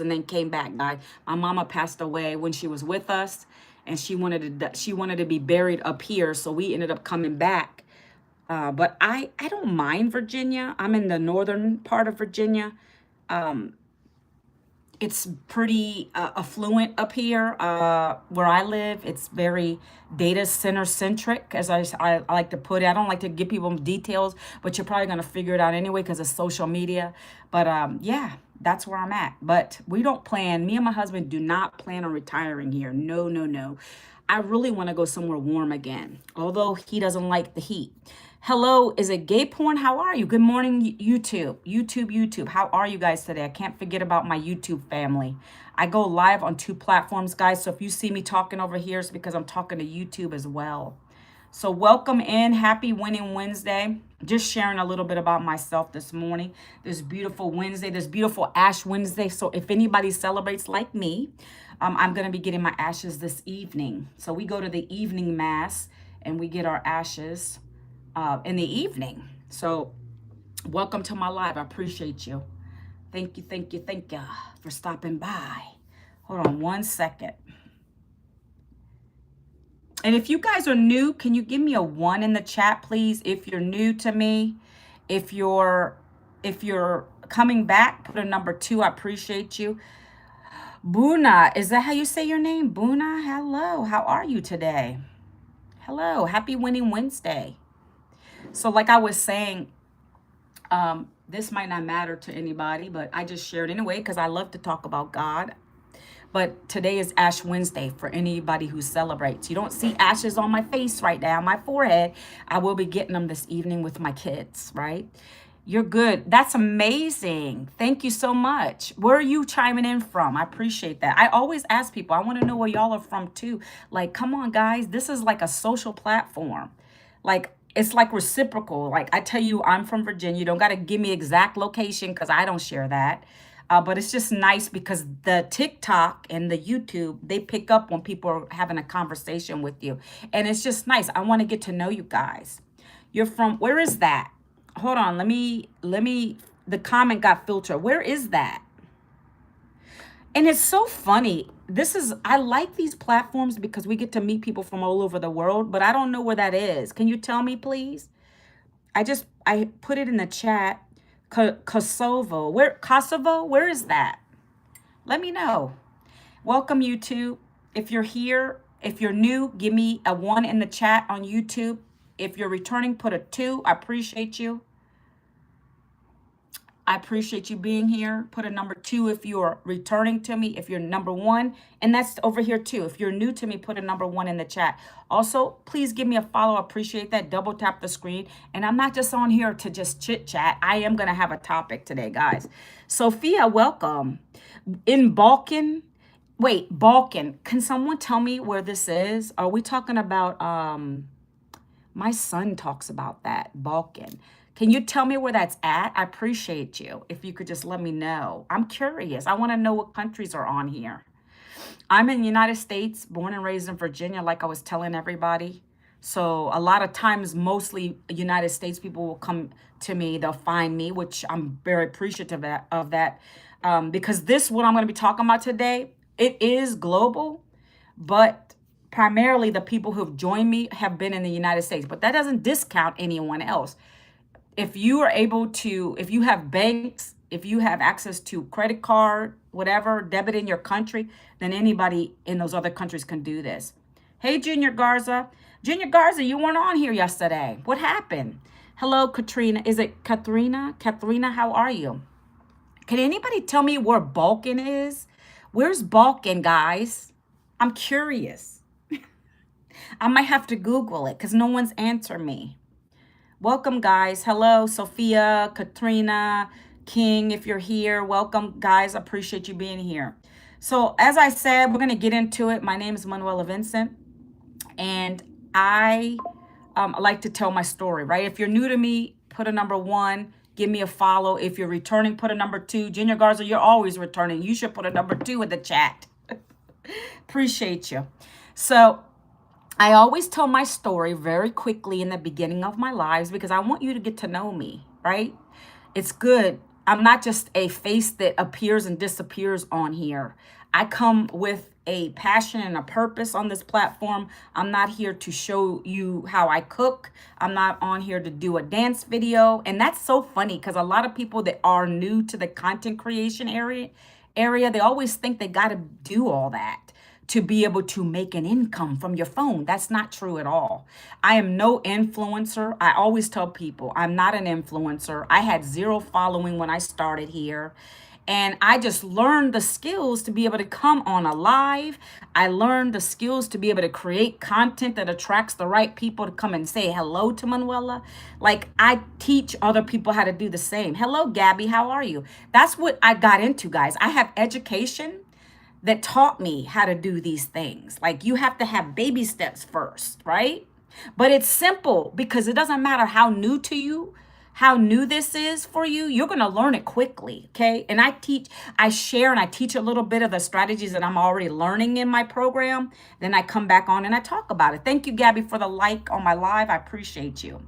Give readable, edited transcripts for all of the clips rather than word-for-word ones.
and then came back, guys. My mama passed away when she was with us, and she wanted to be buried up here, so we ended up coming back. But I don't mind Virginia. I'm in the northern part of Virginia. It's pretty affluent up here where I live. It's very data center centric, as I like to put it. I don't like to give people details, but you're probably going to figure it out anyway because of social media. But yeah, that's where I'm at. But we don't plan, me and my husband do not plan on retiring here. No, no, no. I really want to go somewhere warm again, although he doesn't like the heat. Hello, is it gay porn? How are you? Good morning, YouTube. YouTube. How are you guys today? I can't forget about my YouTube family. I go live on 2 platforms, guys. So if you see me talking over here, it's because I'm talking to YouTube as well. So welcome in. Happy Winning Wednesday. Just sharing a little bit about myself this morning. This beautiful Wednesday, this beautiful Ash Wednesday. So if anybody celebrates like me, I'm going to be getting my ashes this evening. So we go to the evening mass and we get our ashes in the evening. So welcome to my live. I appreciate you. Thank you for stopping by. Hold on one second. And if you guys are new, can you give me a 1 in the chat, please? If you're new to me, if you're coming back, put a number 2. I appreciate you. Buna, is that how you say your name? Buna, hello. How are you today? Hello. Happy Winning Wednesday. So like I was saying, this might not matter to anybody, but I just shared anyway because I love to talk about God. But today is Ash Wednesday for anybody who celebrates. You don't see ashes on my face right now, my forehead. I will be getting them this evening with my kids, right? You're good. That's amazing. Thank you so much. Where are you chiming in from? I appreciate that. I always ask people, I want to know where y'all are from too. Like, come on, guys. This is like a social platform. Like, it's like reciprocal. Like, I tell you, I'm from Virginia. You don't got to give me exact location because I don't share that. But it's just nice because the TikTok and the YouTube, they pick up when people are having a conversation with you. And it's just nice. I want to get to know you guys. You're from, where is that? Hold on. Let me, the comment got filtered. Where is that? And it's so funny. I like these platforms because we get to meet people from all over the world, but I don't know where that is. Can you tell me, please? I put it in the chat. Kosovo. Where is that? Let me know. Welcome, YouTube. If you're here, if you're new, give me a 1 in the chat on YouTube. If you're returning, put a 2. I appreciate you. I appreciate you being here. Put a number 2 if you're returning to me. If you're number 1, and that's over here too. If you're new to me, put a number 1 in the chat. Also, please give me a follow. I appreciate that. Double tap the screen. And I'm not just on here to just chit chat. I am going to have a topic today, guys. Sophia, welcome. In Balkan. Wait, Balkan. Can someone tell me where this is? Are we talking about, my son talks about that, Balkan. Can you tell me where that's at? I appreciate you. If you could just let me know. I'm curious. I want to know what countries are on here. I'm in the United States, born and raised in Virginia, like I was telling everybody. So a lot of times, mostly United States people will come to me. They'll find me, which I'm very appreciative of that. Because what I'm going to be talking about today, it is global, but primarily the people who've joined me have been in the United States. But that doesn't discount anyone else. If you are able to, if you have banks, if you have access to credit card, whatever, debit in your country, then anybody in those other countries can do this. Hey, Junior Garza. Junior Garza, you weren't on here yesterday. What happened? Hello, Katrina. Is it Katrina? Katrina, how are you? Can anybody tell me where Balkan is? Where's Balkan, guys? I'm curious. I might have to Google it because no one's answered me. Welcome, guys. Hello, Sophia, Katrina, King, if you're here. Welcome, guys. I appreciate you being here. So as I said, we're going to get into it. My name is Manuela Vincent, and I like to tell my story, right? If you're new to me, put a number 1. Give me a follow. If you're returning, put a number 2. Junior Garza, you're always returning. You should put a number 2 in the chat. Appreciate you. So I always tell my story very quickly in the beginning of my lives because I want you to get to know me, right? It's good I'm not just a face that appears and disappears on here. I come with a passion and a purpose on this platform. I'm not here to show you how I cook. I'm not on here to do a dance video. And that's so funny because a lot of people that are new to the content creation area, they always think they got to do all that to be able to make an income from your phone. That's not true at all. I am no influencer. I always tell people I'm not an influencer. I had zero following when I started here. And I just learned the skills to be able to come on a live. I learned the skills to be able to create content that attracts the right people to come and say hello to Manuela. Like I teach other people how to do the same. Hello, Gabby, how are you? That's what I got into, guys. I have education that taught me how to do these things. Like you have to have baby steps first, right? But it's simple because it doesn't matter how new to you, how new this is for you, you're going to learn it quickly, okay? And I share and I teach a little bit of the strategies that I'm already learning in my program. Then I come back on and I talk about it. Thank you, Gabby, for the like on my live. I appreciate you.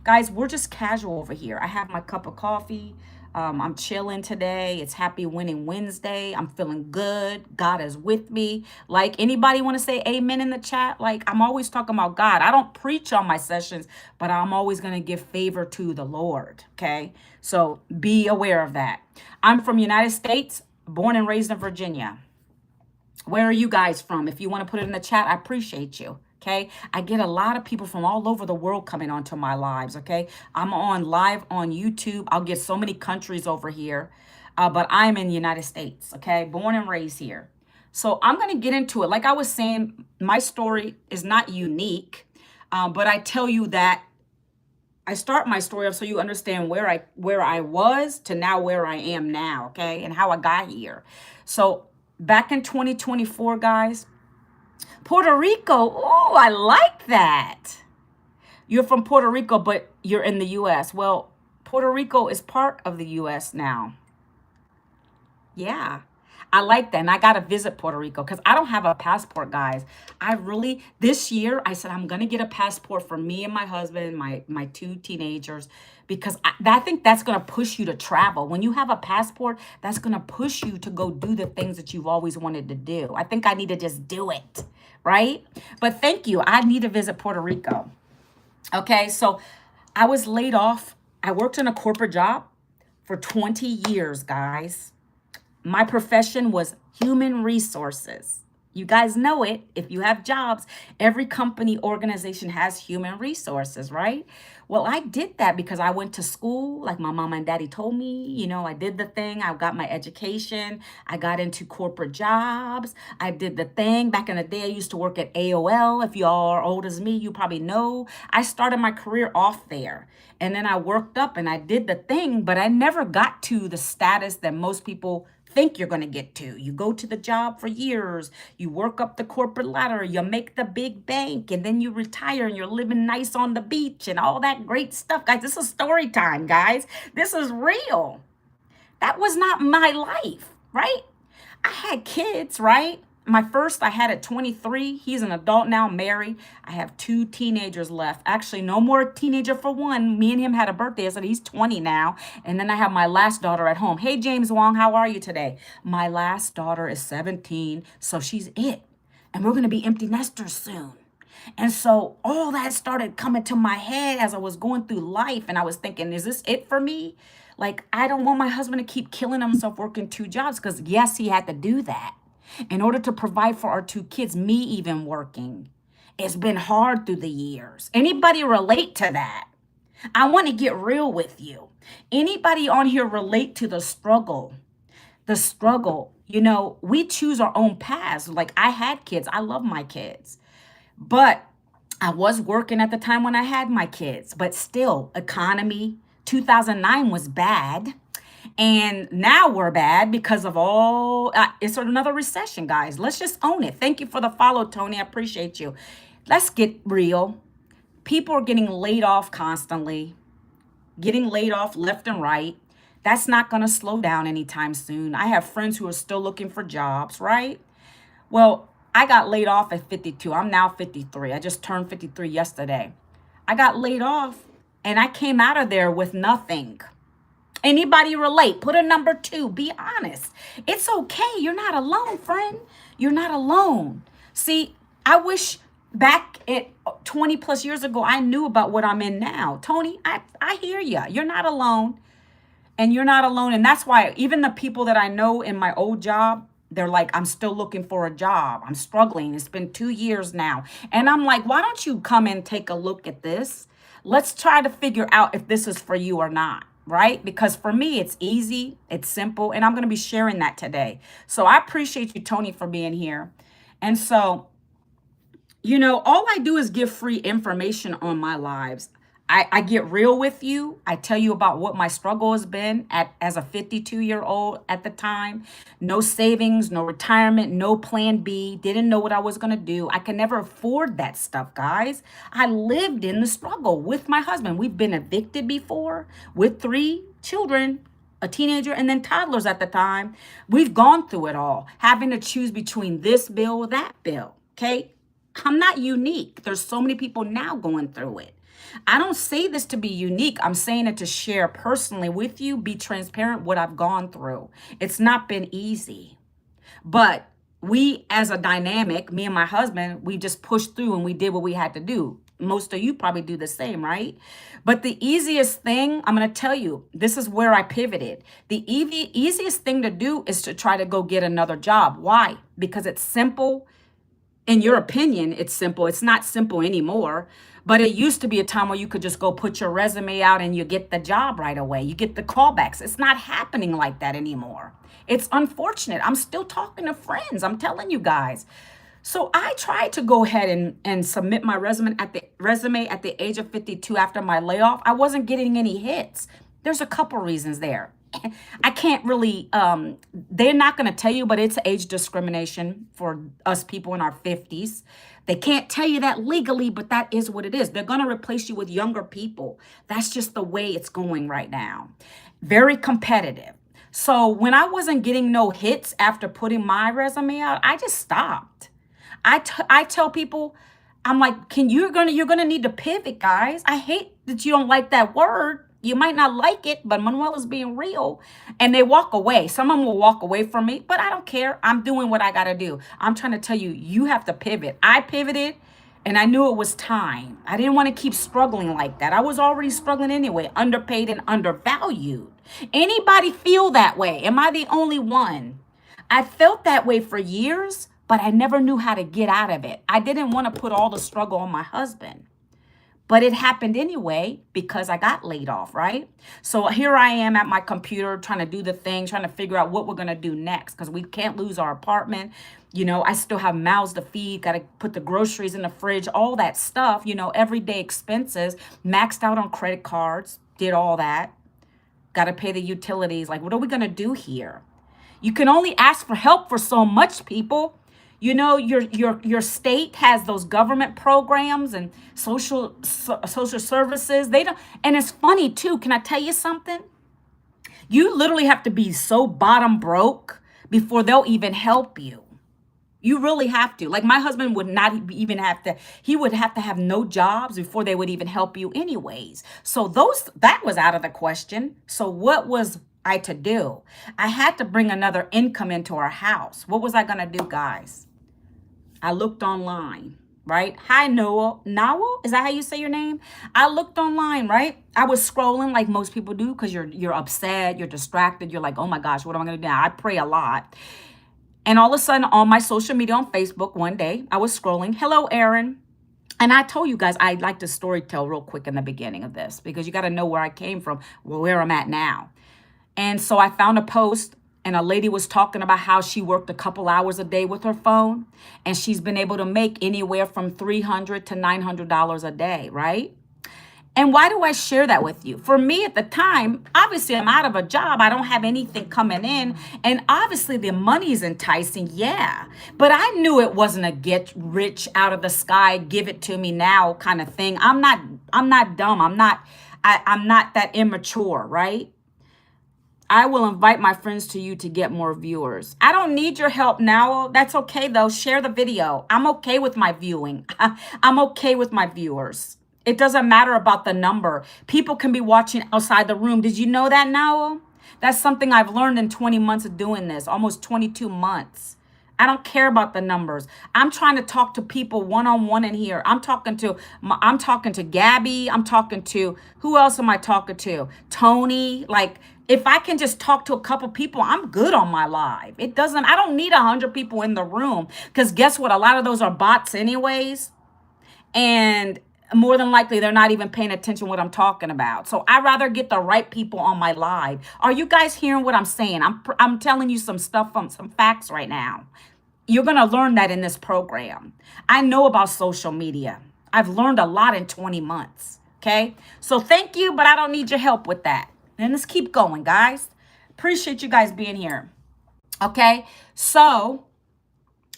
Guys, we're just casual over here. I have my cup of coffee. I'm chilling today. It's Happy Winning Wednesday. I'm feeling good. God is with me. Like, anybody want to say amen in the chat? Like, I'm always talking about God. I don't preach on my sessions, but I'm always going to give favor to the Lord. Okay. So be aware of that. I'm from United States, born and raised in Virginia. Where are you guys from? If you want to put it in the chat, I appreciate you. Okay. I get a lot of people from all over the world coming onto my lives. Okay. I'm on live on YouTube. I'll get so many countries over here, but I'm in the United States. Okay. Born and raised here. So I'm going to get into it. Like I was saying, my story is not unique, but I tell you that I start my story up so you understand where I was to now where I am now. Okay. And how I got here. So back in 2024, guys, Puerto Rico. Oh, I like that. You're from Puerto Rico, but you're in the U.S. Well, Puerto Rico is part of the U.S. now. Yeah. I like that. And I got to visit Puerto Rico because I don't have a passport, guys. This year, I said, I'm going to get a passport for me and my husband, my two teenagers, because I think that's going to push you to travel. When you have a passport, that's going to push you to go do the things that you've always wanted to do. I think I need to just do it, right? But thank you. I need to visit Puerto Rico. Okay, so I was laid off. I worked in a corporate job for 20 years, guys. My profession was human resources. You guys know it. If you have jobs, every company organization has human resources, right? Well, I did that because I went to school, like my mom and daddy told me. I did the thing. I got my education. I got into corporate jobs. I did the thing. Back in the day, I used to work at AOL. If y'all are old as me, you probably know. I started my career off there. And then I worked up and I did the thing, but I never got to the status that most people think you're going to get to. You go to the job for years, you work up the corporate ladder, you make the big bank, and then you retire and you're living nice on the beach and all that great stuff. Guys, this is story time, guys. This is real. That was not my life, right? I had kids, right? My first I had at 23. He's an adult now, married. I have two teenagers left. Actually, no more teenager for one. Me and him had a birthday, so he's 20 now. And then I have my last daughter at home. Hey, James Wong, how are you today? My last daughter is 17, so she's it. And we're going to be empty nesters soon. And so all that started coming to my head as I was going through life. And I was thinking, is this it for me? Like, I don't want my husband to keep killing himself working two jobs because, yes, he had to do that in order to provide for our two kids, me even working. It's been hard through the years. Anybody relate to that? I want to get real with you. Anybody on here relate to the struggle? The struggle, we choose our own paths. Like I had kids. I love my kids. But I was working at the time when I had my kids. But still, economy, 2009 was bad. And now we're bad because of it's another recession, guys. Let's just own it. Thank you for the follow, Tony. I appreciate you. Let's get real. People are getting laid off constantly, getting laid off left and right. That's not going to slow down anytime soon. I have friends who are still looking for jobs, right? Well, I got laid off at 52. I'm now 53. I just turned 53 yesterday. I got laid off and I came out of there with nothing. Anybody relate? Put a number 2. Be honest. It's okay. You're not alone, friend. You're not alone. See, I wish back at 20 plus years ago, I knew about what I'm in now. Tony, I hear you. You're not alone. And you're not alone. And that's why even the people that I know in my old job, they're like, I'm still looking for a job. I'm struggling. It's been 2 years now. And I'm like, why don't you come and take a look at this? Let's try to figure out if this is for you or not, right? Because for me, it's easy, it's simple, and I'm going to be sharing that today. So I appreciate you, Tony, for being here. And so, all I do is give free information on my lives. I get real with you. I tell you about what my struggle has been as a 52-year-old at the time. No savings, no retirement, no plan B. Didn't know what I was going to do. I can never afford that stuff, guys. I lived in the struggle with my husband. We've been evicted before with 3 children, a teenager and then toddlers at the time. We've gone through it all, having to choose between this bill or that bill, okay? I'm not unique. There's so many people now going through it. I don't say this to be unique. I'm saying it to share personally with you, be transparent what I've gone through. It's not been easy. But we as a dynamic, me and my husband, we just pushed through and we did what we had to do. Most of you probably do the same, right? But the easiest thing, I'm going to tell you, this is where I pivoted. The easiest thing to do is to try to go get another job. Why? Because it's simple. In your opinion, it's simple. It's not simple anymore. But it used to be a time where you could just go put your resume out and you get the job right away. You get the callbacks. It's not happening like that anymore. It's unfortunate. I'm still talking to friends. I'm telling you guys. So I tried to go ahead and submit my resume at the age of 52 after my layoff. I wasn't getting any hits. There's a couple reasons there. I can't really, they're not going to tell you, but it's age discrimination for us people in our 50s. They can't tell you that legally, but that is what it is. They're going to replace you with younger people. That's just the way it's going right now. Very competitive. So when I wasn't getting no hits after putting my resume out, I just stopped. I tell people, I'm like, you're gonna need to pivot, guys. I hate that you don't like that word. You might not like it, but Manuel is being real. And they walk away. Some of them will walk away from me, but I don't care. I'm doing what I got to do. I'm trying to tell you, you have to pivot. I pivoted and I knew it was time. I didn't want to keep struggling like that. I was already struggling anyway, underpaid and undervalued. Anybody feel that way? Am I the only one? I felt that way for years, but I never knew how to get out of it. I didn't want to put all the struggle on my husband. But it happened anyway because I got laid off, right? So here I am at my computer trying to do the thing, trying to figure out what we're going to do next because we can't lose our apartment. I still have mouths to feed, got to put the groceries in the fridge, all that stuff, everyday expenses, maxed out on credit cards, did all that. Got to pay the utilities. Like, what are we going to do here? You can only ask for help for so much, people. Your state has those government programs and social services. They don't, and it's funny too. Can I tell you something? You literally have to be so bottom broke before they'll even help you. You really have to. Like my husband would not even have to, he would have to have no jobs before they would even help you anyways. So that was out of the question. So what was I to do? I had to bring another income into our house. What was I going to do, guys? I looked online, right? Hi, Noel. Noel? Is that how you say your name? I looked online, right? I was scrolling like most people do because you're upset, you're distracted. You're like, oh my gosh, what am I going to do now? I pray a lot. And all of a sudden on my social media on Facebook one day, I was scrolling. Hello, Aaron. And I told you guys I'd like to story tell real quick in the beginning of this because you got to know where I came from, where I'm at now. And so I found a post and a lady was talking about how she worked a couple hours a day with her phone and she's been able to make anywhere from $300 to $900 a day, right? And why do I share that with you? For me at the time, obviously I'm out of a job. I don't have anything coming in. And obviously the money's enticing, yeah. But I knew it wasn't a get rich out of the sky, give it to me now kind of thing. I'm not dumb. I'm not that immature, right? I will invite my friends to you to get more viewers. I don't need your help now. That's okay though. Share the video. I'm okay with my viewing. I'm okay with my viewers. It doesn't matter about the number. People can be watching outside the room. Did you know that, Noah? That's something I've learned in 20 months of doing this, almost 22 months. I don't care about the numbers. I'm trying to talk to people one-on-one in here. I'm talking to Gabby. I'm talking to, who else am I talking to? Tony. Like, if I can just talk to a couple people, I'm good on my live. I don't need 100 people in the room, because guess what? A lot of those are bots anyways. And more than likely, they're not even paying attention to what I'm talking about. So I'd rather get the right people on my live. Are you guys hearing what I'm saying? I'm telling you some stuff, some facts right now. You're going to learn that in this program. I know about social media. I've learned a lot in 20 months. Okay. So thank you, but I don't need your help with that. And let's keep going, guys. Appreciate you guys being here. Okay. So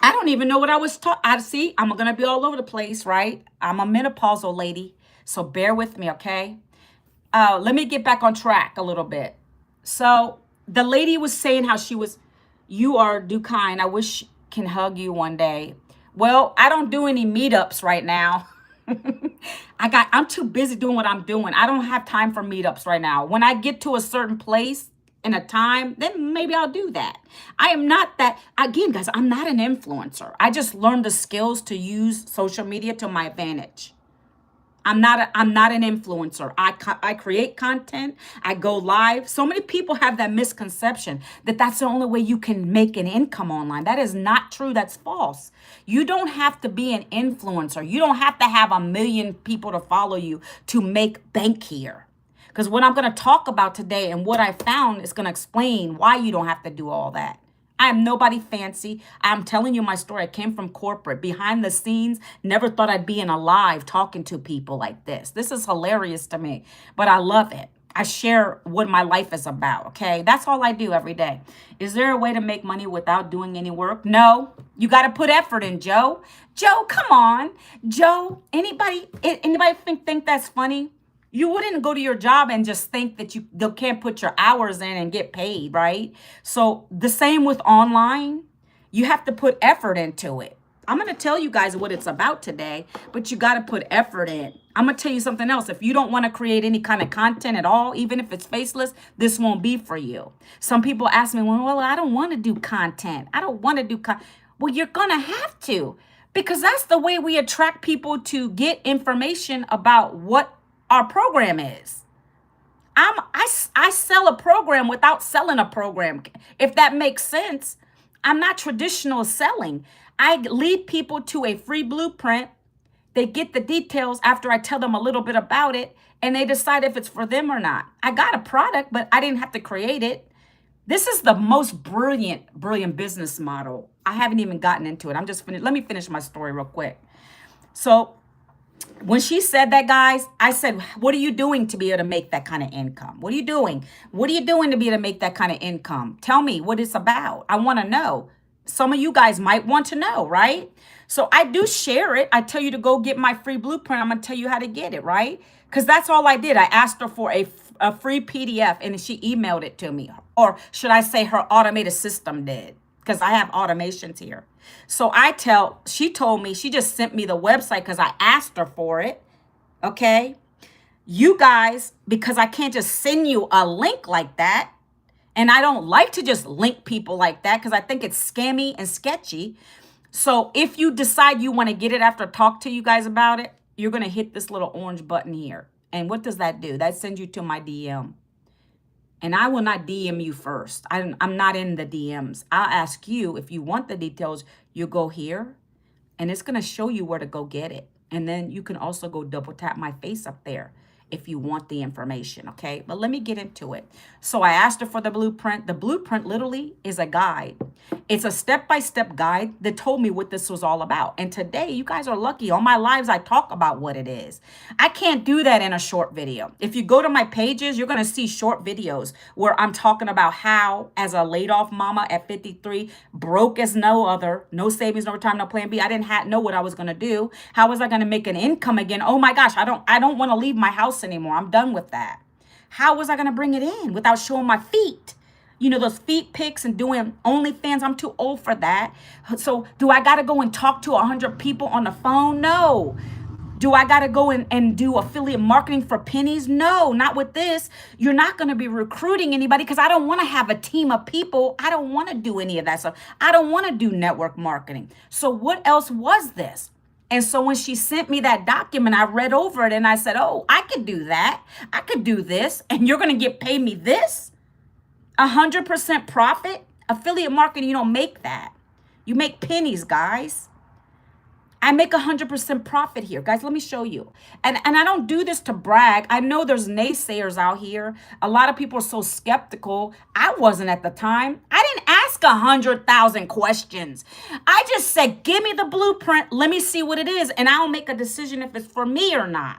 I don't even know what I was taught. I see, I'm going to be all over the place, right? I'm a menopausal lady, so bear with me, okay? Let me get back on track a little bit. So the lady was saying how you are do kind. I wish can hug you one day. Well, I don't do any meetups right now. I'm too busy doing what I'm doing. I don't have time for meetups right now. When I get to a certain place in a time, then maybe I'll do that. I am not that, again, guys, I'm not an influencer. I just learned the skills to use social media to my advantage. I'm not an influencer. I create content. I go live. So many people have that misconception that that's the only way you can make an income online. That is not true. That's false. You don't have to be an influencer. You don't have to have 1 million people to follow you to make bank here. Because what I'm going to talk about today and what I found is going to explain why you don't have to do all that. I am nobody fancy. I'm telling you my story. I came from corporate, behind the scenes. Never thought I'd be in a live talking to people like this. This is hilarious to me, but I love it. I share what my life is about, okay? That's all I do every day. Is there a way to make money without doing any work? No. You got to put effort in, Joe. Joe, come on. Joe, anybody think that's funny? You wouldn't go to your job and just think that you can't put your hours in and get paid, right? So the same with online. You have to put effort into it. I'm going to tell you guys what it's about today, but you got to put effort in. I'm going to tell you something else. If you don't want to create any kind of content at all, even if it's faceless, this won't be for you. Some people ask me, well, I don't want to do content. I don't want to do content. Well, you're going to have to, because that's the way we attract people to get information about what our program is. I sell a program without selling a program. If that makes sense, I'm not traditional selling. I lead people to a free blueprint. They get the details after I tell them a little bit about it, and they decide if it's for them or not. I got a product, but I didn't have to create it. This is the most brilliant business model. I haven't even gotten into it. I'm just finished. Let me finish my story real quick. So when she said that, guys, I said, what are you doing to be able to make that kind of income? What are you doing? What are you doing to be able to make that kind of income? Tell me what it's about. I want to know. Some of you guys might want to know, right? So I do share it. I tell you to go get my free blueprint. I'm going to tell you how to get it, right? Because that's all I did. I asked her for a free PDF and she emailed it to me. Or should I say her automated system did? Because I have automations here. So she told me, she just sent me the website because I asked her for it. Okay. You guys, because I can't just send you a link like that. And I don't like to just link people like that because I think it's scammy and sketchy. So if you decide you want to get it after I talk to you guys about it, you're going to hit this little orange button here. And what does that do? That sends you to my DM. And I will not DM you first. I'm not in the DMs. I'll ask you if you want the details, you go here and it's going to show you where to go get it. And then you can also go double tap my face up there if you want the information, okay? But let me get into it. So I asked her for the blueprint. The blueprint literally is a guide. It's a step-by-step guide that told me what this was all about. And today, you guys are lucky. On my lives, I talk about what it is. I can't do that in a short video. If you go to my pages, you're going to see short videos where I'm talking about how, as a laid-off mama at 53, broke as no other, no savings, no retirement, no plan B, I didn't know what I was going to do. How was I going to make an income again? Oh my gosh, I don't want to leave my house anymore. I'm done with that. How was I going to bring it in without showing my feet? You know, those feet pics and doing OnlyFans. I'm too old for that. So do I got to go and talk to 100 people on the phone? No. Do I got to go and do affiliate marketing for pennies? No, not with this. You're not going to be recruiting anybody because I don't want to have a team of people. I don't want to do any of that stuff. I don't want to do network marketing. So what else was this? And so when she sent me that document, I read over it and I said, oh, I could do that. I could do this. And you're going to pay me this? 100% profit? Affiliate marketing, you don't make that. You make pennies, guys. I make 100% profit here. Guys, let me show you. And I don't do this to brag. I know there's naysayers out here. A lot of people are so skeptical. I wasn't at the time. I didn't ask 100,000 questions. I just said, give me the blueprint. Let me see what it is. And I'll make a decision if it's for me or not.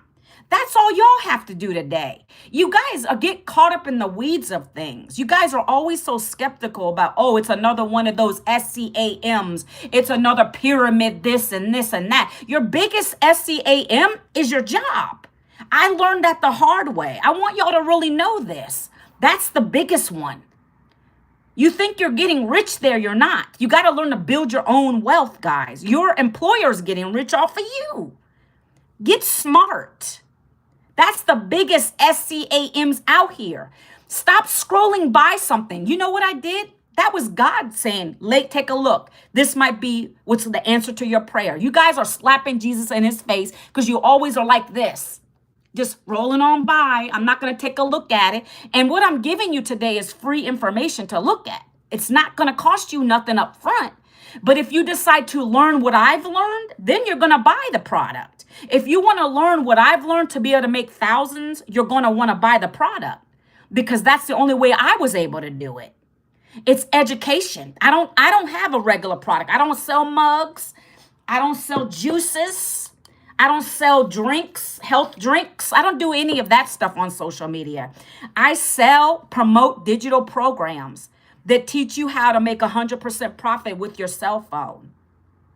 That's all y'all have to do today. You guys get caught up in the weeds of things. You guys are always so skeptical about, oh, it's another one of those SCAMs. It's another pyramid, this and this and that. Your biggest SCAM is your job. I learned that the hard way. I want y'all to really know this. That's the biggest one. You think you're getting rich there, you're not. You got to learn to build your own wealth, guys. Your employer's getting rich off of you. Get smart. That's the biggest SCAMs out here. Stop scrolling by something. You know what I did? That was God saying, take a look. This might be what's the answer to your prayer. You guys are slapping Jesus in his face because you always are like this. Just rolling on by. I'm not going to take a look at it. And what I'm giving you today is free information to look at. It's not going to cost you nothing up front. But if you decide to learn what I've learned, then you're going to buy the product. If you want to learn what I've learned to be able to make thousands, you're going to want to buy the product because that's the only way I was able to do it. It's education. I don't have a regular product. I don't sell mugs. I don't sell juices. I don't sell drinks, health drinks. I don't do any of that stuff on social media. I promote digital programs that teach you how to make 100% profit with your cell phone.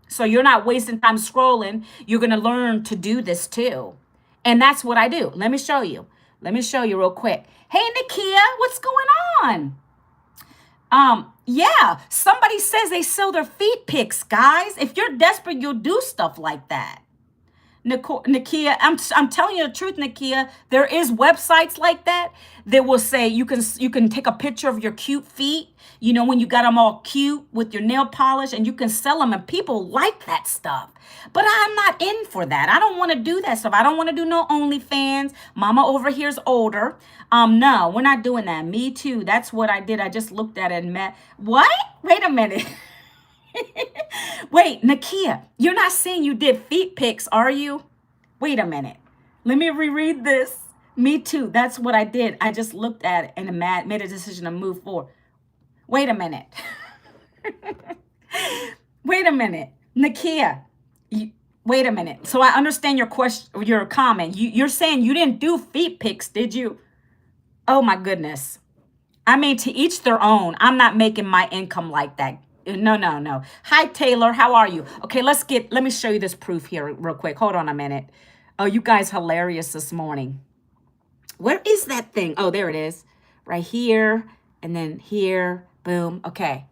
So you're not wasting time scrolling. You're going to learn to do this too. And that's what I do. Let me show you. Let me show you real quick. Hey, Nakia, what's going on? Yeah, somebody says they sell their feet pics, guys. If you're desperate, you'll do stuff like that. Nakia, I'm telling you the truth, Nakia. There is websites like that will say you can take a picture of your cute feet, you know, when you got them all cute with your nail polish, and you can sell them, and people like that stuff. But I'm not in for that. I don't want to do that stuff. I don't want to do no OnlyFans. Mama over here's older. No, we're not doing that. Me too. That's what I did. I just looked at it and met. What? Wait a minute. Wait, Nakia, you're not saying you did feet pics, are you? Wait a minute. Let me reread this. Me too. That's what I did. I just looked at it and made a decision to move forward. Wait a minute. Wait a minute. Nakia, wait a minute. So I understand your question, your comment. You're saying you didn't do feet pics, did you? Oh my goodness. I mean, to each their own. I'm not making my income like that. No. Hi, Taylor. How are you? Okay, let me show you this proof here real quick. Hold on a minute. Oh, you guys hilarious this morning. Where is that thing? Oh, there it is. Right here. And then here. Boom. Okay.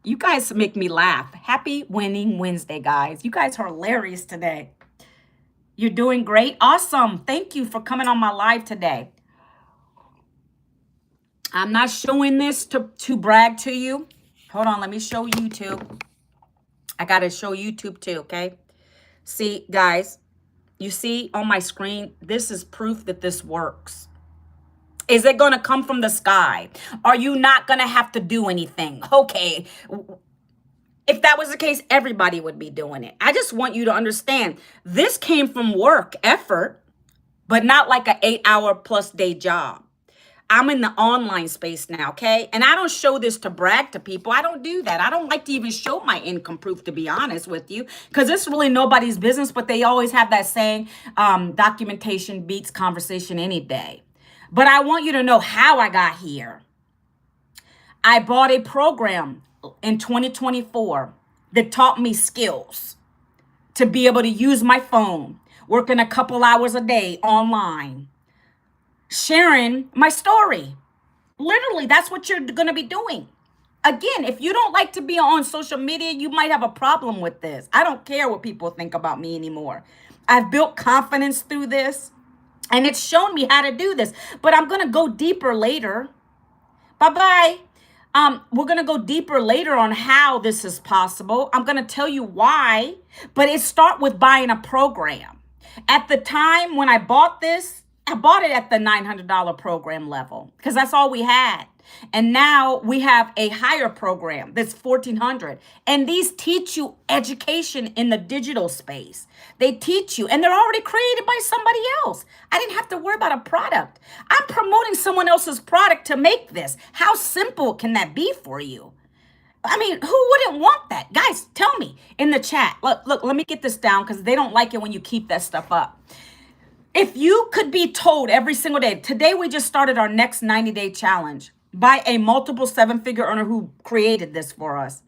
You guys make me laugh. Happy Winning Wednesday, guys. You guys are hilarious today. You're doing great. Awesome. Thank you for coming on my live today. I'm not showing this to brag to you. Hold on, let me show YouTube. I got to show YouTube too, okay? See, guys, you see on my screen, this is proof that this works. Is it going to come from the sky? Are you not going to have to do anything? Okay. If that was the case, everybody would be doing it. I just want you to understand, this came from work, effort, but not like an 8-hour plus day job. I'm in the online space now, okay? And I don't show this to brag to people. I don't do that. I don't like to even show my income proof, to be honest with you, because it's really nobody's business, but they always have that saying, documentation beats conversation any day. But I want you to know how I got here. I bought a program in 2024 that taught me skills to be able to use my phone, working a couple hours a day online, sharing my story. Literally, that's what you're going to be doing. Again, if you don't like to be on social media, you might have a problem with this. I don't care what people think about me anymore. I've built confidence through this, and it's shown me how to do this. But I'm going to go deeper later. Bye-bye. We're going to go deeper later on how this is possible. I'm going to tell you why, but it start with buying a program. At the time when I bought this, I bought it at the $900 program level because that's all we had. And now we have a higher program that's $1,400. And these teach you education in the digital space. They teach you, and they're already created by somebody else. I didn't have to worry about a product. I'm promoting someone else's product to make this. How simple can that be for you? I mean, who wouldn't want that? Guys, tell me in the chat. Look, let me get this down because they don't like it when you keep that stuff up. If you could be told every single day, today we just started our next 90-day challenge by a multiple seven-figure earner who created this for us.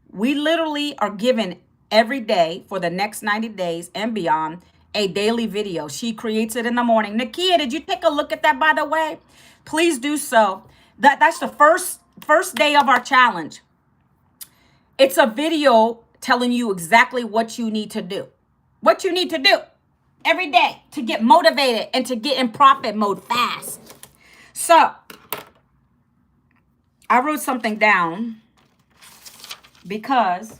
We literally are given every day for the next 90 days and beyond a daily video. She creates it in the morning. Nakia, did you take a look at that, by the way? Please do so. That's the first day of our challenge. It's a video telling you exactly what you need to do. What you need to do every day to get motivated and to get in profit mode fast. So I wrote something down because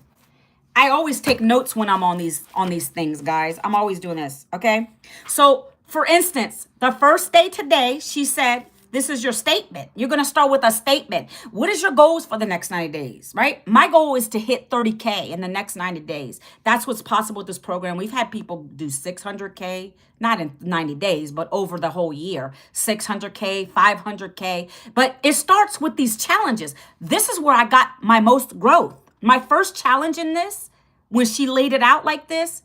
I always take notes when I'm on these things, guys. I'm always doing this, okay? So, for instance, the first day today, she said, this is your statement. You're going to start with a statement. What is your goals for the next 90 days, right? My goal is to hit 30K in the next 90 days. That's what's possible with this program. We've had people do 600K, not in 90 days, but over the whole year, 600K, 500K. But it starts with these challenges. This is where I got my most growth. My first challenge in this, when she laid it out like this,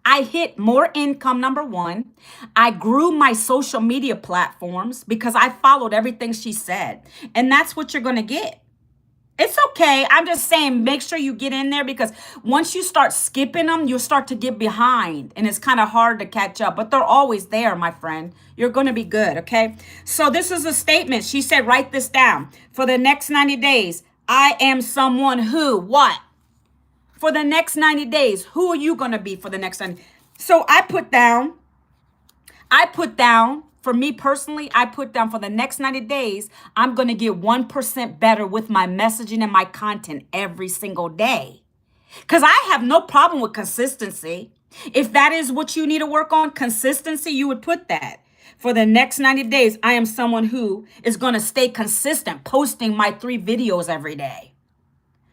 I hit more income, number one. I grew my social media platforms because I followed everything she said. And that's what you're going to get. It's okay. I'm just saying, make sure you get in there because once you start skipping them, you'll start to get behind. And it's kind of hard to catch up. But they're always there, my friend. You're going to be good, okay? So this is a statement. She said, write this down. For the next 90 days, I am someone who, what? For the next 90 days, who are you going to be for the next 90? So I put down, for me personally, I put down for the next 90 days, I'm going to get 1% better with my messaging and my content every single day. Because I have no problem with consistency. If that is what you need to work on, consistency, you would put that. For the next 90 days, I am someone who is going to stay consistent, posting my 3 videos every day.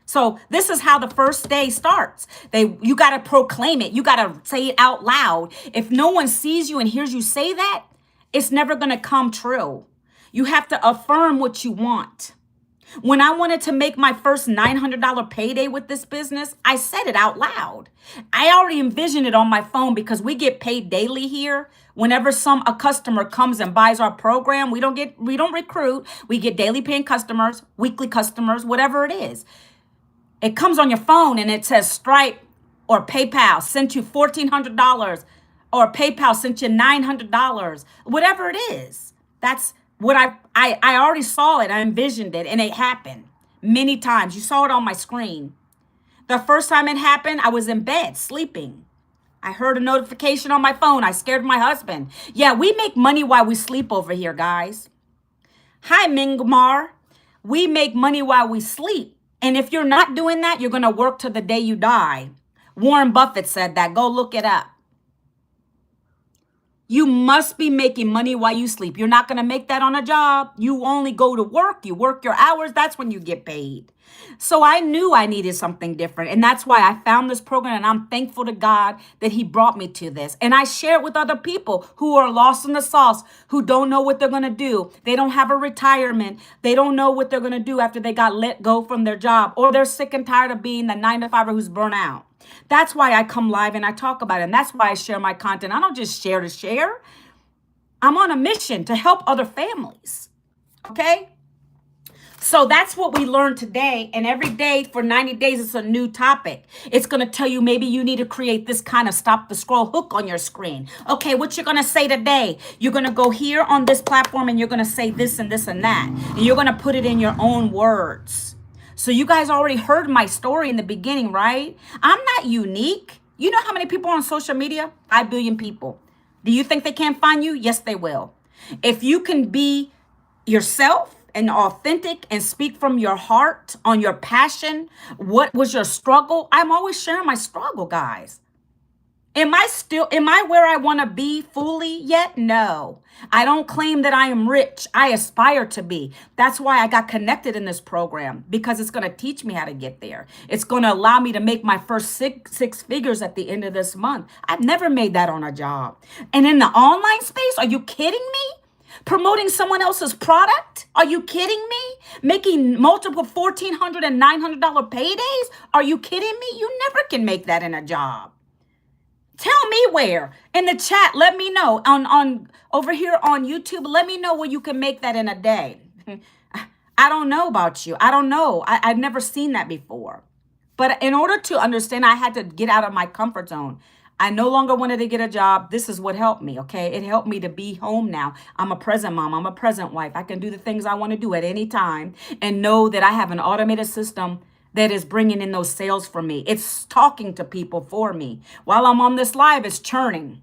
So this is how the first day starts. You got to proclaim it. You got to say it out loud. If no one sees you and hears you say that, it's never going to come true. You have to affirm what you want. When I wanted to make my first $900 payday with this business, I said it out loud. I already envisioned it on my phone because we get paid daily here. Whenever a customer comes and buys our program, we don't recruit. We get daily paying customers, weekly customers, whatever it is. It comes on your phone and it says Stripe or PayPal sent you $1,400 or PayPal sent you $900, whatever it is. That's what I already saw it. I envisioned it and it happened many times. You saw it on my screen. The first time it happened, I was in bed sleeping. I heard a notification on my phone. I scared my husband. Yeah, we make money while we sleep over here, guys. Hi, Mingmar. We make money while we sleep. And if you're not doing that, you're going to work to the day you die. Warren Buffett said that. Go look it up. You must be making money while you sleep. You're not going to make that on a job. You only go to work. You work your hours. That's when you get paid. So I knew I needed something different. And that's why I found this program. And I'm thankful to God that he brought me to this. And I share it with other people who are lost in the sauce, who don't know what they're going to do. They don't have a retirement. They don't know what they're going to do after they got let go from their job. Or they're sick and tired of being the 9-to-5er who's burnt out. That's why I come live and I talk about it. And that's why I share my content. I don't just share to share. I'm on a mission to help other families. Okay? So that's what we learned today. And every day for 90 days, it's a new topic. It's going to tell you maybe you need to create this kind of stop the scroll hook on your screen. Okay, what you're going to say today? You're going to go here on this platform and you're going to say this and this and that. And you're going to put it in your own words. So you guys already heard my story in the beginning, right? I'm not unique. You know how many people are on social media? 5 billion people. Do you think they can't find you? Yes, they will. If you can be yourself and authentic and speak from your heart on your passion, what was your struggle? I'm always sharing my struggle, guys. Am I where I want to be fully yet? No. I don't claim that I am rich. I aspire to be. That's why I got connected in this program, because it's going to teach me how to get there. It's going to allow me to make my first six figures at the end of this month. I've never made that on a job. And in the online space, are you kidding me? Promoting someone else's product? Are you kidding me? Making multiple $1,400 and $900 paydays? Are you kidding me? You never can make that in a job. Tell me where. In the chat, let me know. On over here on YouTube, let me know where you can make that in a day. I don't know about you. I don't know. I've never seen that before. But in order to understand, I had to get out of my comfort zone. I no longer wanted to get a job. This is what helped me, okay? It helped me to be home now. I'm a present mom. I'm a present wife. I can do the things I want to do at any time and know that I have an automated system that is bringing in those sales for me. It's talking to people for me. While I'm on this live, it's churning.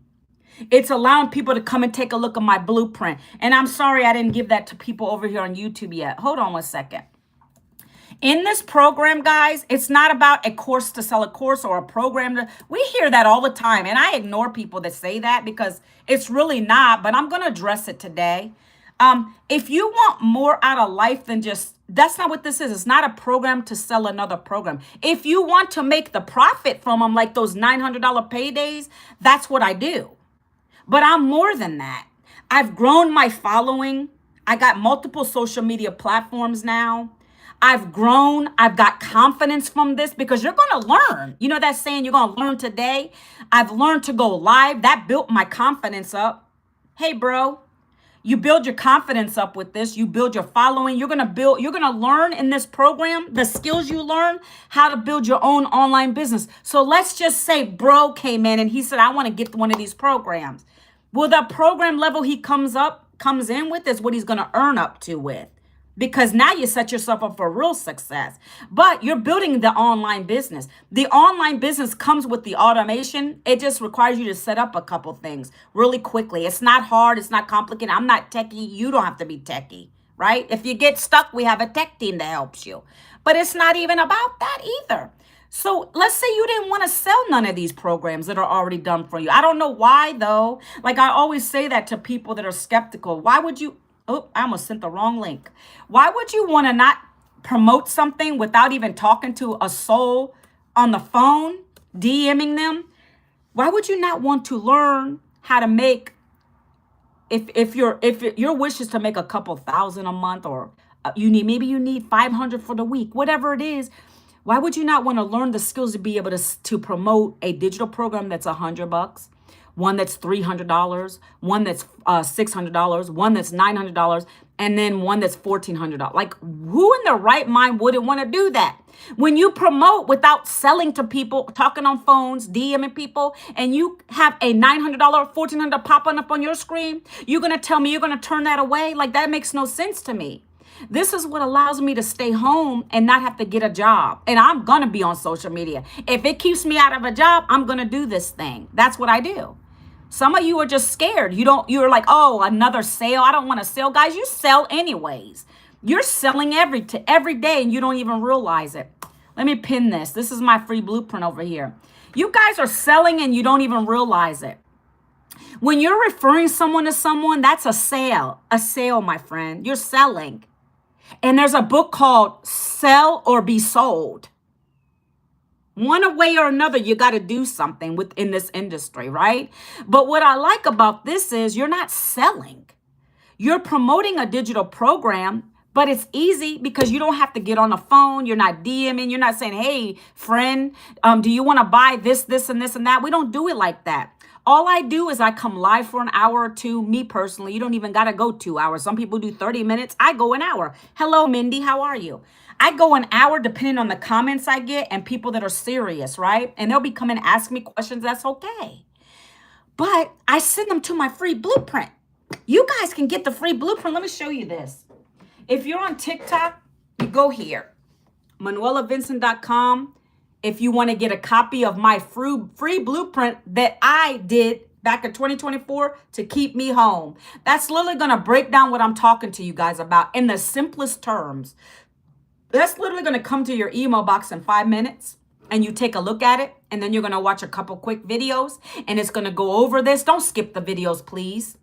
It's allowing people to come and take a look at my blueprint. And I'm sorry I didn't give that to people over here on YouTube yet. Hold on one second. In this program, guys, it's not about a course to sell a course or a program to, we hear that all the time. And I ignore people that say that because it's really not, but I'm going to address it today. If you want more out of life than just, that's not what this is. It's not a program to sell another program. If you want to make the profit from them, like those $900 paydays, that's what I do. But I'm more than that. I've grown my following. I got multiple social media platforms now. I've grown. I've got confidence from this because you're going to learn. You know that saying, you're going to learn today? I've learned to go live. That built my confidence up. Hey, bro. You build your confidence up with this. You build your following. You're going to learn in this program, the skills you learn, how to build your own online business. So let's just say bro came in and he said, I want to get one of these programs. Well, the program level he comes in with is what he's going to earn up to with. Because now you set yourself up for real success. But you're building the online business. The online business comes with the automation. It just requires you to set up a couple things really quickly. It's not hard. It's not complicated. I'm not techie. You don't have to be techie, right? If you get stuck, we have a tech team that helps you. But it's not even about that either. So let's say you didn't want to sell none of these programs that are already done for you. I don't know why, though. Like I always say that to people that are skeptical. Why would you... Oh, I almost sent the wrong link. Why would you want to not promote something without even talking to a soul on the phone, DMing them? Why would you not want to learn how to make, if your wish is to make a couple thousand a month, or maybe you need 500 for the week, whatever it is. Why would you not want to learn the skills to be able to promote a digital program that's $100? One that's $300, one that's $600, one that's $900, and then one that's $1,400. Like, who in their right mind wouldn't want to do that? When you promote without selling to people, talking on phones, DMing people, and you have a $900, $1,400 popping up on your screen, you're going to tell me you're going to turn that away? Like, that makes no sense to me. This is what allows me to stay home and not have to get a job. And I'm going to be on social media. If it keeps me out of a job, I'm going to do this thing. That's what I do. Some of you are just scared. You're like, oh, another sale. I don't want to sell. Guys, you sell anyways. You're selling every day and you don't even realize it. Let me pin this. This is my free blueprint over here. You guys are selling and you don't even realize it. When you're referring someone to someone, that's a sale. A sale, my friend. You're selling. And there's a book called Sell or Be Sold. One way or another, you got to do something within this industry, right? But what I like about this is you're not selling. You're promoting a digital program, but it's easy because you don't have to get on the phone. You're not DMing. You're not saying, hey, friend, do you want to buy this, this, and this, and that? We don't do it like that. All I do is I come live for an hour or two. Me personally, you don't even got to go 2 hours. Some people do 30 minutes. I go an hour. Hello, Mindy. How are you? I go an hour depending on the comments I get and people that are serious, right? And they'll be coming and ask me questions. That's okay. But I send them to my free blueprint. You guys can get the free blueprint. Let me show you this. If you're on TikTok, you go here, ManuelaVincent.com. if you want to get a copy of my free blueprint that I did back in 2024 to keep me home. That's literally going to break down what I'm talking to you guys about in the simplest terms. That's literally going to come to your email box in 5 minutes, and you take a look at it, and then you're going to watch a couple quick videos, and it's going to go over this. Don't skip the videos, please.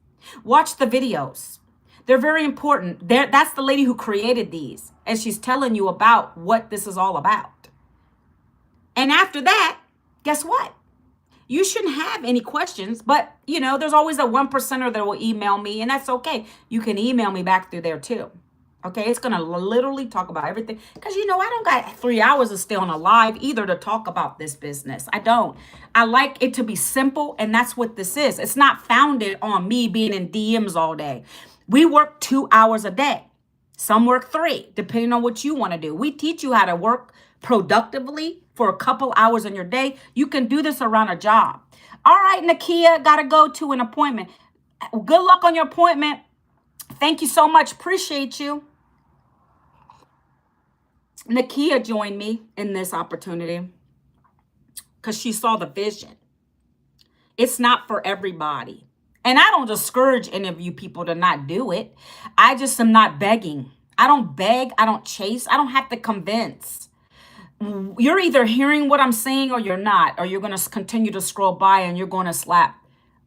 Watch the videos. They're very important. That's the lady who created these, and she's telling you about what this is all about. And after that, guess what? You shouldn't have any questions, but there's always a 1%er that will email me, and that's okay. You can email me back through there too. Okay, it's going to literally talk about everything. Because, I don't got 3 hours to stay on a live either to talk about this business. I don't. I like it to be simple, and that's what this is. It's not founded on me being in DMs all day. We work 2 hours a day. Some work 3, depending on what you want to do. We teach you how to work productively for a couple hours in your day. You can do this around a job. All right, Nakia, got to go to an appointment. Good luck on your appointment. Thank you so much. Appreciate you. Nakia joined me in this opportunity because she saw the vision. It's not for everybody. And I don't discourage any of you people to not do it. I just am not begging. I don't beg. I don't chase. I don't have to convince. You're either hearing what I'm saying or you're not, or you're going to continue to scroll by and you're going to slap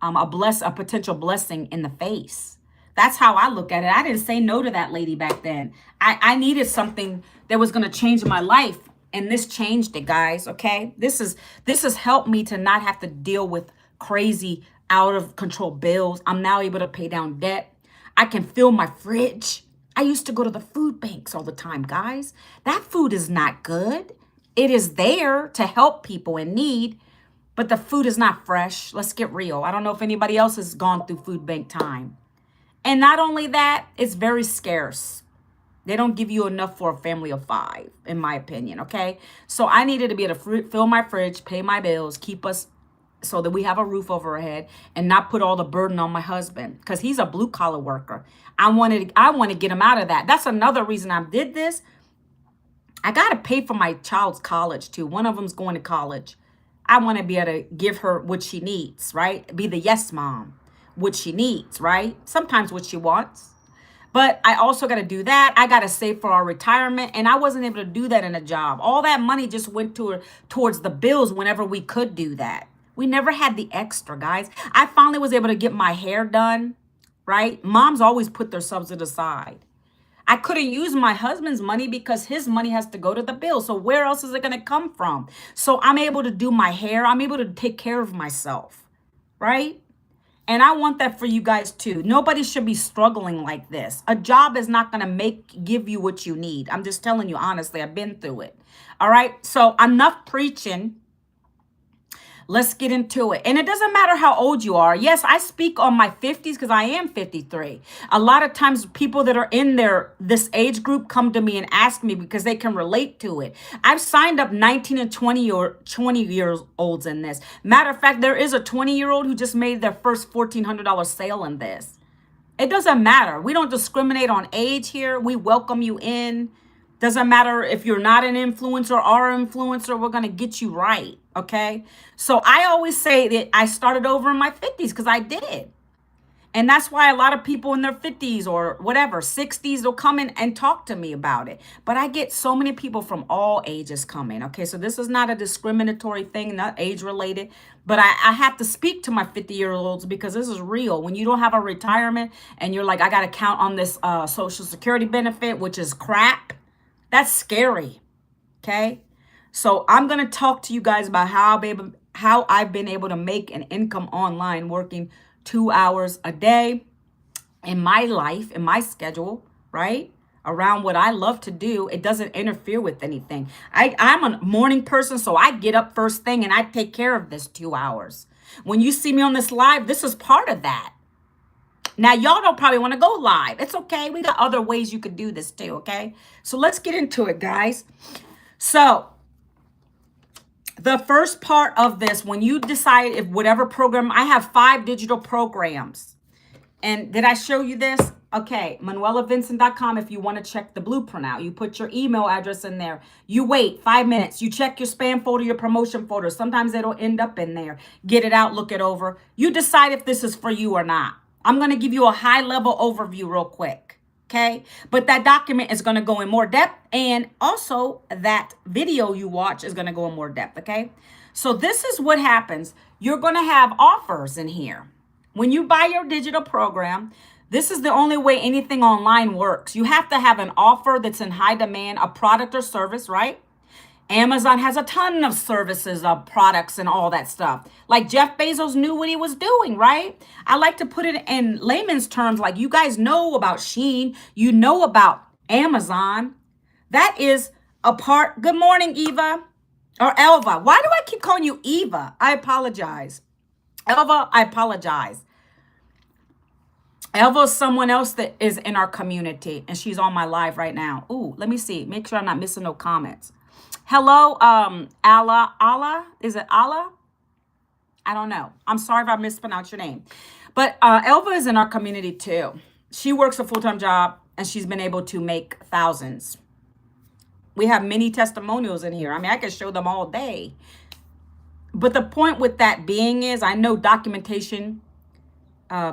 a potential blessing in the face. That's how I look at it. I didn't say no to that lady back then. I needed something that was going to change my life. And this changed it, guys. Okay. This has helped me to not have to deal with crazy out of control bills. I'm now able to pay down debt. I can fill my fridge. I used to go to the food banks all the time, guys. That food is not good. It is there to help people in need, but the food is not fresh. Let's get real. I don't know if anybody else has gone through food bank time. And not only that, it's very scarce. They don't give you enough for a family of 5, in my opinion, okay? So I needed to be able to fill my fridge, pay my bills, keep us so that we have a roof over our head and not put all the burden on my husband because he's a blue-collar worker. I want to get him out of that. That's another reason I did this. I got to pay for my child's college, too. One of them's going to college. I want to be able to give her what she needs, right? Be the yes mom. What she needs, right? Sometimes what she wants. But I also got to do that. I got to save for our retirement. And I wasn't able to do that in a job. All that money just went towards the bills whenever we could do that. We never had the extra, guys. I finally was able to get my hair done, right? Moms always put their subsidy aside. I couldn't use my husband's money because his money has to go to the bill. So where else is it going to come from? So I'm able to do my hair. I'm able to take care of myself, right? And I want that for you guys too. Nobody should be struggling like this. A job is not going to give you what you need. I'm just telling you honestly, I've been through it. All right. So enough preaching. Let's get into it. And it doesn't matter how old you are. Yes, I speak on my 50s because I am 53. A lot of times people that are in this age group come to me and ask me because they can relate to it. I've signed up 19 and 20 years olds in this. Matter of fact, there is a 20-year-old who just made their first $1,400 sale in this. It doesn't matter. We don't discriminate on age here. We welcome you in. Doesn't matter if you're not an influencer or an influencer, we're going to get you right. Okay. So I always say that I started over in my 50s because I did. And that's why a lot of people in their 50s or whatever, 60s, will come in and talk to me about it. But I get so many people from all ages coming. Okay. So this is not a discriminatory thing, not age related. But I have to speak to my 50-year-olds because this is real. When you don't have a retirement and you're like, I got to count on this Social Security benefit, which is crap. That's scary, okay? So I'm going to talk to you guys about how I've been able to make an income online working 2 hours a day in my life, in my schedule, right? Around what I love to do. It doesn't interfere with anything. I'm a morning person, so I get up first thing and I take care of this 2 hours. When you see me on this live, this is part of that. Now, y'all don't probably want to go live. It's okay. We got other ways you could do this too, okay? So let's get into it, guys. So the first part of this, when you decide if whatever program, I have 5 digital programs. And did I show you this? Okay, ManuelaVincent.com if you want to check the blueprint out. You put your email address in there. You wait 5 minutes. You check your spam folder, your promotion folder. Sometimes it'll end up in there. Get it out, look it over. You decide if this is for you or not. I'm going to give you a high-level overview real quick, okay? But that document is going to go in more depth, and also that video you watch is going to go in more depth, okay? So this is what happens. You're going to have offers in here. When you buy your digital program, this is the only way anything online works. You have to have an offer that's in high demand, a product or service, right? Amazon has a ton of services, of products and all that stuff. Like Jeff Bezos knew what he was doing, right? I like to put it in layman's terms, like you guys know about Shein, you know about Amazon. That is a part. Good morning, Eva or Elva. Why do I keep calling you Eva? I apologize. Elva, I apologize. Elva is someone else that is in our community, and she's on my live right now. Ooh, let me see. Make sure I'm not missing no comments. Hello, Allah. Is it Allah? I don't know. I'm sorry if I mispronounced your name. But Elva is in our community too. She works a full-time job, and she's been able to make thousands. We have many testimonials in here. I mean, I could show them all day. But the point with that being is, I know documentation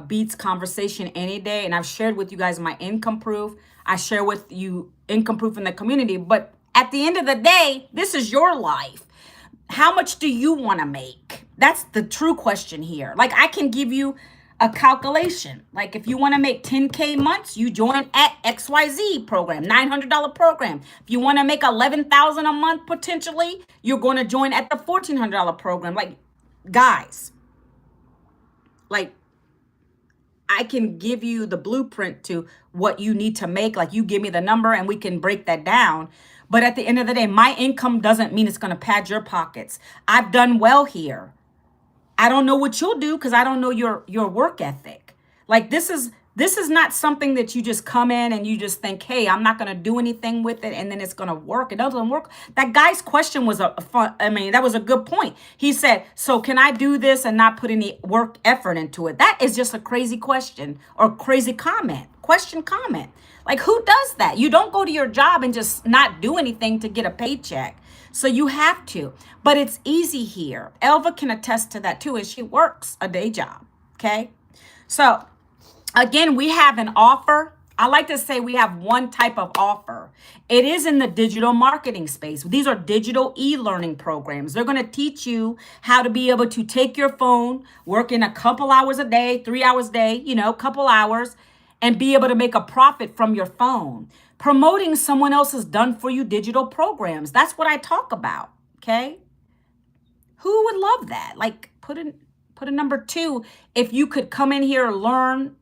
beats conversation any day. And I've shared with you guys my income proof. I share with you income proof in the community. But at the end of the day, this is your life. How much do you want to make? That's the true question here. Like I can give you a calculation. Like if you want to make 10K months, you join at XYZ program, $900 program. If you want to make 11,000 a month potentially, you're going to join at the $1,400 program. Like guys, like I can give you the blueprint to what you need to make. Like you give me the number and we can break that down. But at the end of the day, my income doesn't mean it's going to pad your pockets. I've done well here. I don't know what you'll do because I don't know your work ethic. Like this is not something that you just come in and you just think, hey, I'm not going to do anything with it and then it's going to work. It doesn't work. That guy's question was that was a good point. He said, so can I do this and not put any work effort into it? That is just a crazy question or crazy comment. Comment. Like who does that? You don't go to your job and just not do anything to get a paycheck. So you have to, but it's easy here. Elva can attest to that too, as she works a day job. Okay. So again, we have an offer. I like to say we have one type of offer. It is in the digital marketing space. These are digital e-learning programs. They're going to teach you how to be able to take your phone, work in a couple hours a day, 3 hours a day, couple hours, and be able to make a profit from your phone. Promoting someone else's done for you digital programs. That's what I talk about. Okay. Who would love that? Like put a number 2. If you could come in here, learn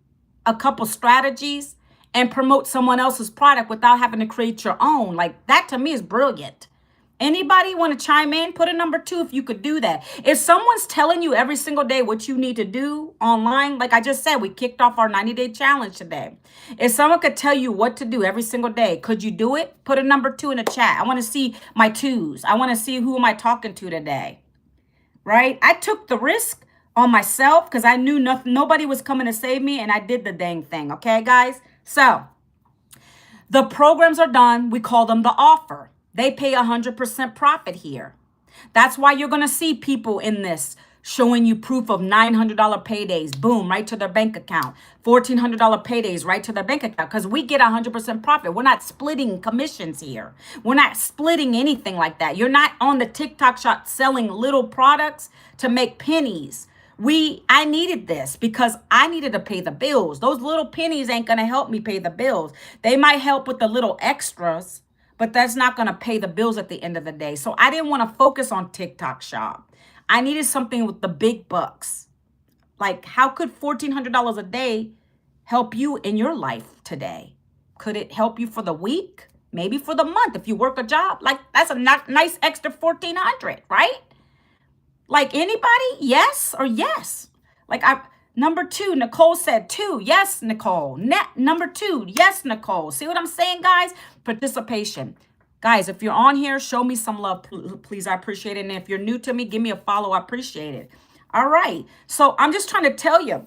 a couple strategies and promote someone else's product without having to create your own. Like that to me is brilliant. Anybody want to chime in? Put a number 2 if you could do that. If someone's telling you every single day what you need to do online, like I just said, we kicked off our 90-day challenge today. If someone could tell you what to do every single day, could you do it? Put a number 2 in the chat. I want to see my 2s. I want to see who am I talking to today, right? I took the risk on myself because I knew nobody was coming to save me, and I did the dang thing. Okay, guys? So the programs are done. We call them the offer. They pay 100% profit here. That's why you're going to see people in this showing you proof of $900 paydays, boom, right to their bank account. $1,400 paydays, right to their bank account, because we get 100% profit. We're not splitting commissions here. We're not splitting anything like that. You're not on the TikTok shop selling little products to make pennies. I needed this because I needed to pay the bills. Those little pennies ain't going to help me pay the bills. They might help with the little extras, but that's not going to pay the bills at the end of the day. So I didn't want to focus on TikTok shop. I needed something with the big bucks. Like how could $1,400 a day help you in your life today? Could it help you for the week? Maybe for the month. If you work a job, like that's a nice extra $1,400, right? Like anybody? Yes or yes? Like number 2, Nicole said 2. Yes, Nicole. Number 2. Yes, Nicole. See what I'm saying, guys? Participation. Guys, if you're on here, show me some love, please. I appreciate it. And if you're new to me, give me a follow. I appreciate it. All right. So I'm just trying to tell you,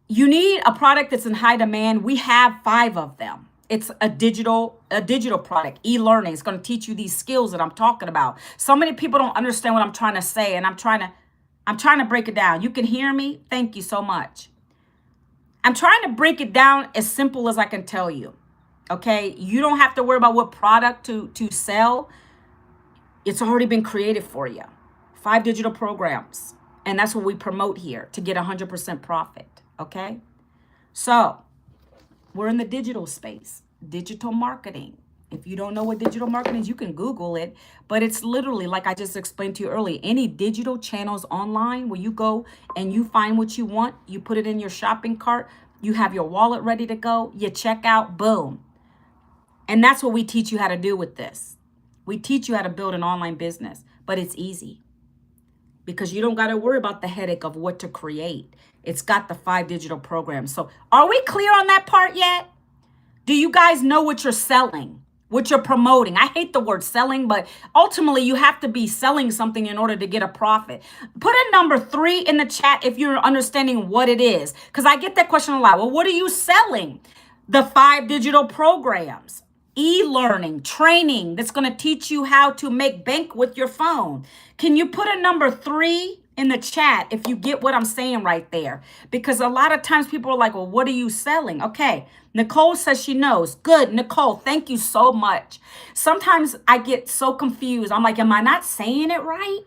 You need a product that's in high demand. We have 5 of them. It's a digital product, e-learning. It's going to teach you these skills that I'm talking about. So many people don't understand what I'm trying to say, and I'm trying to break it down. You can hear me? Thank you so much. I'm trying to break it down as simple as I can tell you. Okay? You don't have to worry about what product to sell. It's already been created for you. 5 digital programs. And that's what we promote here to get 100% profit. Okay? So, we're in the digital space, digital marketing. If you don't know what digital marketing is, you can Google it. But it's literally, like I just explained to you earlier, any digital channels online where you go and you find what you want, you put it in your shopping cart, you have your wallet ready to go, you check out, boom. And that's what we teach you how to do with this. We teach you how to build an online business, but it's easy because you don't got to worry about the headache of what to create. It's got the 5 digital programs. So are we clear on that part yet? Do you guys know what you're selling, what you're promoting? I hate the word selling, but ultimately you have to be selling something in order to get a profit. Put a number 3 in the chat if you're understanding what it is, because I get that question a lot. Well, what are you selling? The 5 digital programs. E-learning, training that's going to teach you how to make bank with your phone. Can you put a number 3 in the chat if you get what I'm saying right there? Because a lot of times people are like, well, what are you selling? Okay, Nicole says she knows. Good, Nicole, thank you so much. Sometimes I get so confused. I'm like, am I not saying it right?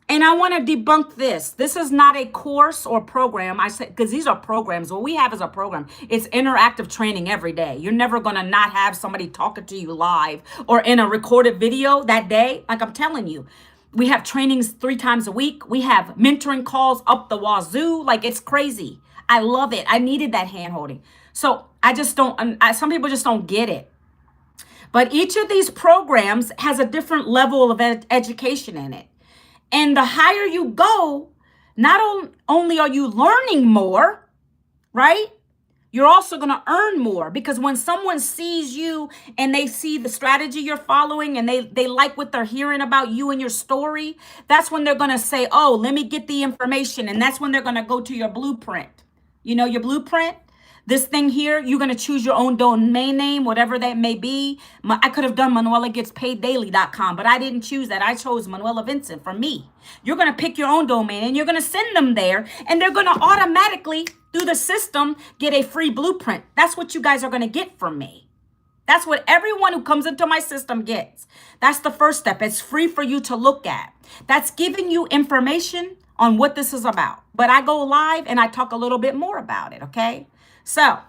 And I want to debunk this. This is not a course or program. I said, because these are programs. What we have is a program. It's interactive training every day. You're never going to not have somebody talking to you live or in a recorded video that day. Like I'm telling you, we have trainings 3 times a week. We have mentoring calls up the wazoo. Like it's crazy. I love it. I needed that hand holding. So I just don't, some people just don't get it. But each of these programs has a different level of education in it. And the higher you go, not only are you learning more, right? You're also going to earn more, because when someone sees you and they see the strategy you're following and they like what they're hearing about you and your story, that's when they're going to say, oh, let me get the information. And that's when they're going to go to your blueprint. You know, your blueprint? This thing here, you're going to choose your own domain name, whatever that may be. I could have done ManuelaGetsPaidDaily.com, but I didn't choose that. I chose Manuela Vincent for me. You're going to pick your own domain and you're going to send them there, and they're going to automatically, through the system, get a free blueprint. That's what you guys are going to get from me. That's what everyone who comes into my system gets. That's the first step. It's free for you to look at. That's giving you information on what this is about. But I go live and I talk a little bit more about it, okay? So,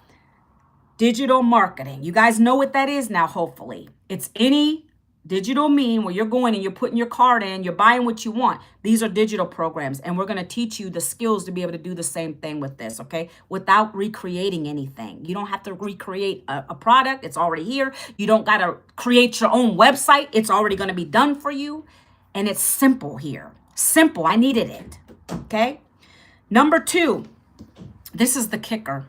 digital marketing. You guys know what that is now, hopefully. It's any digital mean where you're going and you're putting your card in, you're buying what you want. These are digital programs, and we're going to teach you the skills to be able to do the same thing with this, okay? Without recreating anything. You don't have to recreate a product. It's already here. You don't got to create your own website. It's already going to be done for you. And it's simple here. Simple. I needed it, okay? Number 2, this is the kicker.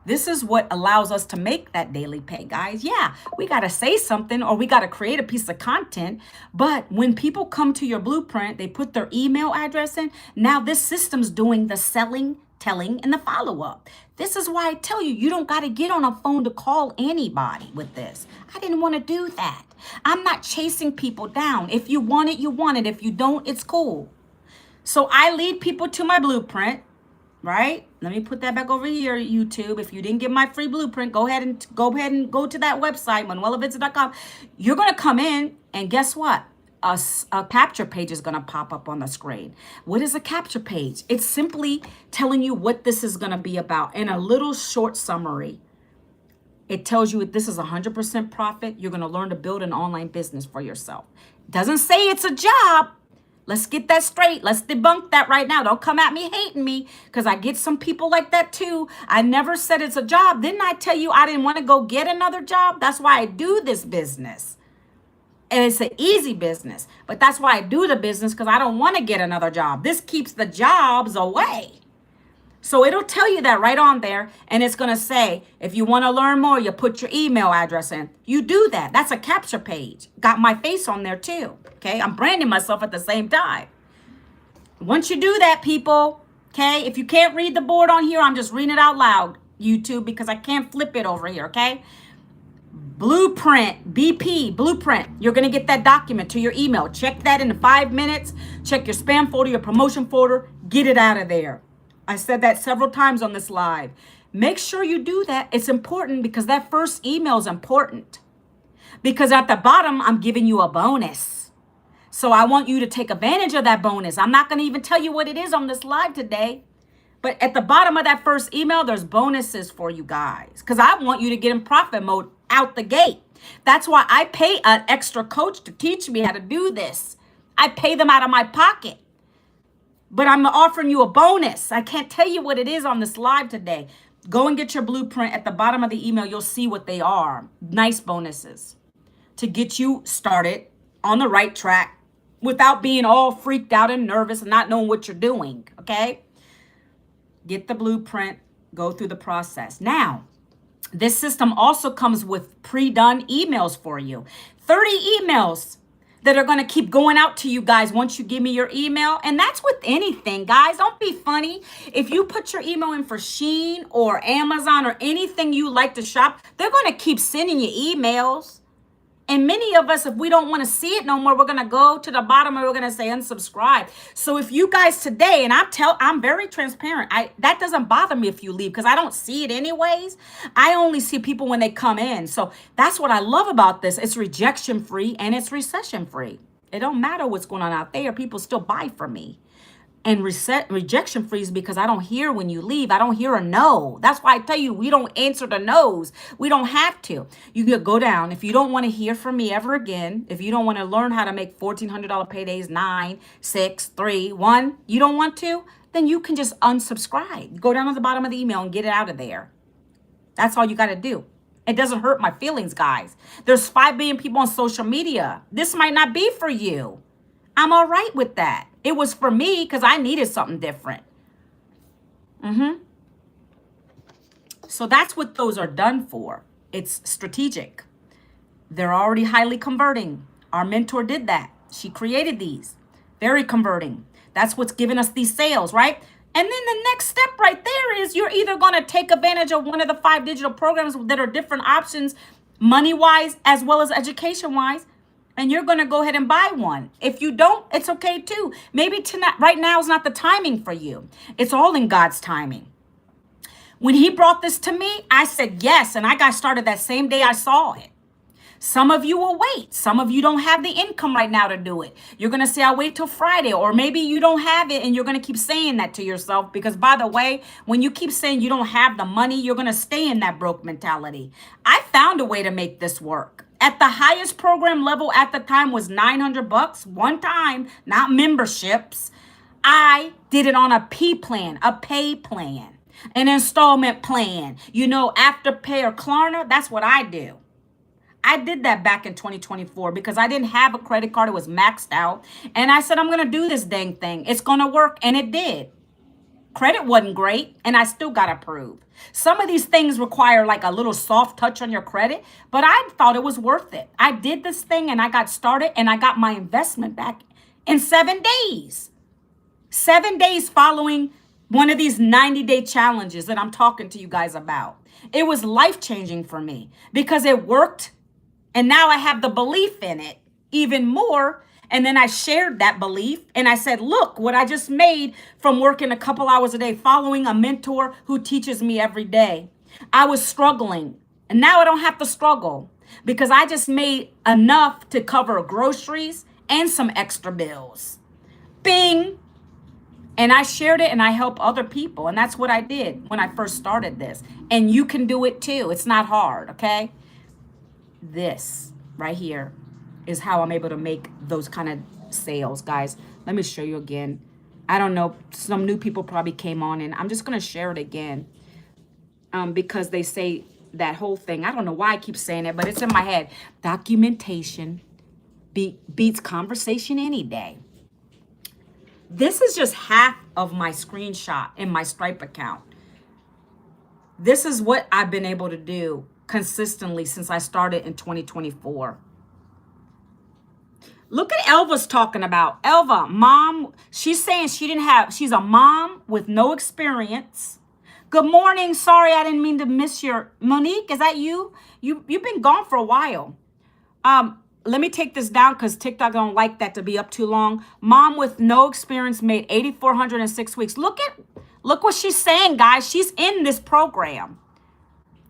This is what allows us to make that daily pay, guys. Yeah, we got to say something or we got to create a piece of content. But when people come to your blueprint, they put their email address in. Now this system's doing the selling, telling, and the follow-up. This is why I tell you, you don't got to get on a phone to call anybody with this. I didn't want to do that. I'm not chasing people down. If you want it, you want it. If you don't, it's cool. So I lead people to my blueprint. Right? Let me put that back over here, YouTube. If you didn't get my free blueprint, go ahead and go to that website, ManuelaVincent.com. You're going to come in, and guess what? A capture page is going to pop up on the screen. What is a capture page? It's simply telling you what this is going to be about in a little short summary. It tells you this is 100% profit. You're going to learn to build an online business for yourself. It doesn't say it's a job. Let's get that straight. Let's debunk that right now. Don't come at me hating me, because I get some people like that too. I never said it's a job. Didn't I tell you I didn't want to go get another job? That's why I do this business. And it's an easy business. But that's why I do the business, because I don't want to get another job. This keeps the jobs away. So it'll tell you that right on there. And it's going to say, if you want to learn more, you put your email address in. You do that. That's a capture page. Got my face on there too. Okay. I'm branding myself at the same time. Once you do that, people, Okay, if you can't read the board on here, I'm just reading it out loud, YouTube, because I can't flip it over here, okay? Blueprint, BP, blueprint. You're going to get that document to your email. Check that in 5 minutes. Check your spam folder, your promotion folder. Get it out of there. I said that several times on this live. Make sure you do that. It's important because that first email is important. Because at the bottom, I'm giving you a bonus. So I want you to take advantage of that bonus. I'm not going to even tell you what it is on this live today. But at the bottom of that first email, there's bonuses for you guys. Because I want you to get in profit mode out the gate. That's why I pay an extra coach to teach me how to do this. I pay them out of my pocket. But I'm offering you a bonus. I can't tell you what it is on this live today. Go and get your blueprint. At the bottom of the email, you'll see what they are. Nice bonuses to get you started on the right track without being all freaked out and nervous and not knowing what you're doing, okay? Get the blueprint, go through the process. Now, this system also comes with pre-done emails for you. 30 emails that are going to keep going out to you guys once you give me your email. And that's with anything, guys. Don't be funny. If you put your email in for Shein or Amazon or anything you like to shop, they're going to keep sending you emails. And many of us, if we don't want to see it no more, we're going to go to the bottom and we're going to say unsubscribe. So if you guys today, and I'm very transparent. That doesn't bother me if you leave because I don't see it anyways. I only see people when they come in. So that's what I love about this. It's rejection free and it's recession free. It don't matter what's going on out there. People still buy from me. And rejection freeze because I don't hear when you leave. I don't hear a no. That's why I tell you, we don't answer the no's. We don't have to. You can go down. If you don't want to hear from me ever again, if you don't want to learn how to make $1,400 paydays, 9, 6, 3, 1, you don't want to, then you can just unsubscribe. Go down to the bottom of the email and get it out of there. That's all you got to do. It doesn't hurt my feelings, guys. There's 5 billion people on social media. This might not be for you. I'm all right with that. It was for me because I needed something different. So that's what those are done for. It's strategic. They're already highly converting. Our mentor did that. She created these. Very converting. That's what's giving us these sales, right? And then the next step right there is you're either going to take advantage of one of the 5 digital programs that are different options, money-wise as well as education-wise. And you're going to go ahead and buy one. If you don't, it's okay too. Maybe tonight, right now is not the timing for you. It's all in God's timing. When he brought this to me, I said yes. And I got started that same day I saw it. Some of you will wait. Some of you don't have the income right now to do it. You're going to say, I'll wait till Friday. Or maybe you don't have it and you're going to keep saying that to yourself. Because by the way, when you keep saying you don't have the money, you're going to stay in that broke mentality. I found a way to make this work. At the highest program level at the time was $900 one time, not memberships. I did it on a P plan, a pay plan, an installment plan. You know, Afterpay or Klarna, that's what I do. I did that back in 2024 because I didn't have a credit card. It was maxed out. And I said, I'm going to do this dang thing. It's going to work. And it did. Credit wasn't great, and I still got approved. Some of these things require like a little soft touch on your credit, but I thought it was worth it. I did this thing, and I got started, and I got my investment back in 7 days. 7 days following one of these 90-day challenges that I'm talking to you guys about. It was life-changing for me because it worked, and now I have the belief in it even more. And then I shared that belief and I said, look, what I just made from working a couple hours a day, following a mentor who teaches me every day. I was struggling and now I don't have to struggle because I just made enough to cover groceries and some extra bills. Bing. And I shared it and I help other people. And that's what I did when I first started this. And you can do it too. It's not hard, okay? This right here is how I'm able to make those kind of sales, guys. Let me show you again. I don't know. Some new people probably came on and I'm just going to share it again because they say that whole thing. I don't know why I keep saying it, but it's in my head. Documentation beats conversation any day. This is just half of my screenshot in my Stripe account. This is what I've been able to do consistently since I started in 2024. Look at Elva's talking about. Elva, mom, she's saying she's a mom with no experience. Good morning. Sorry, I didn't mean to miss your, Monique, is that you? You've been gone for a while. Let me take this down because TikTok don't like that to be up too long. Mom with no experience made 8,406 weeks. Look what she's saying, guys. She's in this program.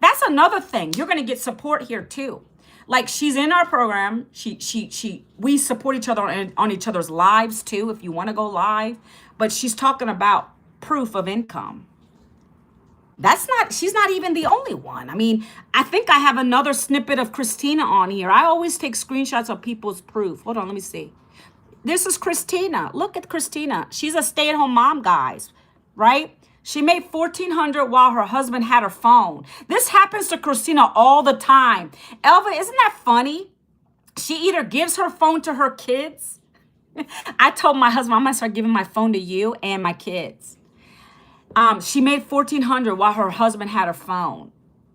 That's another thing. You're gonna get support here too. Like she's in our program. We support each other on each other's lives too, if you want to go live. But she's talking about proof of income. She's not even the only one. I mean, I think I have another snippet of Christina on here. I always take screenshots of people's proof. Hold on, let me see. This is Christina. Look at Christina. She's a stay-at-home mom, guys, right? She made $1,400 while her husband had her phone. This happens to Christina all the time. Elva, isn't that funny? She either gives her phone to her kids. I told my husband, I'm going to start giving my phone to you and my kids. She made $1,400 while her husband had her phone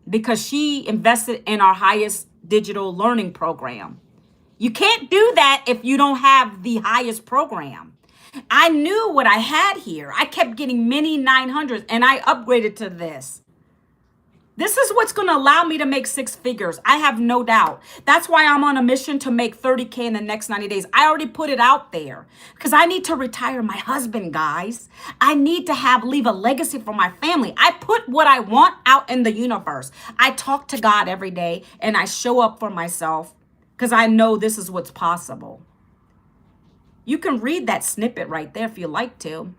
because she invested in our highest digital learning program. You can't do that if you don't have the highest program. I knew what I had here. I kept getting many 900s and I upgraded to this. This is what's going to allow me to make six figures. I have no doubt. That's why I'm on a mission to make 30K in the next 90 days. I already put it out there because I need to retire my husband, guys. I need to leave a legacy for my family. I put what I want out in the universe. I talk to God every day and I show up for myself because I know this is what's possible. You can read that snippet right there if you like to.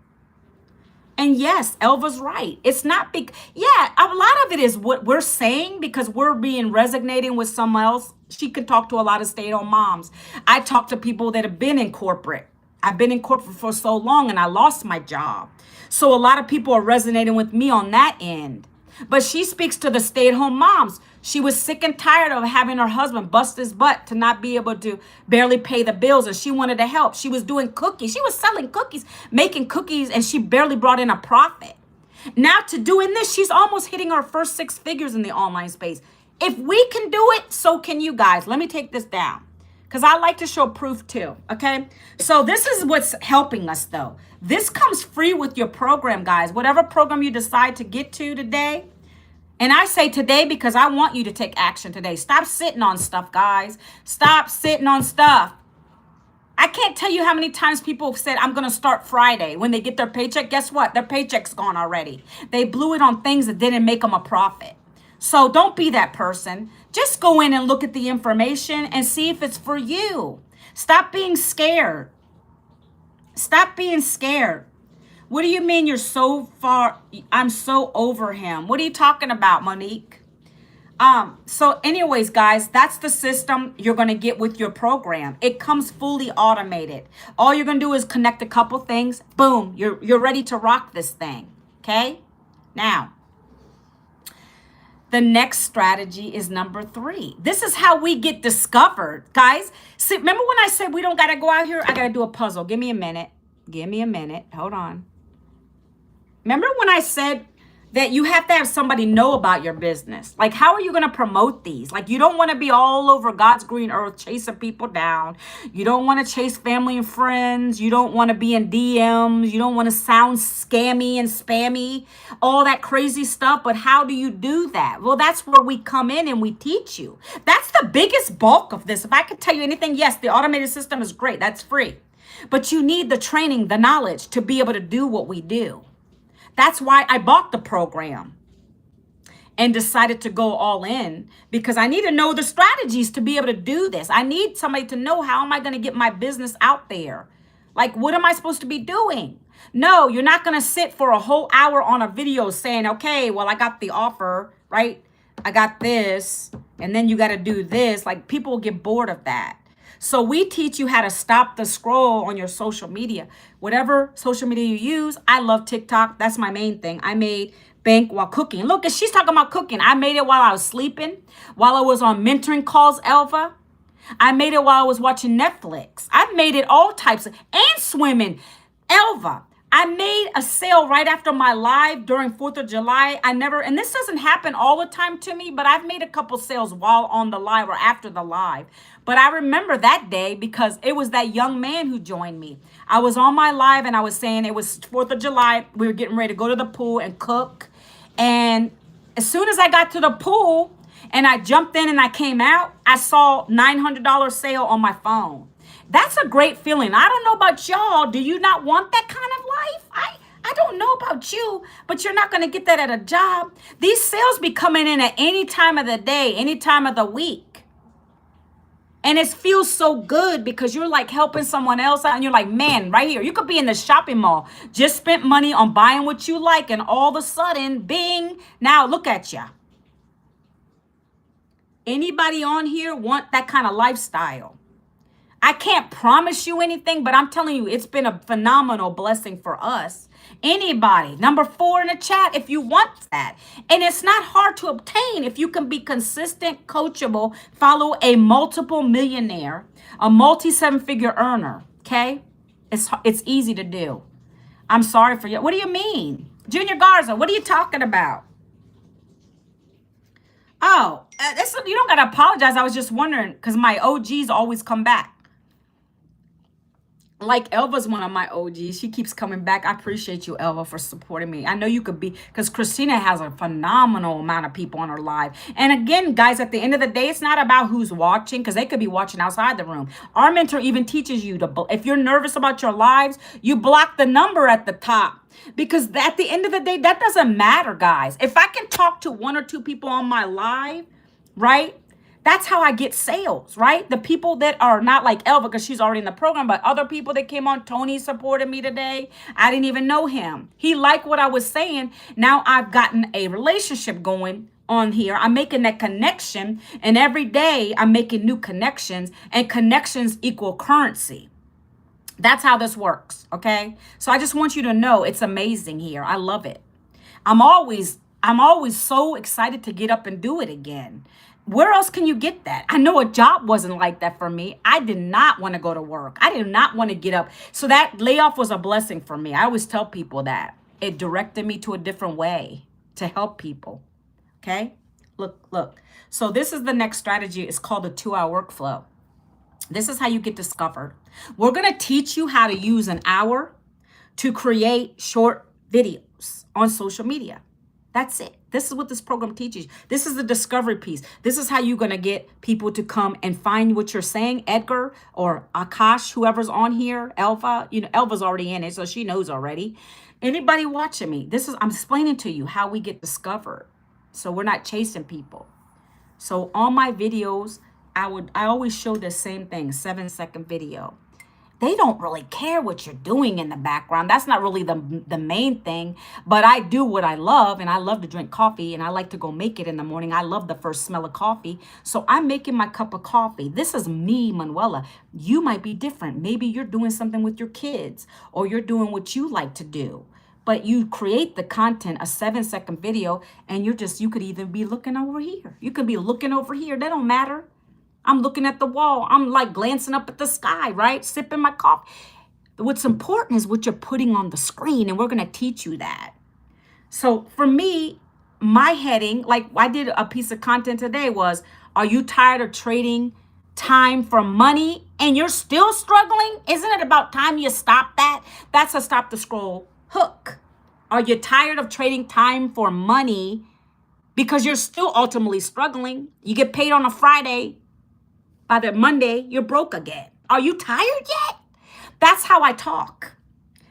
And yes, Elva's right. It's not big. Yeah, a lot of it is what we're saying because we're resonating with someone else. She could talk to a lot of stay-at-home moms. I talk to people that have been in corporate. I've been in corporate for so long and I lost my job. So a lot of people are resonating with me on that end. But she speaks to the stay-at-home moms. She was sick and tired of having her husband bust his butt to not be able to barely pay the bills, and she wanted to help. She was doing cookies. She was selling cookies, making cookies, and she barely brought in a profit. Now to doing this, she's almost hitting her first six figures in the online space. If we can do it, so can you guys. Let me take this down because I like to show proof too, okay? So this is what's helping us though. This comes free with your program, guys. Whatever program you decide to get to today. And I say today because I want you to take action today. Stop sitting on stuff, guys. Stop sitting on stuff. I can't tell you how many times people have said, I'm going to start Friday. When they get their paycheck, guess what? Their paycheck's gone already. They blew it on things that didn't make them a profit. So don't be that person. Just go in and look at the information and see if it's for you. Stop being scared. Stop being scared. What do you mean you're so far? I'm so over him. What are you talking about, Monique? So anyways, guys, that's the system you're going to get with your program. It comes fully automated. All you're going to do is connect a couple things. Boom, you're ready to rock this thing. Okay? Now, the next strategy is number 3. This is how we get discovered, guys. See, remember when I said we don't got to go out here? I got to do a puzzle. Give me a minute. Give me a minute. Hold on. Remember when I said that you have to have somebody know about your business? Like, how are you going to promote these? Like, you don't want to be all over God's green earth chasing people down. You don't want to chase family and friends. You don't want to be in DMs. You don't want to sound scammy and spammy, all that crazy stuff. But how do you do that? Well, that's where we come in and we teach you. That's the biggest bulk of this. If I could tell you anything, yes, the automated system is great. That's free. But you need the training, the knowledge to be able to do what we do. That's why I bought the program and decided to go all in because I need to know the strategies to be able to do this. I need somebody to know, how am I going to get my business out there? Like, what am I supposed to be doing? No, you're not going to sit for a whole hour on a video saying, okay, well, I got the offer, right? I got this, and then you got to do this. Like, people will get bored of that. So we teach you how to stop the scroll on your social media. Whatever social media you use, I love TikTok. That's my main thing. I made bank while cooking. Look, she's talking about cooking. I made it while I was sleeping, while I was on mentoring calls, Elva. I made it while I was watching Netflix. I've made it all types of, and swimming. Elva, I made a sale right after my live during 4th of July. And this doesn't happen all the time to me, but I've made a couple sales while on the live or after the live. But I remember that day because it was that young man who joined me. I was on my live and I was saying it was 4th of July. We were getting ready to go to the pool and cook. And as soon as I got to the pool and I jumped in and I came out, I saw $900 sale on my phone. That's a great feeling. I don't know about y'all. Do you not want that kind of life? I don't know about you, but you're not going to get that at a job. These sales be coming in at any time of the day, any time of the week. And it feels so good because you're like helping someone else out and you're like, man, right here. You could be in the shopping mall, just spent money on buying what you like, and all of a sudden, bing, now look at you. Anybody on here want that kind of lifestyle? I can't promise you anything, but I'm telling you, it's been a phenomenal blessing for us. Anybody, number 4 in the chat, if you want that. And it's not hard to obtain if you can be consistent, coachable, follow a multiple millionaire, a multi-7-figure earner, okay? It's easy to do. I'm sorry for you. What do you mean? Junior Garza, what are you talking about? Oh, you don't got to apologize. I was just wondering because my OGs always come back. Like Elva's one of my OGs. She keeps coming back. I appreciate you, Elva, for supporting me. I know you could be, because Christina has a phenomenal amount of people on her live. And again, guys, at the end of the day, it's not about who's watching, because they could be watching outside the room. Our mentor even teaches you to, if you're nervous about your lives, you block the number at the top. Because at the end of the day, that doesn't matter, guys. If I can talk to 1 or 2 people on my live, right? That's how I get sales, right? The people that are not like Elva, because she's already in the program, but other people that came on, Tony supported me today. I didn't even know him. He liked what I was saying. Now I've gotten a relationship going on here. I'm making that connection. And every day I'm making new connections, and connections equal currency. That's how this works, okay? So I just want you to know it's amazing here. I love it. I'm always so excited to get up and do it again. Where else can you get that? I know a job wasn't like that for me. I did not want to go to work. I did not want to get up. So that layoff was a blessing for me. I always tell people that. It directed me to a different way to help people. Okay? Look. So this is the next strategy. It's called the 2-hour workflow. This is how you get discovered. We're going to teach you how to use an hour to create short videos on social media. That's it. This is what this program teaches. This is the discovery piece. This is how you're going to get people to come and find what you're saying. Edgar or Akash, whoever's on here, Elva, Elva's already in it, so she knows already. Anybody watching me, I'm explaining to you how we get discovered. So we're not chasing people. So on my videos, I always show the same thing, 7-second video. They don't really care what you're doing in the background. That's not really the main thing. But I do what I love, and I love to drink coffee, and I like to go make it in the morning. I love the first smell of coffee. So I'm making my cup of coffee. This is me, Manuela. You might be different. Maybe you're doing something with your kids, or you're doing what you like to do. But you create the content, a 7-second video, and you could even be looking over here. You could be looking over here. That don't matter. I'm looking at the wall. I'm like glancing up at the sky, right? Sipping my coffee. What's important is what you're putting on the screen, and we're going to teach you that. So for me, my heading, like I did a piece of content today was, are you tired of trading time for money and you're still struggling? Isn't it about time you stop that? That's a stop the scroll hook. Are you tired of trading time for money because you're still ultimately struggling? You get paid on a Friday. By the Monday, you're broke again. Are you tired yet? That's how I talk.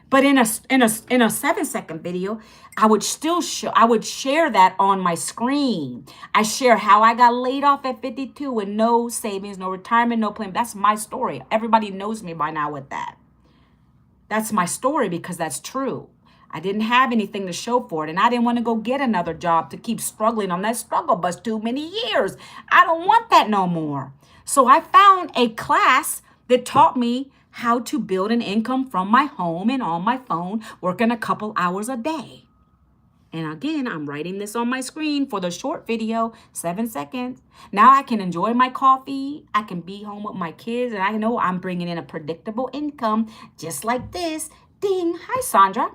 But in a 7-second video, I would share that on my screen. I share how I got laid off at 52 with no savings, no retirement, no plan. That's my story. Everybody knows me by now with that. That's my story because that's true. I didn't have anything to show for it, and I didn't want to go get another job to keep struggling on that struggle bus too many years. I don't want that no more. So I found a class that taught me how to build an income from my home and on my phone, working a couple hours a day. And again, I'm writing this on my screen for the short video, 7 seconds. Now I can enjoy my coffee. I can be home with my kids, and I know I'm bringing in a predictable income just like this Ding. Hi, Sandra.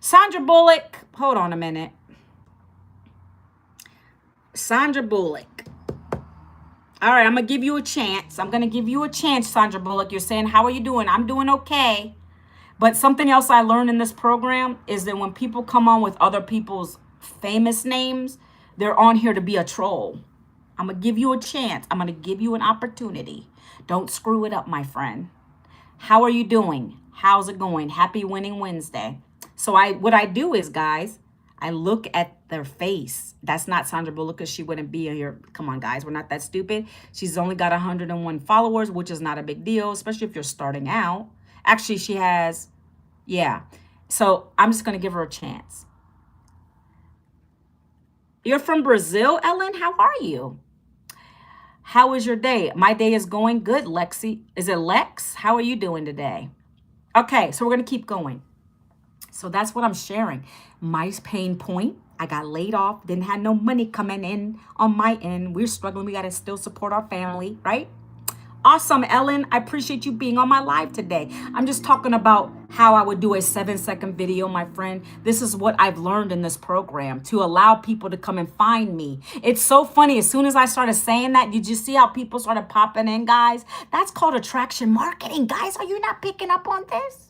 Sandra Bullock. Hold on a minute. Sandra Bullock. All right, I'm going to give you a chance. I'm going to give you a chance, Sandra Bullock. You're saying, how are you doing? I'm doing okay. But something else I learned in this program is that when people come on with other people's famous names, they're on here to be a troll. I'm going to give you a chance. I'm going to give you an opportunity. Don't screw it up, my friend. How are you doing? How's it going? Happy Winning Wednesday. So what I do is, guys, I look at their face. That's not Sandra Bullock because she wouldn't be here. Come on, guys. We're not that stupid. She's only got 101 followers, which is not a big deal, especially if you're starting out. Actually, she has, yeah. So I'm just going to give her a chance. You're from Brazil, Ellen? How are you? How is your day? My day is going good, Lexi. Is it Lex? How are you doing today? Okay, so we're going to keep going. So that's what I'm sharing. My pain point. I got laid off. Didn't have no money coming in on my end. We're struggling. We got to still support our family, right? Awesome, Ellen. I appreciate you being on my live today. I'm just talking about how I would do a 7-second video, my friend. This is what I've learned in this program to allow people to come and find me. It's so funny. As soon as I started saying that, did you see how people started popping in, guys? That's called attraction marketing, guys. Are you not picking up on this?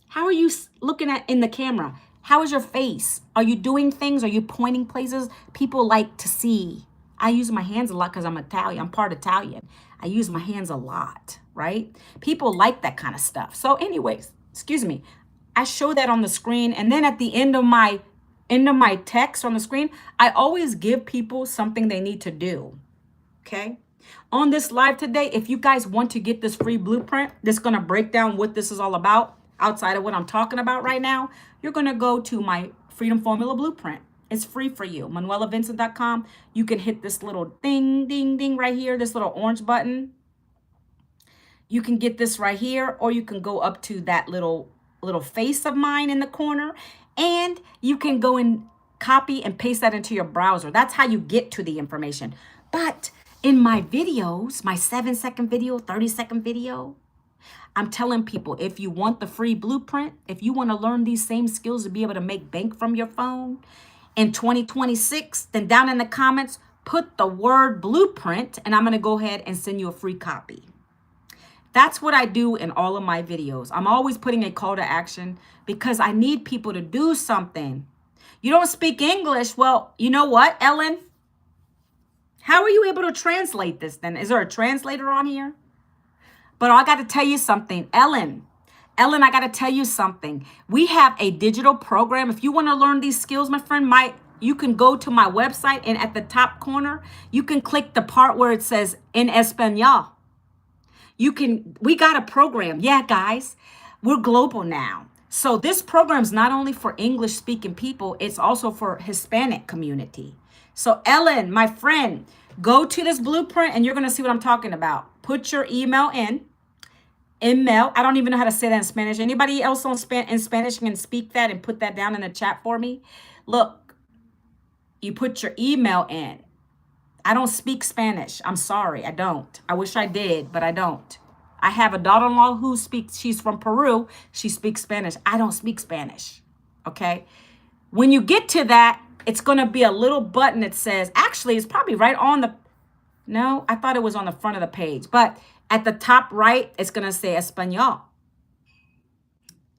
How are you looking at in the camera? How is your face? Are you doing things? Are you pointing places people like to see? I use my hands a lot because I'm Italian. I'm part Italian. I use my hands a lot, right? People like that kind of stuff. So anyways, excuse me. I show that on the screen. And then at the end of my text on the screen, I always give people something they need to do, okay? On this live today, if you guys want to get this free blueprint that's going to break down what this is all about outside of what I'm talking about right now, you're going to go to my Freedom Formula Blueprint. It's free for you. ManuelaVincent.com. You can hit this little ding, ding, ding right here, this little orange button. You can get this right here, or you can go up to that little face of mine in the corner, and you can go and copy and paste that into your browser. That's how you get to the information. But in my videos, my 7-second video, 30-second video, I'm telling people, if you want the free blueprint, if you want to learn these same skills to be able to make bank from your phone, in 2026, then down in the comments, put the word blueprint, and I'm going to go ahead and send you a free copy. That's what I do in all of my videos. I'm always putting a call to action because I need people to do something. You don't speak English. Well, you know what, Ellen? How are you able to translate this then? Is there a translator on here? But I got to tell you something, Ellen, I got to tell you something. We have a digital program. If you want to learn these skills, my friend, you can go to my website, and at the top corner, you can click the part where it says en español. We got a program. Yeah, guys, we're global now. So this program is not only for English speaking people, it's also for Hispanic community. So Ellen, my friend, go to this blueprint and you're going to see what I'm talking about. Put your email in. Email. I don't even know how to say that in Spanish. Anybody else in Spanish can speak that and put that down in the chat for me? Look, you put your email in. I don't speak Spanish. I'm sorry. I don't. I wish I did, but I don't. I have a daughter-in-law she's from Peru. She speaks Spanish. I don't speak Spanish. Okay. When you get to that, it's going to be a little button that says, actually, it's probably right on no, I thought it was on the front of the page, but at the top right, it's going to say Español.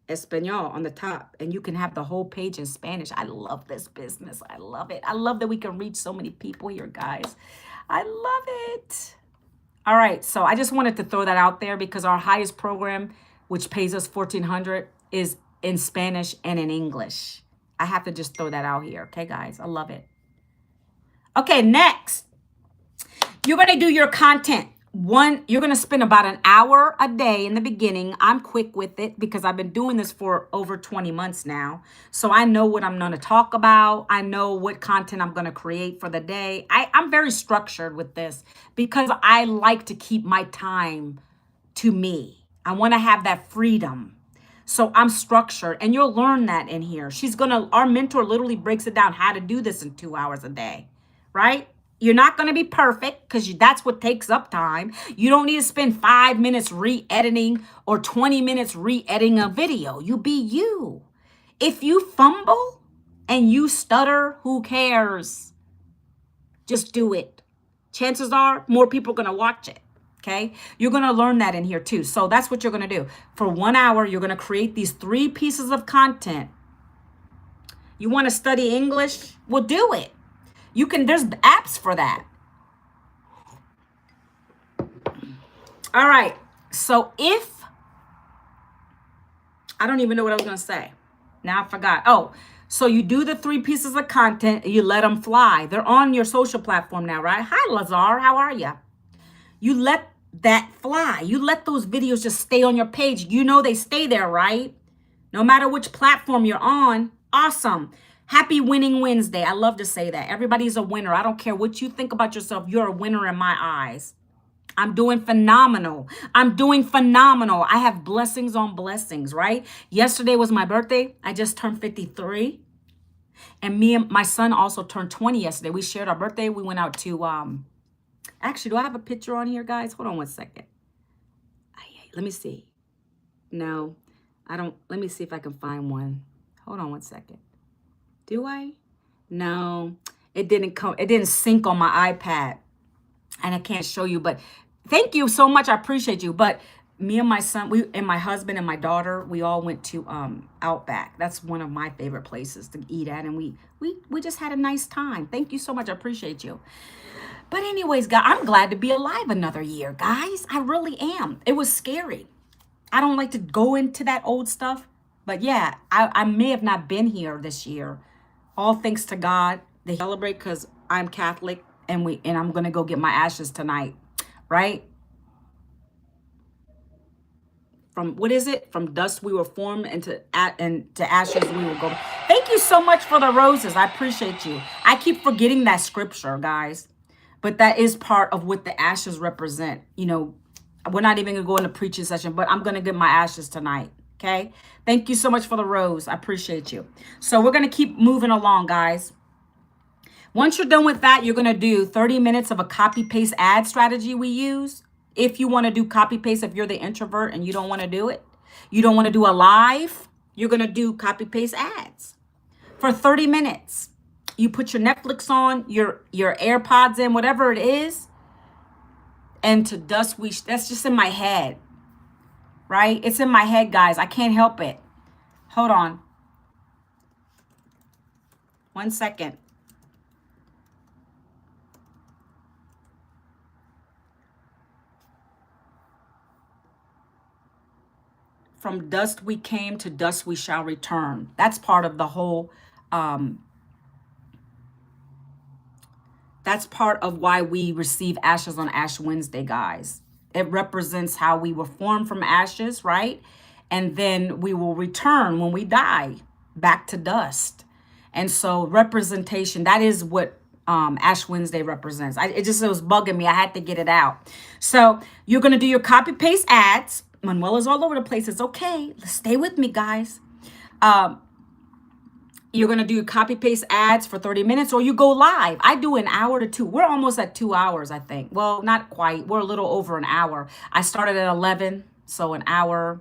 Español on the top. And you can have the whole page in Spanish. I love this business. I love it. I love that we can reach so many people here, guys. I love it. All right. So I just wanted to throw that out there because our highest program, which pays us $1,400, is in Spanish and in English. I have to just throw that out here. Okay, guys. I love it. Okay, next. You're going to do your content. You're going to spend about an hour a day in the beginning. I'm quick with it because I've been doing this for over 20 months now. So I know what I'm going to talk about. I know what content I'm going to create for the day. I'm very structured with this because I like to keep my time to me. I want to have that freedom. So I'm structured, and you'll learn that in here. Our mentor literally breaks it down how to do this in 2 hours a day, right? You're not going to be perfect because that's what takes up time. You don't need to spend 5 minutes re-editing or 20 minutes re-editing a video. You be you. If you fumble and you stutter, who cares? Just do it. Chances are more people are going to watch it. Okay. You're going to learn that in here too. So that's what you're going to do. For 1 hour, you're going to create these 3 pieces of content. You want to study English? Well, do it. You can, there's apps for that. All right. So if, I don't even know what I was going to say. Now I forgot. Oh, so you do the 3 pieces of content, you let them fly. They're on your social platform now, right? Hi, Lazar. How are you? You let that fly. You let those videos just stay on your page. You know they stay there, right? No matter which platform you're on. Awesome. Happy Winning Wednesday. I love to say that. Everybody's a winner. I don't care what you think about yourself. You're a winner in my eyes. I'm doing phenomenal. I'm doing phenomenal. I have blessings on blessings, right? Yesterday was my birthday. I just turned 53. And me and my son also turned 20 yesterday. We shared our birthday. We went out to, actually, do I have a picture on here, guys? Hold on 1 second. Let me see. No, I don't. Let me see if I can find one. Hold on 1 second. Do I? No, it didn't come. It didn't sync on my iPad. And I can't show you, but thank you so much. I appreciate you. But me and my son, we and my husband and my daughter, we all went to Outback. That's one of my favorite places to eat at. And we just had a nice time. Thank you so much. I appreciate you. But anyways, guys, I'm glad to be alive another year, guys. I really am. It was scary. I don't like to go into that old stuff. But yeah, I may have not been here this year. All thanks to God. They celebrate because I'm Catholic and I'm going to go get my ashes tonight, right? From, what is it? From dust we were formed and to ashes we will go. Thank you so much for the roses. I appreciate you. I keep forgetting that scripture, guys. But that is part of what the ashes represent. You know, we're not even going to go into preaching session, but I'm going to get my ashes tonight. Okay. Thank you so much for the rose. I appreciate you. So we're going to keep moving along, guys. Once you're done with that, you're going to do 30 minutes of a copy paste ad strategy we use. If you want to do copy paste, if you're the introvert and you don't want to do it, you don't want to do a live, you're going to do copy paste ads for 30 minutes. You put your Netflix on, your AirPods in, whatever it is. And to dust that's just in my head. Right? It's in my head, guys. I can't help it. Hold on. 1 second. From dust we came, to dust we shall return. That's part of the whole, that's part of why we receive ashes on Ash Wednesday, guys. It represents how we were formed from ashes, right? And then we will return when we die back to dust. And so representation, that is what Ash Wednesday represents. It was bugging me. I had to get it out. So you're going to do your copy paste ads. Manuel is all over the place. It's okay. Stay with me, guys. You're going to do copy paste ads for 30 minutes or you go live. I do an hour to 2. We're almost at 2 hours, I think. Well, not quite. We're a little over an hour. I started at 11. So an hour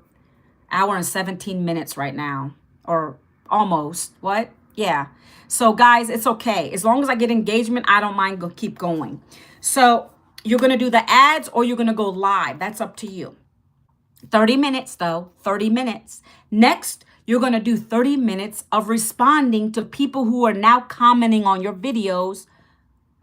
and 17 minutes right now, or almost. What? Yeah. So guys, it's okay. As long as I get engagement, I don't mind. Keep going. So you're going to do the ads or you're going to go live. That's up to you. 30 minutes though, 30 minutes. Next, you're going to do 30 minutes of responding to people who are now commenting on your videos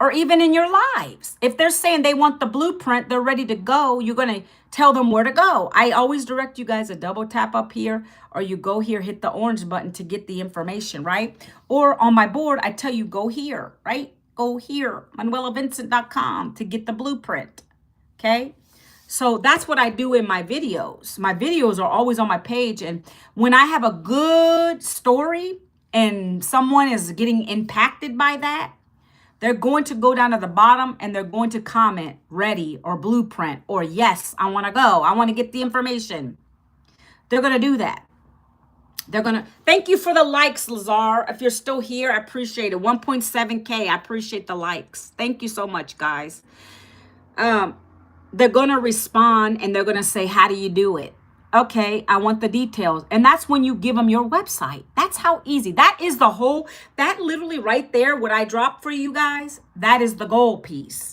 or even in your lives. If they're saying they want the blueprint, they're ready to go, you're going to tell them where to go. I always direct you guys to double tap up here, or you go here, hit the orange button to get the information, right? Or on my board, I tell you, go here, right? Go here, manuelavincent.com to get the blueprint, okay? So that's what I do in my videos. My videos are always on my page. And when I have a good story and someone is getting impacted by that, they're going to go down to the bottom and they're going to comment ready or blueprint or yes, I want to go. I want to get the information. They're going to do that. They're going to thank you for the likes, Lazar. If you're still here, I appreciate it. 1.7K. I appreciate the likes. Thank you so much, guys. They're going to respond and they're going to say, how do you do it? Okay, I want the details. And that's when you give them your website. That's how easy. That is the whole, that literally right there, what I dropped for you guys, that is the goal piece.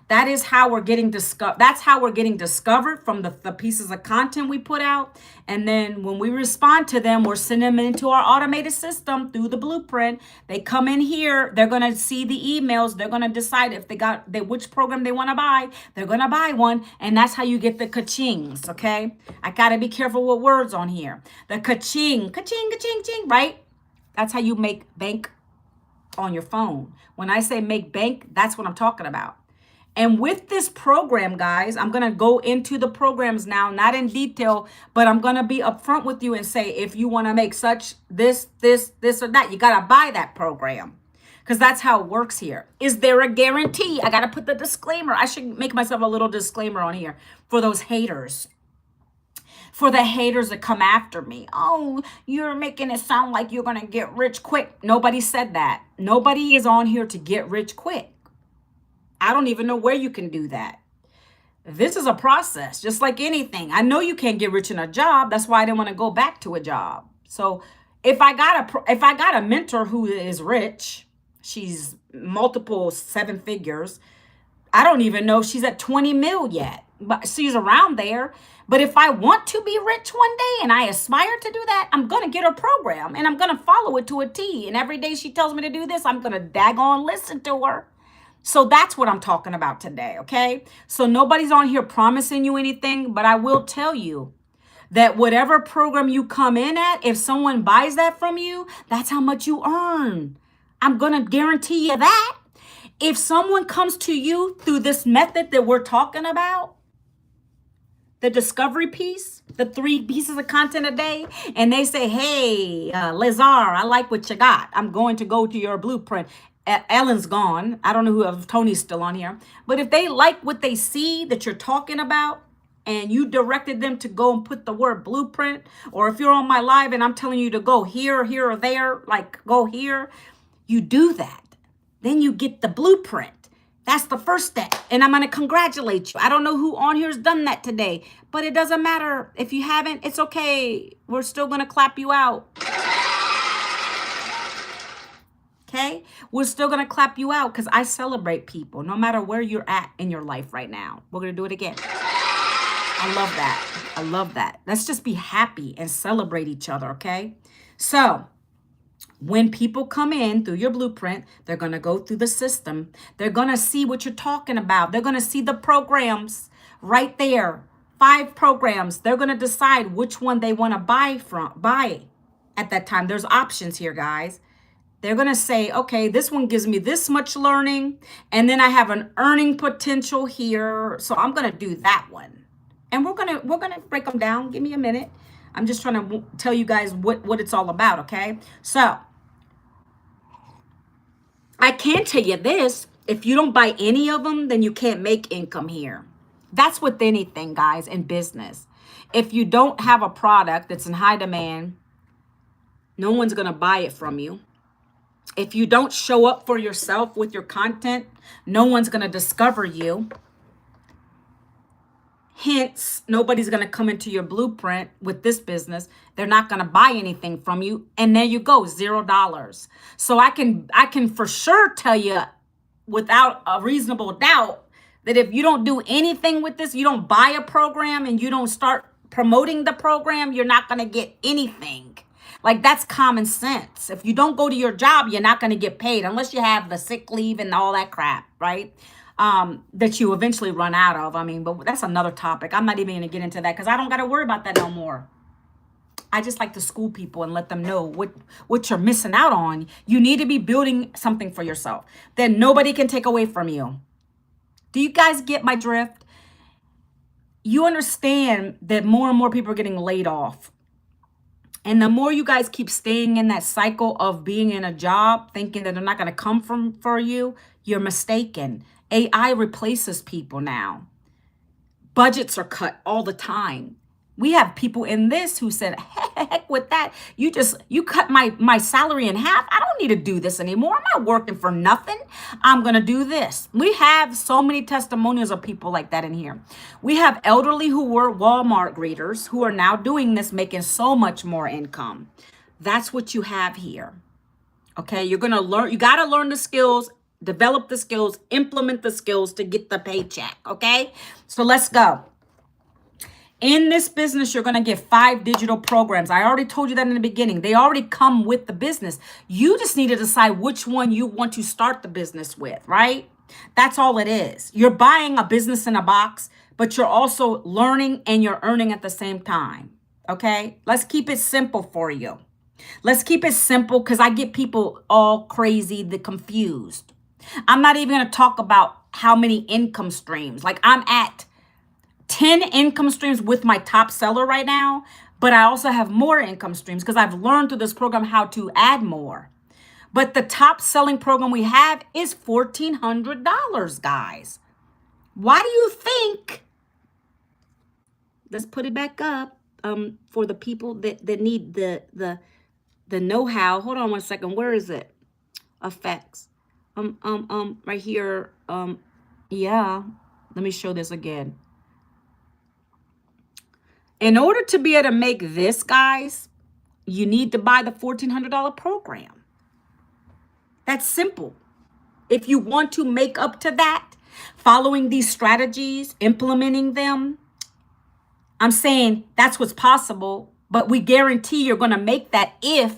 That is how we're getting discovered. That's how we're getting discovered from the pieces of content we put out. And then when we respond to them, we're sending them into our automated system through the blueprint. They come in here. They're going to see the emails. They're going to decide if which program they want to buy. They're going to buy one. And that's how you get the ka-chings, okay? I got to be careful with words on here. The ka-ching, ka-ching, ka-ching, ching, right? That's how you make bank on your phone. When I say make bank, that's what I'm talking about. And with this program, guys, I'm going to go into the programs now, not in detail, but I'm going to be upfront with you and say, if you want to make such this, or that, you got to buy that program, because that's how it works here. Is there a guarantee? I got to put the disclaimer. I should make myself a little disclaimer on here for those haters. For the haters that come after me. Oh, you're making it sound like you're going to get rich quick. Nobody said that. Nobody is on here to get rich quick. I don't even know where you can do that. This is a process, just like anything. I know you can't get rich in a job. That's why I didn't want to go back to a job. So if I got a mentor who is rich, she's multiple 7 figures. I don't even know if she's at 20 mil yet, but she's around there. But if I want to be rich one day and I aspire to do that, I'm going to get her program and I'm going to follow it to a T. And every day she tells me to do this, I'm going to daggone listen to her. So that's what I'm talking about today, okay? So nobody's on here promising you anything, but I will tell you that whatever program you come in at, if someone buys that from you, that's how much you earn. I'm going to guarantee you that. If someone comes to you through this method that we're talking about, the discovery piece, the 3 pieces of content a day, and they say, hey, Lazar, I like what you got. I'm going to go to your blueprint. Ellen's gone. I don't know if Tony's still on here. But if they like what they see that you're talking about and you directed them to go and put the word blueprint, or if you're on my live and I'm telling you to go here, here, or there, like go here, you do that. Then you get the blueprint. That's the first step. And I'm going to congratulate you. I don't know who on here has done that today, but it doesn't matter. If you haven't, it's okay. We're still going to clap you out. Okay, we're still going to clap you out because I celebrate people no matter where you're at in your life right now. We're going to do it again. I love that. I love that. Let's just be happy and celebrate each other. Okay. So when people come in through your blueprint, they're going to go through the system. They're going to see what you're talking about. They're going to see the programs right there. 5 programs. They're going to decide which one they want to buy at that time. There's options here, guys. They're going to say, okay, this one gives me this much learning, and then I have an earning potential here. So I'm going to do that one. And we're going to break them down. Give me a minute. I'm just trying to tell you guys what it's all about, okay? So I can tell you this. If you don't buy any of them, then you can't make income here. That's with anything, guys, in business. If you don't have a product that's in high demand, no one's going to buy it from you. If you don't show up for yourself with your content, no one's going to discover you. Hence, nobody's going to come into your blueprint with this business. They're not going to buy anything from you. And there you go, $0. So I can for sure tell you without a reasonable doubt that if you don't do anything with this, you don't buy a program and you don't start promoting the program, you're not going to get anything. Like, that's common sense. If you don't go to your job, you're not going to get paid unless you have the sick leave and all that crap, right? That you eventually run out of. I mean, but that's another topic. I'm not even going to get into that because I don't got to worry about that no more. I just like to school people and let them know what you're missing out on. You need to be building something for yourself that nobody can take away from you. Do you guys get my drift? You understand that more and more people are getting laid off. And the more you guys keep staying in that cycle of being in a job, thinking that they're not going to come for you, you're mistaken. AI replaces people now. Budgets are cut all the time. We have people in this who said, heck with that. You cut my salary in half. I don't need to do this anymore. I'm not working for nothing. I'm going to do this. We have so many testimonials of people like that in here. We have elderly who were Walmart greeters who are now doing this, making so much more income. That's what you have here. Okay. You're going to learn, you got to learn the skills, develop the skills, implement the skills to get the paycheck. Okay. So let's go. In this business, you're going to get 5 digital programs. I already told you that in the beginning. They already come with the business. You just need to decide which one you want to start the business with, right? That's all it is. You're buying a business in a box, but you're also learning and you're earning at the same time. Okay? Let's keep it simple for you. Let's keep it simple because I get people all crazy, confused. I'm not even going to talk about how many income streams. Like I'm at 10 income streams with my top seller right now, but I also have more income streams because I've learned through this program how to add more. But the top selling program we have is $1,400, guys. Why do you think? Let's put it back up for the people that need the know-how. Hold on one second. Where is it? Effects. Right here. Yeah. Let me show this again. In order to be able to make this, guys, you need to buy the $1,400 program. That's simple. If you want to make up to that, following these strategies, implementing them, I'm saying that's what's possible, but we guarantee you're going to make that if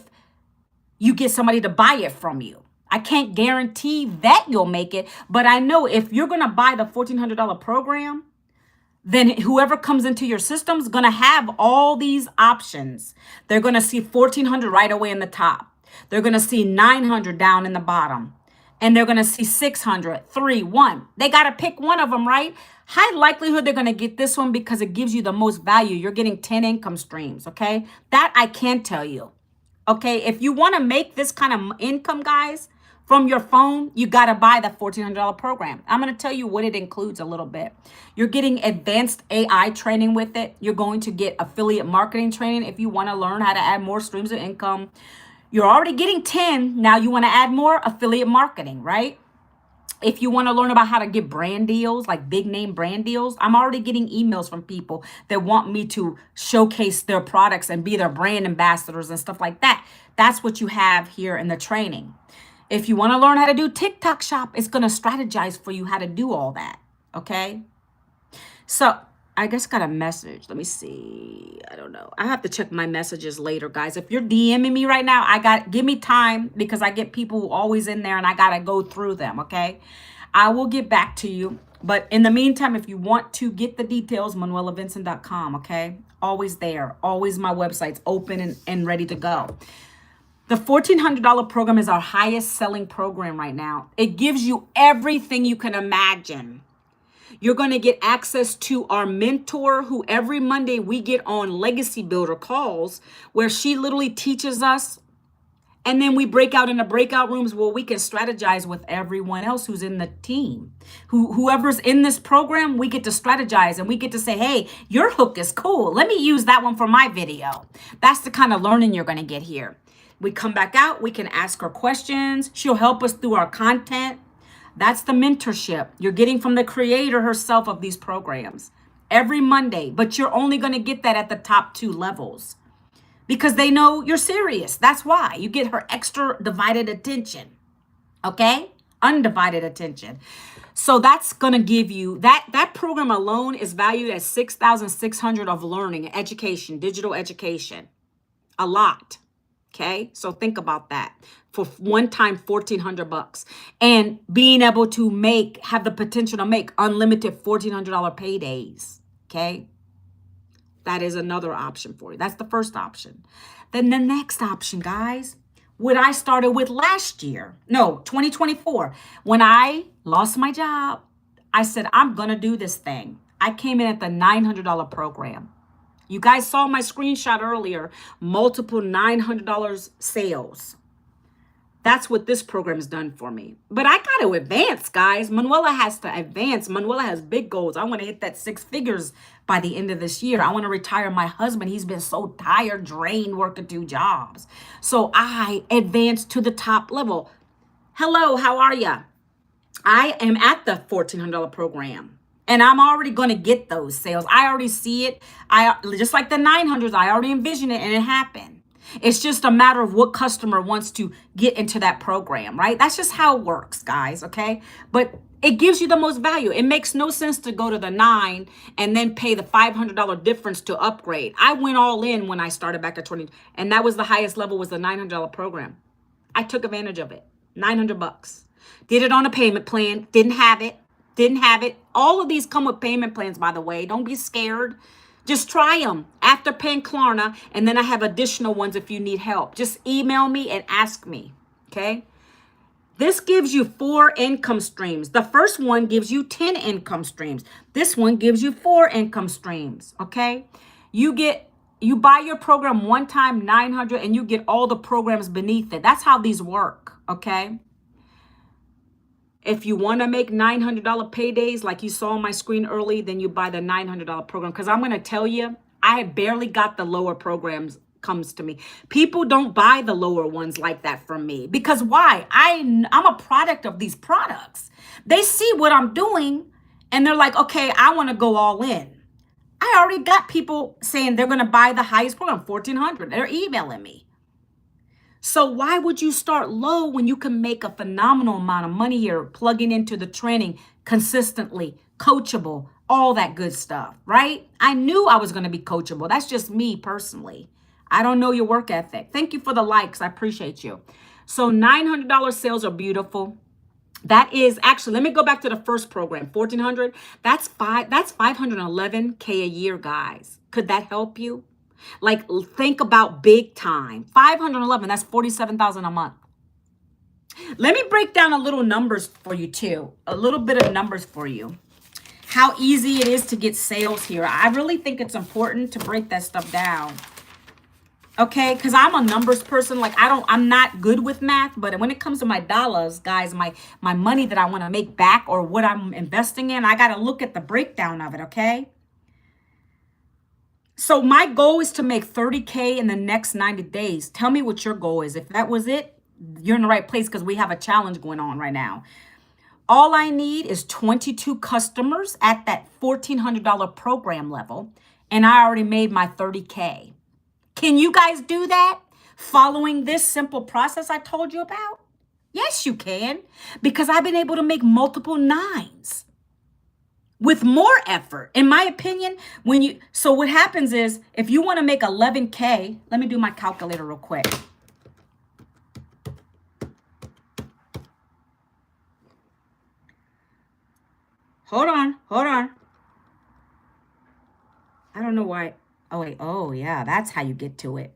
you get somebody to buy it from you. I can't guarantee that you'll make it, but I know if you're going to buy the $1,400 program, then whoever comes into your system is going to have all these options. They're going to see 1,400 right away in the top. They're going to see 900 down in the bottom. And they're going to see 600, 3, 1. They got to pick one of them, right? High likelihood they're going to get this one because it gives you the most value. You're getting 10 income streams, okay? That I can tell you. Okay, if you want to make this kind of income, guys, from your phone, you got to buy the $1,400 program. I'm going to tell you what it includes a little bit. You're getting advanced AI training with it. You're going to get affiliate marketing training if you want to learn how to add more streams of income. You're already getting 10. Now you want to add more affiliate marketing, right? If you want to learn about how to get brand deals, like big name brand deals, I'm already getting emails from people that want me to showcase their products and be their brand ambassadors and stuff like that. That's what you have here in the training. If you want to learn how to do TikTok shop, it's going to strategize for you how to do all that. Okay. So I just got a message. Let me see. I don't know. I have to check my messages later, guys. If you're DMing me right now, give me time because I get people always in there and I got to go through them. Okay. I will get back to you. But in the meantime, if you want to get the details, ManuelaVincent.com. Okay. Always there. Always my website's open and ready to go. The $1,400 program is our highest selling program right now. It gives you everything you can imagine. You're going to get access to our mentor who every Monday we get on Legacy Builder calls where she literally teaches us. And then we break out into breakout rooms where we can strategize with everyone else who's in the team. Whoever's in this program, we get to strategize and we get to say, hey, your hook is cool. Let me use that one for my video. That's the kind of learning you're going to get here. We come back out, we can ask her questions. She'll help us through our content. That's the mentorship you're getting from the creator herself of these programs every Monday. But you're only going to get that at the top 2 levels because they know you're serious. That's why you get her extra divided attention. Okay? Undivided attention. So that's going to give you that program alone is valued at $6,600 of learning, education, digital education. A lot. Okay, so think about that for one time, $1,400 and being able to have the potential to make unlimited $1,400 paydays. Okay, that is another option for you. That's the first option. Then the next option, guys, what I started with last year, 2024, when I lost my job, I said, I'm going to do this thing. I came in at the $900 program. You guys saw my screenshot earlier, multiple $900 sales. That's what this program has done for me. But I got to advance, guys. Manuela has to advance. Manuela has big goals. I want to hit that 6 figures by the end of this year. I want to retire my husband. He's been so tired, drained, working 2 jobs. So I advanced to the top level. Hello, how are ya? I am at the $1,400 program. And I'm already going to get those sales. I already see it. I just like the 900s, I already envision it and it happened. It's just a matter of what customer wants to get into that program, right? That's just how it works, guys, okay? But it gives you the most value. It makes no sense to go to the 9 and then pay the $500 difference to upgrade. I went all in when I started back at 20, and that was the highest level was the $900 program. I took advantage of it. $900. Did it on a payment plan. Didn't have it. All of these come with payment plans, by the way. Don't be scared. Just try them after paying Klarna. And then I have additional ones if you need help. Just email me and ask me. Okay. This gives you 4 income streams. The first one gives you 10 income streams. This one gives you 4 income streams. Okay. You buy your program one time, 900, and you get all the programs beneath it. That's how these work. Okay. If you want to make $900 paydays like you saw on my screen early, then you buy the $900 program. Because I'm going to tell you, I barely got the lower programs comes to me. People don't buy the lower ones like that from me. Because why? I'm a product of these products. They see what I'm doing and they're like, okay, I want to go all in. I already got people saying they're going to buy the highest program, 1,400. They're emailing me. So why would you start low when you can make a phenomenal amount of money here, plugging into the training consistently, coachable, all that good stuff, right? I knew I was going to be coachable. That's just me personally. I don't know your work ethic. Thank you for the likes. I appreciate you. So $900 sales are beautiful. That is actually, let me go back to the first program, 1,400. That's 511K a year, guys. Could that help you? Like, think about big time. 511, that's 47,000 a month. Let me break down a little numbers for you too. A little bit of numbers for you. How easy it is to get sales here. I really think it's important to break that stuff down. Okay, because I'm a numbers person. Like, I'm not good with math, but when it comes to my dollars, guys, my money that I want to make back or what I'm investing in, I got to look at the breakdown of it, okay? So my goal is to make 30K in the next 90 days. Tell me what your goal is. If that was it, you're in the right place because we have a challenge going on right now. All I need is 22 customers at that $1,400 program level, and I already made my 30K. Can you guys do that following this simple process I told you about? Yes, you can, because I've been able to make multiple 9s. With more effort, in my opinion, so what happens is if you want to make 11K, let me do my calculator real quick. Hold on. I don't know why. Oh, wait. Oh, yeah, that's how you get to it.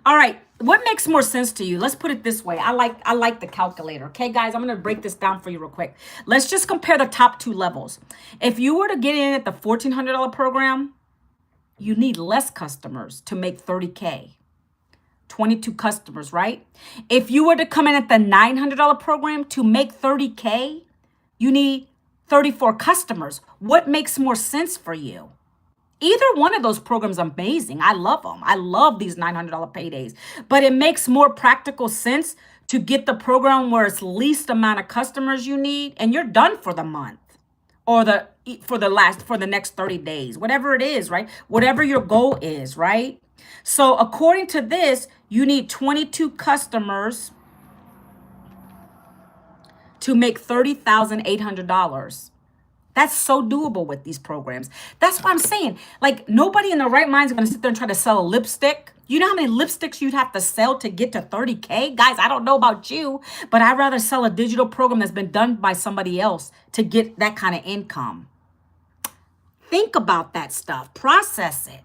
All right. What makes more sense to you? Let's put it this way. I like the calculator. Okay, guys, I'm going to break this down for you real quick. Let's just compare the top 2 levels. If you were to get in at the $1,400 program, you need less customers to make 30K. 22 customers, right? If you were to come in at the $900 program to make 30K, you need 34 customers. What makes more sense for you? Either one of those programs are amazing. I love them. I love these $900 paydays. But it makes more practical sense to get the program where it's least amount of customers you need and you're done for the month or for the next 30 days, whatever it is, right? Whatever your goal is, right? So according to this, you need 22 customers to make $30,800. That's so doable with these programs. That's what I'm saying. Like, nobody in their right mind is going to sit there and try to sell a lipstick. You know how many lipsticks you'd have to sell to get to 30K? Guys, I don't know about you, but I'd rather sell a digital program that's been done by somebody else to get that kind of income. Think about that stuff. Process it.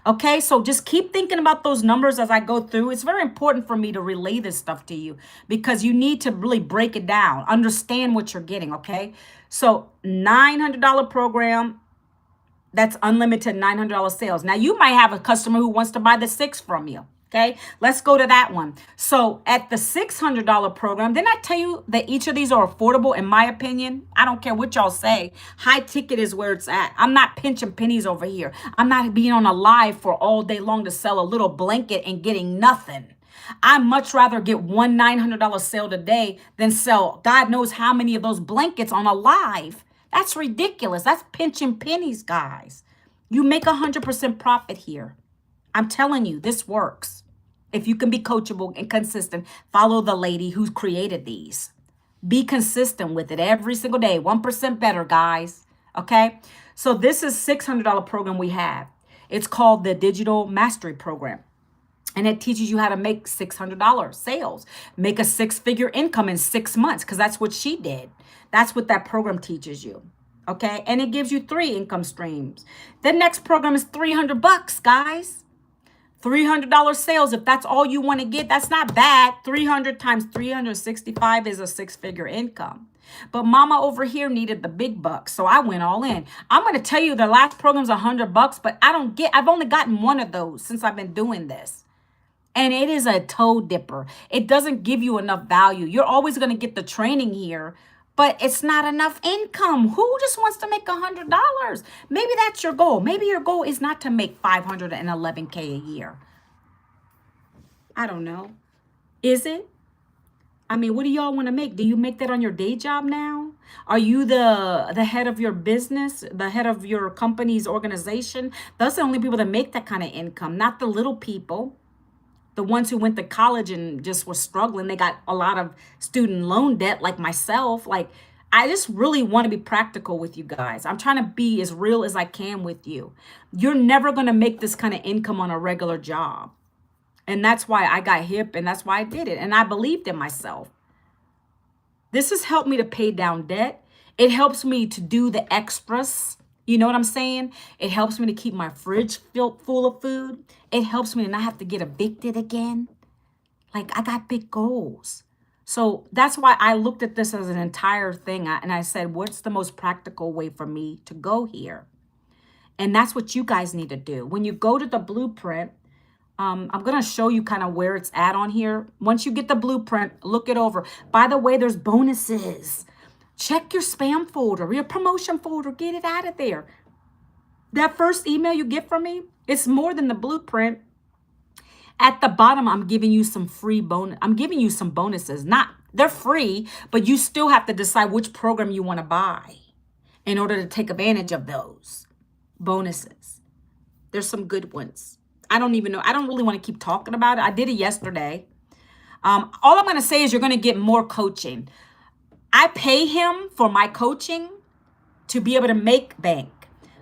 Okay, so just keep thinking about those numbers as I go through. It's very important for me to relay this stuff to you because you need to really break it down, understand what you're getting, okay? So $900 program, that's unlimited $900 sales. Now, you might have a customer who wants to buy the 6 from you. Okay, let's go to that one. So at the $600 program, didn't I tell you that each of these are affordable in my opinion? I don't care what y'all say. High ticket is where it's at. I'm not pinching pennies over here. I'm not being on a live for all day long to sell a little blanket and getting nothing. I much rather get one $900 sale today than sell God knows how many of those blankets on a live. That's ridiculous. That's pinching pennies, guys. You make 100% profit here. I'm telling you, this works. If you can be coachable and consistent, follow the lady who created these. Be consistent with it every single day. 1% better, guys. Okay? So this is $600 program we have. It's called the Digital Mastery Program. And it teaches you how to make $600 sales, make a six-figure income in 6 months, because that's what she did. That's what that program teaches you. Okay? And it gives you 3 income streams. The next program is $300, guys. $300 sales. If that's all you want to get, that's not bad. 300 times 365 is a six-figure income. But mama over here needed the big bucks, so I went all in. I'm going to tell you the last program's $100, but I've only gotten one of those since I've been doing this. And it is a toe dipper. It doesn't give you enough value. You're always going to get the training here, but it's not enough income. Who just wants to make $100? Maybe that's your goal. Maybe your goal is not to make $511K a year. I don't know. Is it? I mean, what do y'all want to make? Do you make that on your day job now? Are you the head of your business, the head of your company's organization? Those are the only people that make that kind of income, not the little people. The ones who went to college and just were struggling. They got a lot of student loan debt like myself. Like, I just really want to be practical with you guys. I'm trying to be as real as I can with you. You're never going to make this kind of income on a regular job. And that's why I got hip and that's why I did it. And I believed in myself. This has helped me to pay down debt. It helps me to do the extras. You know what I'm saying? It helps me to keep my fridge full of food. It helps me to not have to get evicted again. Like, I got big goals. So that's why I looked at this as an entire thing. And I said, what's the most practical way for me to go here? And that's what you guys need to do. When you go to the blueprint, I'm going to show you kind of where it's at on here. Once you get the blueprint, look it over. By the way, there's bonuses. Check your spam folder, your promotion folder. Get it out of there. That first email you get from me, it's more than the blueprint. At the bottom, I'm giving you some free bonus. I'm giving you some bonuses. They're free, but you still have to decide which program you want to buy in order to take advantage of those bonuses. There's some good ones. I don't even know. I don't really want to keep talking about it. I did it yesterday. All I'm going to say is you're going to get more coaching. I pay him for my coaching to be able to make bank.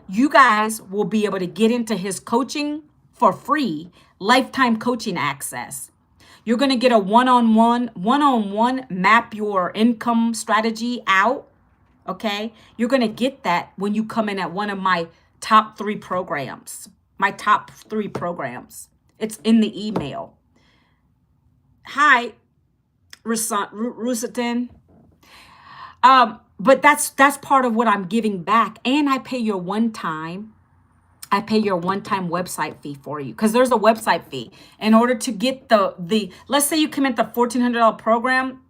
You guys will be able to get into his coaching for free, lifetime coaching access. You're going to get a one-on-one map your income strategy out. Okay. You're going to get that when you come in at one of my top 3 programs. My top 3 programs. It's in the email. Hi, Rusatin. But that's part of what I'm giving back. And I pay your one-time website fee for you, because there's a website fee. In order to get the let's say you commit the $1,400 program,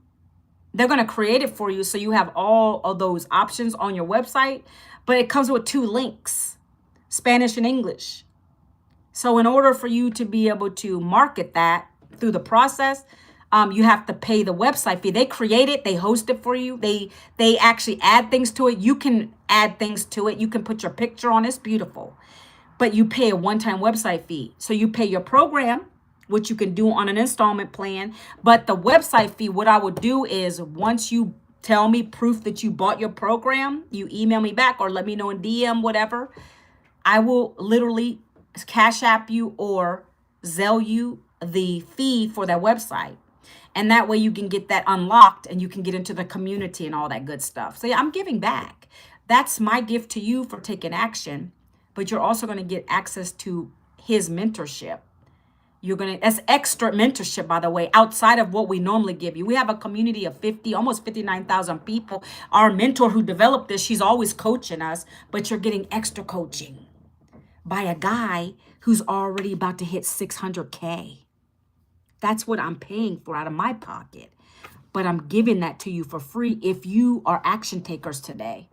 they're going to create it for you. So you have all of those options on your website, but it comes with 2 links, Spanish and English. So in order for you to be able to market that through the process, you have to pay the website fee. They create it, they host it for you. They actually add things to it. You can add things to it. You can put your picture on. It's beautiful. But you pay a one-time website fee. So you pay your program, which you can do on an installment plan. But the website fee, what I would do is once you tell me proof that you bought your program, you email me back or let me know in DM, whatever. I will literally Cash App you or Zelle you the fee for that website. And that way you can get that unlocked and you can get into the community and all that good stuff. So yeah, I'm giving back. That's my gift to you for taking action. But you're also going to get access to his mentorship. That's extra mentorship, by the way, outside of what we normally give you. We have a community of almost 59,000 people. Our mentor who developed this, she's always coaching us, but you're getting extra coaching by a guy who's already about to hit 600K. That's what I'm paying for out of my pocket. But I'm giving that to you for free if you are action takers today.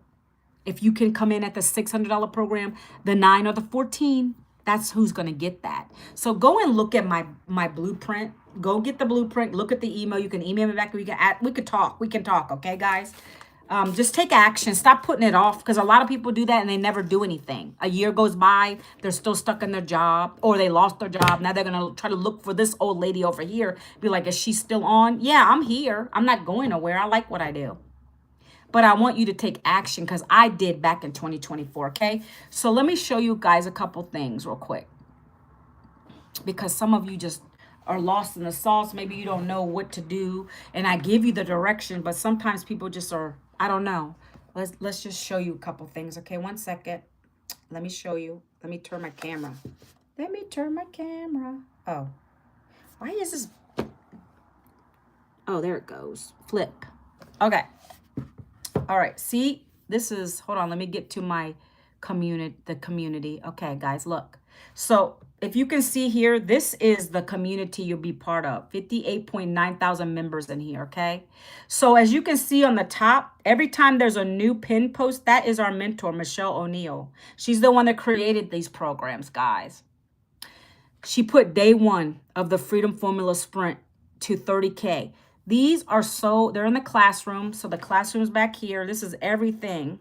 If you can come in at the $600 program, the 9 or the 14, that's who's going to get that. So go and look at my blueprint. Go get the blueprint. Look at the email. You can email me back. We can talk. We can talk. Okay, guys? Just take action. Stop putting it off, because a lot of people do that and they never do anything. A year goes by. They're still stuck in their job, or they lost their job. Now they're going to try to look for this old lady over here. Be like, is she still on? Yeah, I'm here. I'm not going nowhere. I like what I do. But I want you to take action, because I did back in 2024, okay? So let me show you guys a couple things real quick, because some of you just are lost in the sauce. Maybe you don't know what to do, and I give you the direction, but sometimes people just are, I don't know. Let's just show you a couple things, okay? 1 second. Let me show you. Let me turn my camera. Let me turn my camera. Oh, why is this? Oh, there it goes. Flip. Okay. All right, see, this is, hold on, let me get to my community. Okay, guys, look. So if you can see here, this is the community you'll be part of. 58.9 thousand members in here, okay? So as you can see on the top, every time there's a new pin post, that is our mentor, Michelle O'Neill. She's the one that created these programs, guys. She put day 1 of the Freedom Formula Sprint to 30K. These are they're in the classroom. So the classroom's back here. This is everything.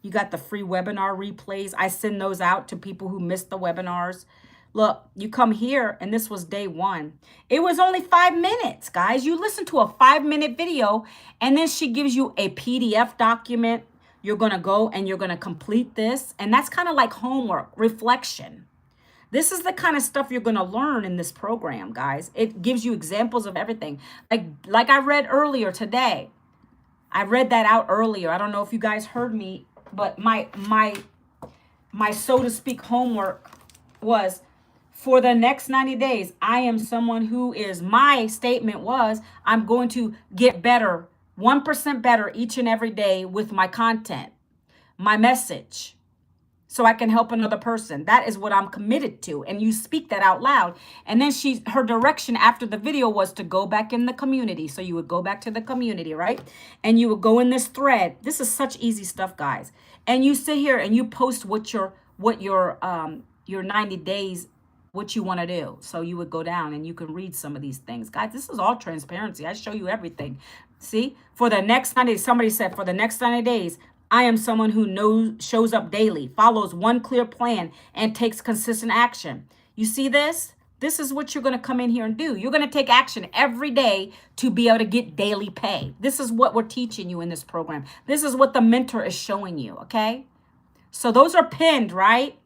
You got the free webinar replays. I send those out to people who missed the webinars. Look, you come here, and this was day 1. It was only 5 minutes, guys. You listen to a 5-minute video, and then she gives you a PDF document. You're going to go and you're going to complete this. And that's kind of like homework, reflection. This is the kind of stuff you're going to learn in this program, guys. It gives you examples of everything. Like I read earlier today. I read that out earlier. I don't know if you guys heard me, but my so to speak homework was, for the next 90 days, I am someone who is, my statement was, I'm going to get better, 1% better each and every day with my content, my message, so I can help another person. That is what I'm committed to. And you speak that out loud. And then her direction after the video was to go back in the community. So you would go back to the community, right? And you would go in this thread. This is such easy stuff, guys. And you sit here and you post what your 90 days, what you want to do. So you would go down and you can read some of these things. Guys, this is all transparency. I show you everything. See, for the next 90 days, somebody said, for the next 90 days, I am someone who shows up daily, follows one clear plan, and takes consistent action. You see this? This is what you're going to come in here and do. You're going to take action every day to be able to get daily pay. This is what we're teaching you in this program. This is what the mentor is showing you, okay? So those are pinned, right?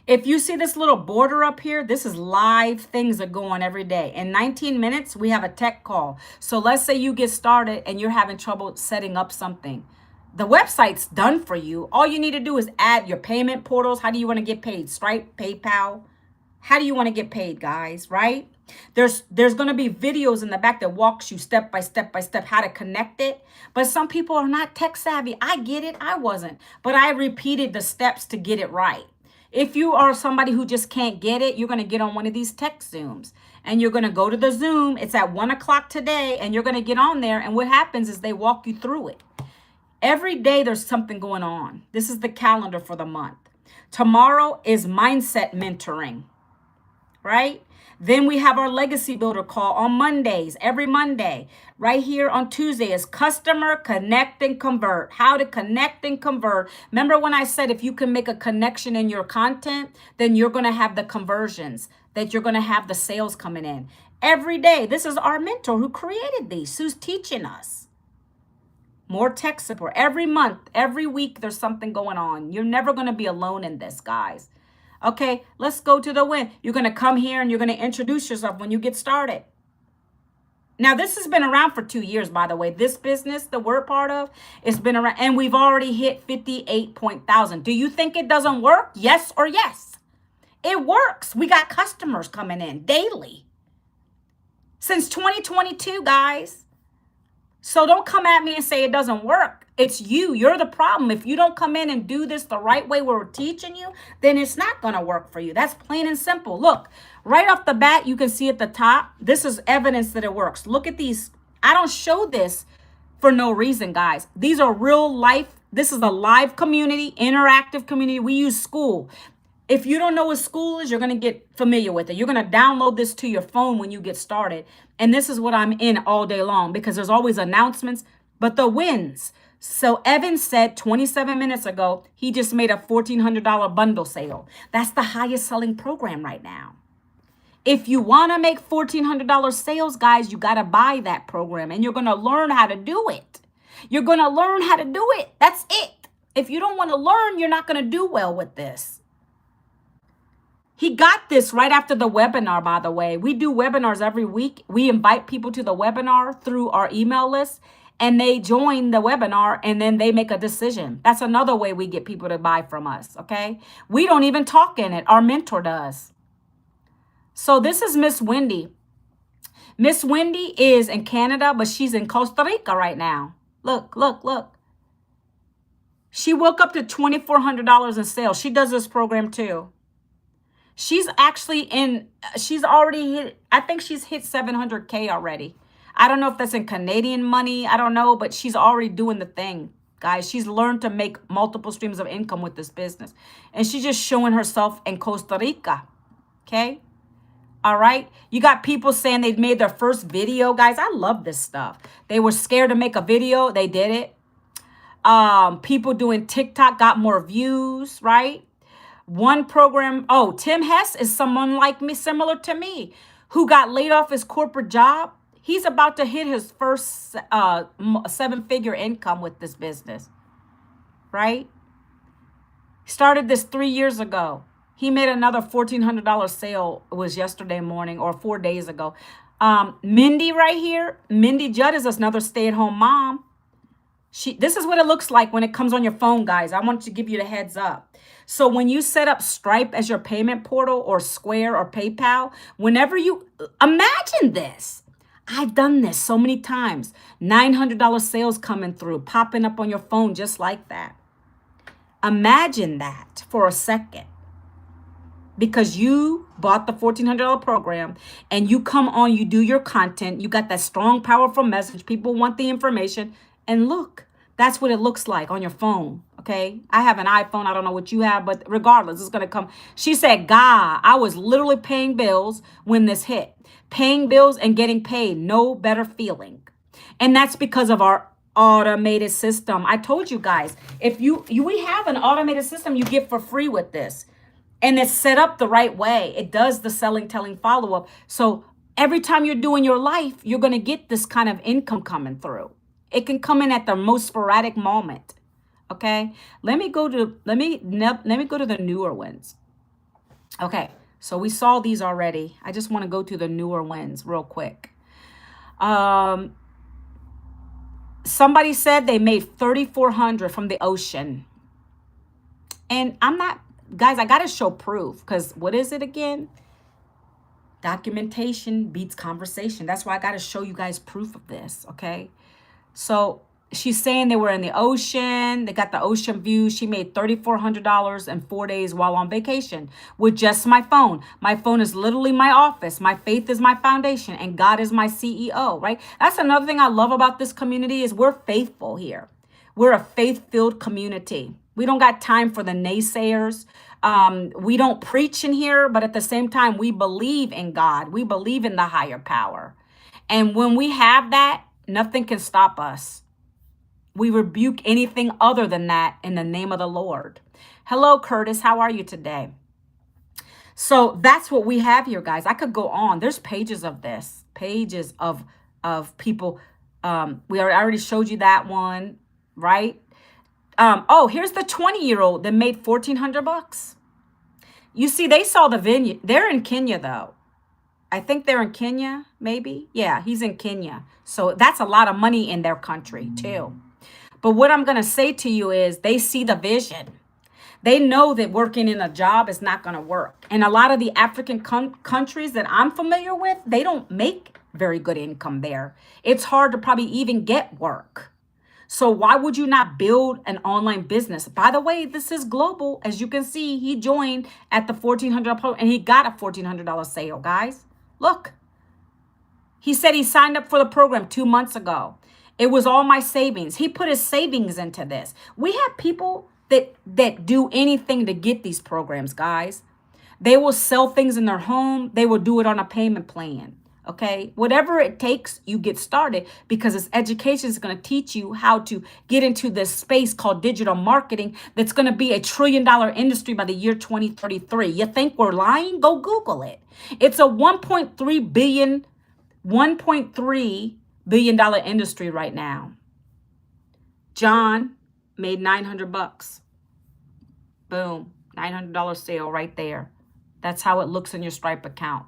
If you see this little border up here, this is live things that go on every day. In 19 minutes, we have a tech call. So let's say you get started and you're having trouble setting up something. The website's done for you. All you need to do is add your payment portals. How do you want to get paid? Stripe, PayPal. How do you want to get paid, guys, right? There's going to be videos in the back that walks you step by step how to connect it. But some people are not tech savvy. I get it. I wasn't. But I repeated the steps to get it right. If you are somebody who just can't get it, you're going to get on one of these tech Zooms. And you're going to go to the Zoom. It's at 1 o'clock today. And you're going to get on there. And what happens is they walk you through it. Every day there's something going on. This is the calendar for the month. Tomorrow is mindset mentoring, right? Then we have our legacy builder call on Mondays, every Monday. Right here on Tuesday is customer connect and convert. How to connect and convert. Remember when I said if you can make a connection in your content, then you're going to have the conversions, that you're going to have the sales coming in. Every day, this is our mentor who created these, who's teaching us. More tech support. Every month, every week, there's something going on. You're never going to be alone in this, guys. Okay, let's go to the win. You're going to come here and you're going to introduce yourself when you get started. Now, this has been around for 2 years, by the way. This business that we're part of, it's been around, and we've already hit 58,000. Do you think it doesn't work? Yes or yes? It works. We got customers coming in daily. Since 2022, guys. So don't come at me and say it doesn't work. It's you. You're the problem. If you don't come in and do this the right way we're teaching you, then it's not going to work for you. That's plain and simple. Look, right off the bat, you can see at the top, this is evidence that it works. Look at these. I don't show this for no reason, guys. These are real life. This is a live community, interactive community. We use school. If you don't know what school is, you're going to get familiar with it. You're going to download this to your phone when you get started. And this is what I'm in all day long because there's always announcements, but the wins. So Evan said 27 minutes ago, he just made a $1,400 bundle sale. That's the highest selling program right now. If you want to make $1,400 sales, guys, you got to buy that program and you're going to learn how to do it. You're going to learn how to do it. That's it. If you don't want to learn, you're not going to do well with this. He got this right after the webinar, by the way. We do webinars every week. We invite people to the webinar through our email list, and they join the webinar, and then they make a decision. That's another way we get people to buy from us, okay? We don't even talk in it. Our mentor does. So this is Miss Wendy. Miss Wendy is in Canada, but she's in Costa Rica right now. Look, look, look. She woke up to $2,400 in sales. She does this program too. She's already hit, I think she's hit 700K already. I don't know if that's in Canadian money. I don't know, but she's already doing the thing, guys. She's learned to make multiple streams of income with this business. And she's just showing herself in Costa Rica, okay? All right? You got people saying they've made their first video, guys. I love this stuff. They were scared to make a video. They did it. People doing TikTok got more views, right? One program, Tim Hess is someone like me, similar to me, who got laid off his corporate job. He's about to hit his first 7-figure income with this business, right? Started this 3 years ago. He made another $1,400 sale. It was yesterday morning or 4 days ago. Mindy right here, Mindy Judd is another stay-at-home mom. This is what it looks like when it comes on your phone, guys. I want to give you the heads up. So when you set up Stripe as your payment portal or Square or PayPal, whenever you imagine this, I've done this so many times. $900 sales coming through, popping up on your phone just like that. Imagine that for a second. Because you bought the $1,400 program and you come on, you do your content, you got that strong, powerful message. People want the information. And look, that's what it looks like on your phone, okay? I have an iPhone. I don't know what you have, but regardless, it's going to come. She said, God, I was literally paying bills when this hit. Paying bills and getting paid, no better feeling. And that's because of our automated system. I told you guys, if we have an automated system you get for free with this. And it's set up the right way. It does the selling, telling, follow-up. So every time you're doing your life, you're going to get this kind of income coming through. It can come in at the most sporadic moment. Okay, let me go to the newer ones. Okay, so we saw these already. I just want to go to the newer ones real quick. Somebody said they made $3,400 from the ocean, and I'm not, guys. I gotta show proof because what is it again? Documentation beats conversation. That's why I gotta show you guys proof of this. Okay. So she's saying they were in the ocean. They got the ocean view. She made $3,400 in 4 days while on vacation with just my phone. My phone is literally my office. My faith is my foundation and God is my CEO, right? That's another thing I love about this community is we're faithful here. We're a faith-filled community. We don't got time for the naysayers. We don't preach in here, but at the same time, we believe in God. We believe in the higher power. And when we have that, nothing can stop us. We rebuke anything other than that in the name of the Lord. Hello, Curtis. How are you today? So that's what we have here, guys. I could go on. There's pages of this, pages of people. I already showed you that one, right? Here's the 20-year-old that made $1,400. You see, they saw the venue. They're in Kenya, though. I think they're in Kenya, maybe. Yeah, he's in Kenya. So that's a lot of money in their country, too. But what I'm going to say to you is they see the vision. They know that working in a job is not going to work. And a lot of the African countries that I'm familiar with, they don't make very good income there. It's hard to probably even get work. So why would you not build an online business? By the way, this is global. As you can see, he joined at the $1,400 program and he got a $1,400 sale, guys. Look, he said he signed up for the program 2 months ago. It was all my savings. He put his savings into this. We have people that do anything to get these programs, guys. They will sell things in their home. They will do it on a payment plan. Okay, whatever it takes, you get started, because this education is going to teach you how to get into this space called digital marketing that's going to be a $1 trillion industry by the year 2033. You think we're lying? Go Google it. It's a $1.3 billion industry right now. John made $900. Boom, $900 sale right there. That's how it looks in your Stripe account.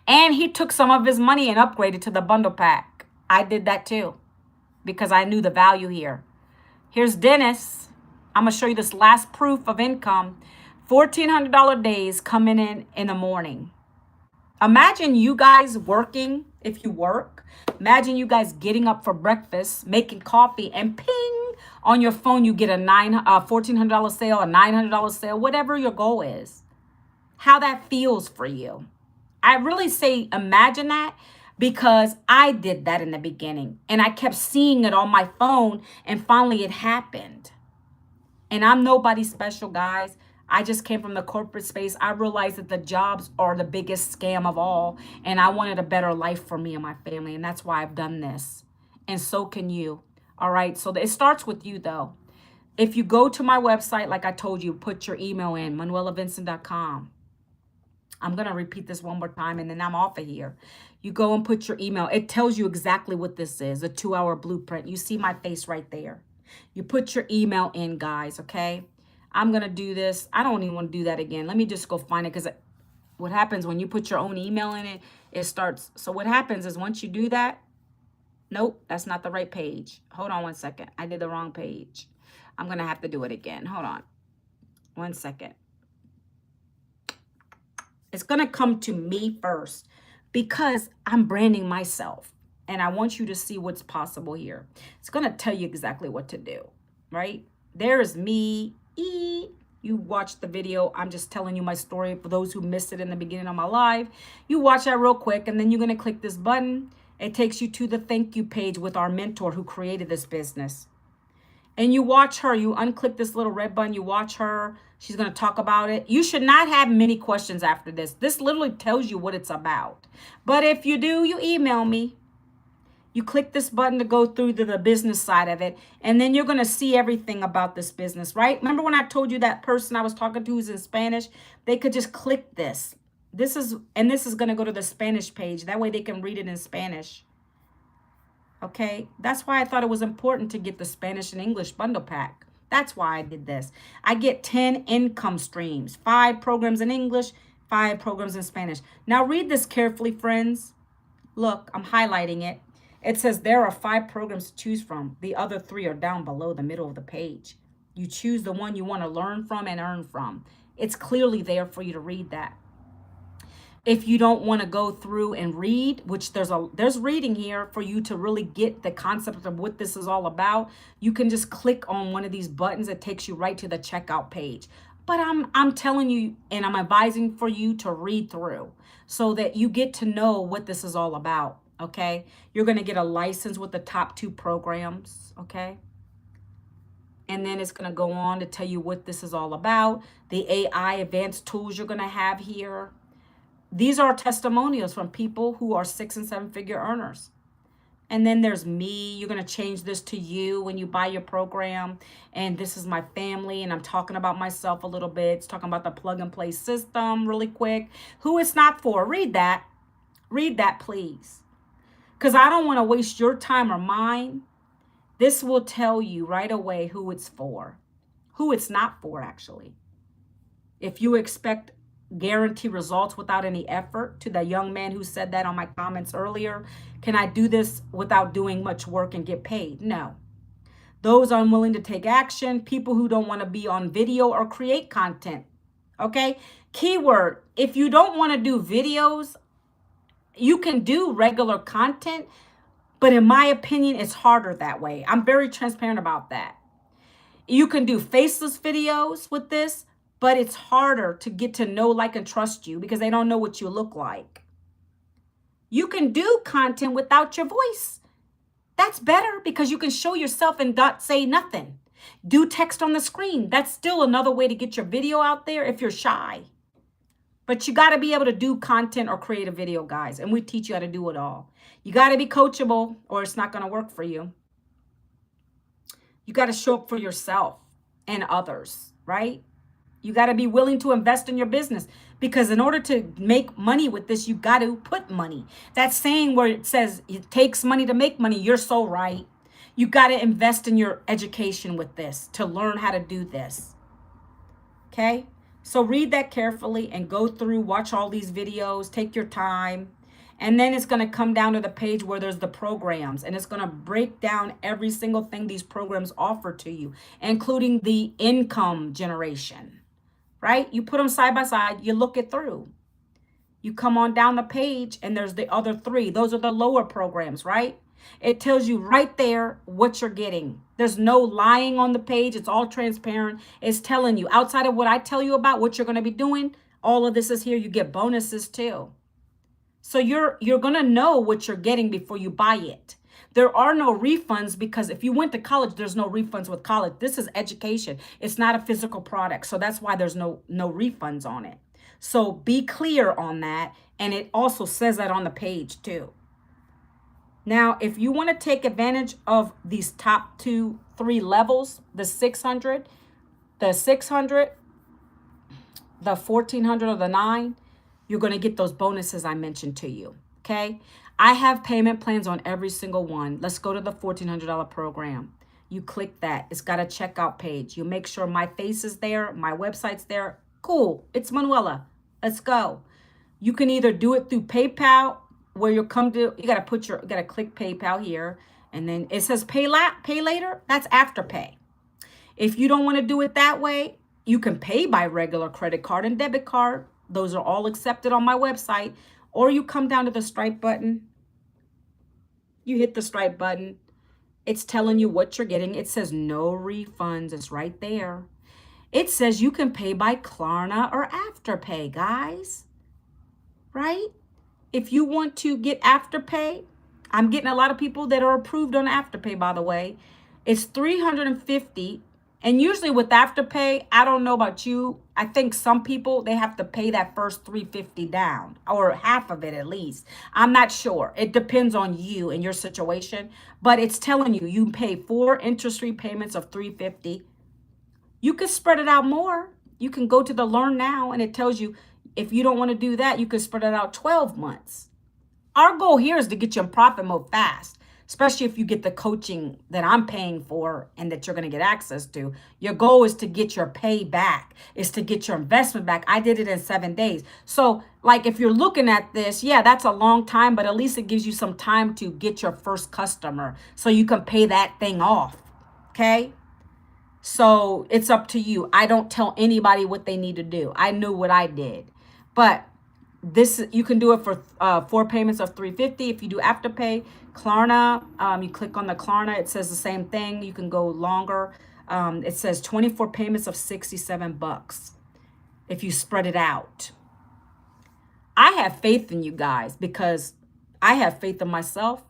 And he took some of his money and upgraded to the bundle pack. I did that too, because I knew the value here. Here's Dennis. I'm going to show you this last proof of income. $1,400 days coming in the morning. Imagine you guys working, if you work. Imagine you guys getting up for breakfast, making coffee, and ping, on your phone you get a $1,400 sale, a $900 sale, whatever your goal is. How that feels for you. I really say imagine that, because I did that in the beginning and I kept seeing it on my phone, and finally it happened. And I'm nobody special, guys. I just came from the corporate space. I realized that the jobs are the biggest scam of all, and I wanted a better life for me and my family, and that's why I've done this. And so can you. All right, so it starts with you though. If you go to my website, like I told you, put your email in, manuelavincent.com. I'm going to repeat this one more time and then I'm off of here. You go and put your email. It tells you exactly what this is, a 2-hour blueprint. You see my face right there. You put your email in, guys, okay? I'm going to do this. I don't even want to do that again. Let me just go find it, because what happens when you put your own email in it, it starts. So what happens is once you do that, nope, that's not the right page. Hold on one second. I did the wrong page. I'm going to have to do it again. Hold on. 1 second. It's going to come to me first, because I'm branding myself and I want you to see what's possible here. It's going to tell you exactly what to do, right? There's me. You watched the video. I'm just telling you my story for those who missed it in the beginning of my live. You watch that real quick and then you're going to click this button. It takes you to the thank you page with our mentor who created this business. And you watch her. You unclick this little red button. You watch her. She's going to talk about it. You should not have many questions after this. This literally tells you what it's about. But if you do, you email me. You click this button to go through to the business side of it. And then you're going to see everything about this business, right? Remember when I told you that person I was talking to who's in Spanish? They could just click this. This is going to go to the Spanish page. That way they can read it in Spanish. Okay, that's why I thought it was important to get the Spanish and English bundle pack. That's why I did this. I get 10 income streams, 5 programs in English, 5 programs in Spanish. Now read this carefully, friends. Look, I'm highlighting it. It says there are 5 programs to choose from. The other 3 are down below the middle of the page. You choose the one you want to learn from and earn from. It's clearly there for you to read that. If you don't want to go through and read, which there's reading here for you to really get the concept of what this is all about, you can just click on one of these buttons. It takes you right to the checkout page. But I'm telling you, and I'm advising for you to read through so that you get to know what this is all about, okay? You're going to get a license with the top 2 programs, okay? And then it's going to go on to tell you what this is all about, the AI advanced tools you're going to have here. These are testimonials from people who are 6- and 7-figure earners. And then there's me. You're going to change this to you when you buy your program. And this is my family. And I'm talking about myself a little bit. It's talking about the plug and play system really quick. Who it's not for. Read that. Read that, please. Because I don't want to waste your time or mine. This will tell you right away who it's for. Who it's not for, actually. If you expect guarantee results without any effort, to the young man who said that on my comments earlier, can I do this without doing much work and get paid? No. Those unwilling to take action, people who don't want to be on video or create content. Okay? Keyword, if you don't want to do videos, you can do regular content, But in my opinion, it's harder that way. I'm very transparent about that. You can do faceless videos with this, but it's harder to get to know, like, and trust you because they don't know what you look like. You can do content without your voice. That's better because you can show yourself and not say nothing. Do text on the screen. That's still another way to get your video out there if you're shy. But you got to be able to do content or create a video, guys. And we teach you how to do it all. You got to be coachable or it's not going to work for you. You got to show up for yourself and others, right? You got to be willing to invest in your business because in order to make money with this, you got to put money. That saying where it says it takes money to make money, you're so right. You got to invest in your education with this to learn how to do this. Okay? So read that carefully and go through, watch all these videos, take your time. And then it's going to come down to the page where there's the programs. And it's going to break down every single thing these programs offer to you, including the income generation, right? You put them side by side, you look it through. You come on down the page and there's the other three. Those are the lower programs, right? It tells you right there what you're getting. There's no lying on the page. It's all transparent. It's telling you outside of what I tell you about what you're going to be doing. All of this is here. You get bonuses too. So you're going to know what you're getting before you buy it. There are no refunds because if you went to college, there's no refunds with college. This is education. It's not a physical product. So that's why there's no refunds on it. So be clear on that. And it also says that on the page too. Now, if you want to take advantage of these top 2, 3 levels, the 600, the 1400, or the 9, you're going to get those bonuses I mentioned to you. Okay. I have payment plans on every single one. Let's go to the $1,400 program. You click that. It's got a checkout page. You make sure my face is there. My website's there. Cool. It's Manuela. Let's go. You can either do it through PayPal where you got to click PayPal here. And then it says pay later. That's Afterpay. If you don't want to do it that way, you can pay by regular credit card and debit card. Those are all accepted on my website. Or you come down to the Stripe button. You hit the Stripe button. It's telling you what you're getting. It says no refunds. It's right there. It says you can pay by Klarna or Afterpay, guys. Right? If you want to get Afterpay, I'm getting a lot of people that are approved on Afterpay, by the way. It's $350. And usually with Afterpay, I don't know about you. I think some people, they have to pay that first $350 down, or half of it at least. I'm not sure. It depends on you and your situation. But it's telling you, you pay 4 interest-free payments of $350. You can spread it out more. You can go to the Learn Now, and it tells you if you don't want to do that, you can spread it out 12 months. Our goal here is to get you in profit mode fast. Especially if you get the coaching that I'm paying for and that you're going to get access to. Your goal is to get your pay back, is to get your investment back. I did it in 7 days. So like if you're looking at this, yeah, that's a long time, but at least it gives you some time to get your first customer so you can pay that thing off. Okay. So it's up to you. I don't tell anybody what they need to do. I knew what I did, but this, you can do it for 4 payments of $350. If you do Afterpay, Klarna, you click on the Klarna, it says the same thing. You can go longer. It says 24 payments of $67 if you spread it out. I have faith in you guys because I have faith in myself.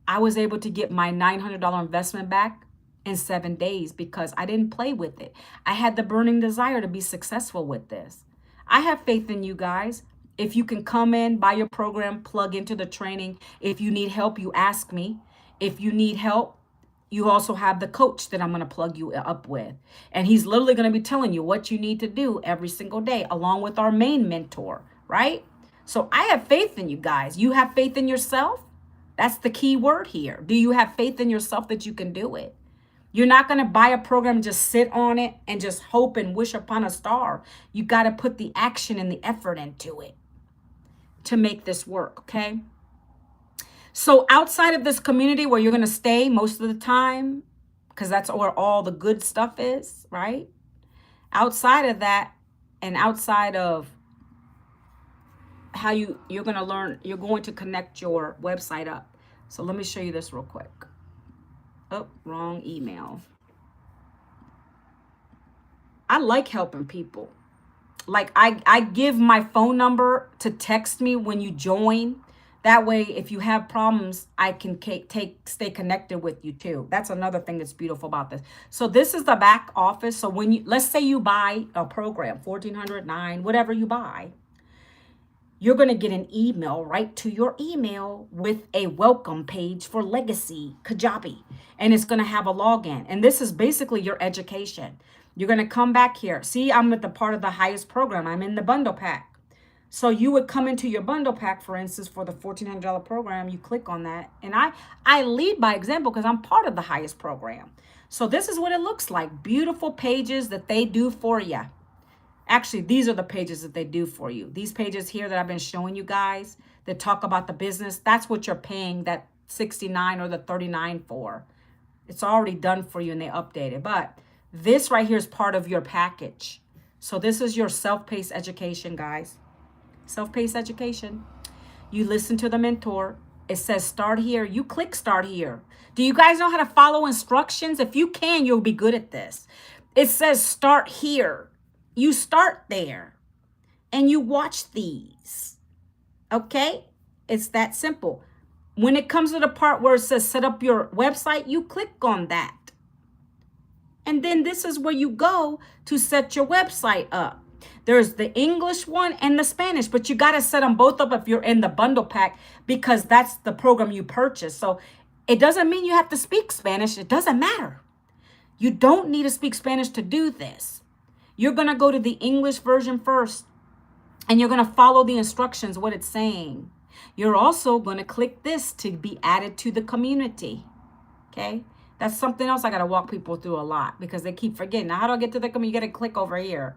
I was able to get my $900 investment back in 7 days because I didn't play with it. I had the burning desire to be successful with this. I have faith in you guys. If you can come in, buy your program, plug into the training. If you need help, you ask me. If you need help, you also have the coach that I'm going to plug you up with. And he's literally going to be telling you what you need to do every single day, along with our main mentor, right? So I have faith in you guys. You have faith in yourself? That's the key word here. Do you have faith in yourself that you can do it? You're not going to buy a program and just sit on it and just hope and wish upon a star. You got to put the action and the effort into it to make this work, okay? So outside of this community where you're going to stay most of the time, because that's where all the good stuff is, right? Outside of that, and outside of how you're going to learn, you're going to connect your website up. So let me show you this real quick. Oh, wrong email. I like helping people. Like I give my phone number to text me when you join. That way, if you have problems, I can stay connected with you too. That's another thing that's beautiful about this. So this is the back office. So when you, let's say you buy a program, 1409, whatever you buy, you're going to get an email right to your email with a welcome page for Legacy Kajabi. And it's going to have a login. And this is basically your education. You're going to come back here. See, I'm at the part of the highest program. I'm in the bundle pack. So you would come into your bundle pack, for instance, for the $1,400 program. You click on that. And I lead by example because I'm part of the highest program. So this is what it looks like. Beautiful pages that they do for you. Actually, these are the pages that they do for you. These pages here that I've been showing you guys that talk about the business, that's what you're paying that 69 or the 39 for. It's already done for you and they update it. But this right here is part of your package. So this is your self-paced education, guys. Self-paced education. You listen to the mentor. It says start here. You click start here. Do you guys know how to follow instructions? If you can, you'll be good at this. It says start here. You start there and you watch these. Okay? It's that simple. When it comes to the part where it says set up your website, you click on that. And then this is where you go to set your website up. There's the English one and the Spanish, but you got to set them both up if you're in the bundle pack because that's the program you purchase. So it doesn't mean you have to speak Spanish. It doesn't matter. You don't need to speak Spanish to do this. You're going to go to the English version first, and you're going to follow the instructions, what it's saying. You're also going to click this to be added to the community. Okay? That's something else I got to walk people through a lot because they keep forgetting. Now, how do I get to the community? You got to click over here.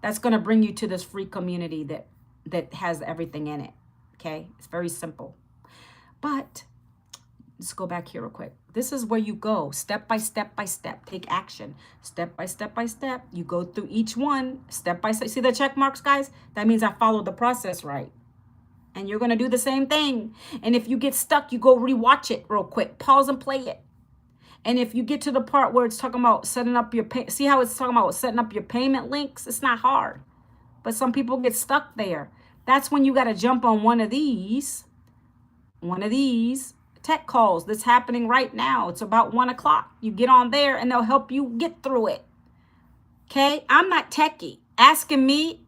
That's going to bring you to this free community that has everything in it. Okay? It's very simple. But let's go back here real quick. This is where you go step by step by step. Take action. Step by step by step. You go through each one step by step. See the check marks, guys? That means I followed the process right. And you're going to do the same thing. And if you get stuck, you go rewatch it real quick. Pause and play it. And if you get to the part where it's talking about setting up your pay, see how it's talking about setting up your payment links? It's not hard. But some people get stuck there. That's when you got to jump on one of these tech calls that's happening right now. It's about 1 o'clock. You get on there and they'll help you get through it. Okay? I'm not techie. Asking me,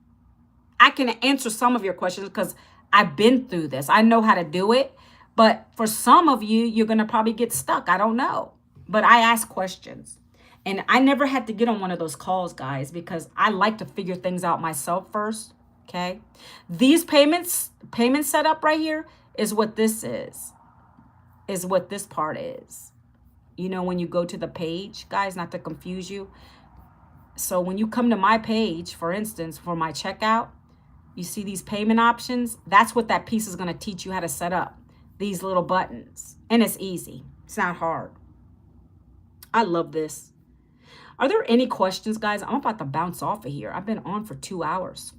I can answer some of your questions because I've been through this. I know how to do it. But for some of you, you're going to probably get stuck. I don't know. But I ask questions. And I never had to get on one of those calls, guys, because I like to figure things out myself first. Okay? These payment setup right here is what this is what this part is. You know, when you go to the page, guys, not to confuse you. So when you come to my page, for instance, for my checkout, you see these payment options. That's what that piece is going to teach you how to set up, these little buttons. And it's easy. It's not hard. I love this. Are there any questions, guys? I'm about to bounce off of here. I've been on for 2 hours.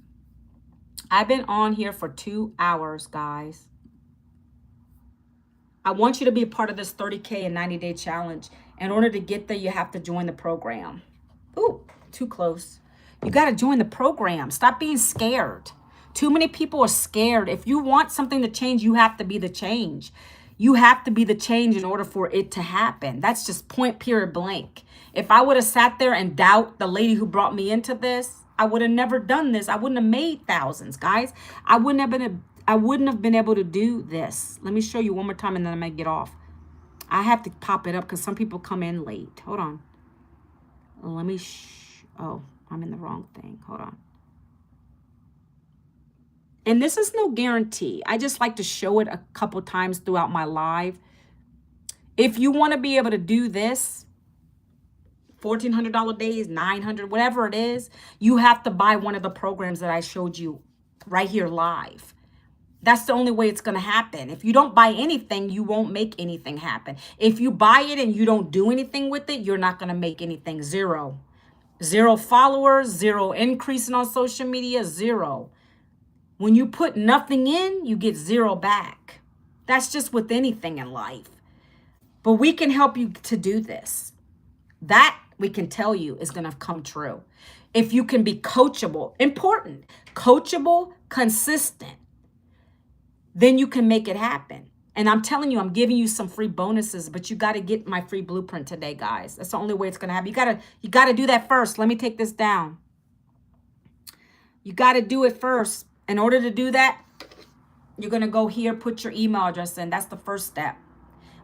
I've been on here for 2 hours, guys. I want you to be a part of this 30K and 90-day challenge. In order to get there, you have to join the program. Ooh, too close. You got to join the program. Stop being scared. Too many people are scared. If you want something to change, you have to be the change. You have to be the change in order for it to happen. That's just point, period, blank. If I would have sat there and doubt the lady who brought me into this, I would have never done this. I wouldn't have made thousands, guys. I wouldn't have been able to do this. Let me show you one more time and then I might get off. I have to pop it up because some people come in late. Hold on. Let me, oh, I'm in the wrong thing. Hold on. And this is no guarantee. I just like to show it a couple times throughout my live. If you want to be able to do this, $1,400 days, $900, whatever it is, you have to buy one of the programs that I showed you right here live. That's the only way it's going to happen. If you don't buy anything, you won't make anything happen. If you buy it and you don't do anything with it, you're not going to make anything. Zero. Zero followers, zero increasing on social media, zero. When you put nothing in, you get zero back. That's just with anything in life. But we can help you to do this. That we can tell you is going to come true. If you can be coachable, important, coachable, consistent, then you can make it happen. And I'm telling you, I'm giving you some free bonuses, but you got to get my free blueprint today, guys. That's the only way it's going to happen. You got to do that first. Let me take this down. You got to do it first. In order to do that, you're going to go here, put your email address in. That's the first step.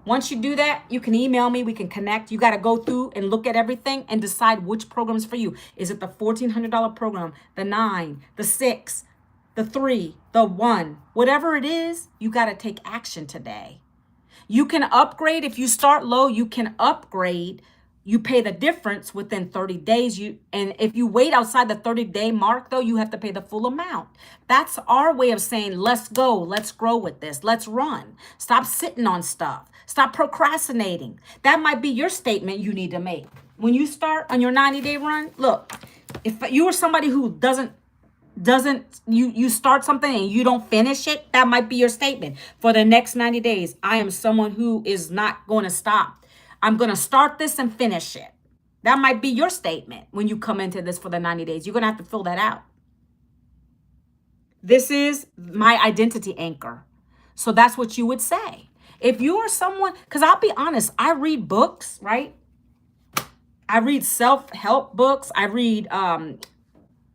Once you do that, you can email me. We can connect. You got to go through and look at everything and decide which program is for you. Is it the $1,400 program, the 9, the 6, the 3, the 1? Whatever it is, you got to take action today. You can upgrade. If you start low, you can upgrade. You pay the difference within 30 days. And if you wait outside the 30-day mark, though, you have to pay the full amount. That's our way of saying, let's go. Let's grow with this. Let's run. Stop sitting on stuff. Stop procrastinating. That might be your statement you need to make. When you start on your 90-day run, look, if you are somebody who you start something and you don't finish it, that might be your statement. For the next 90 days, I am someone who is not going to stop. I'm going to start this and finish it. That might be your statement when you come into this for the 90 days. You're going to have to fill that out. This is my identity anchor. So that's what you would say. If you are someone, because I'll be honest, I read books, right? I read self-help books. I read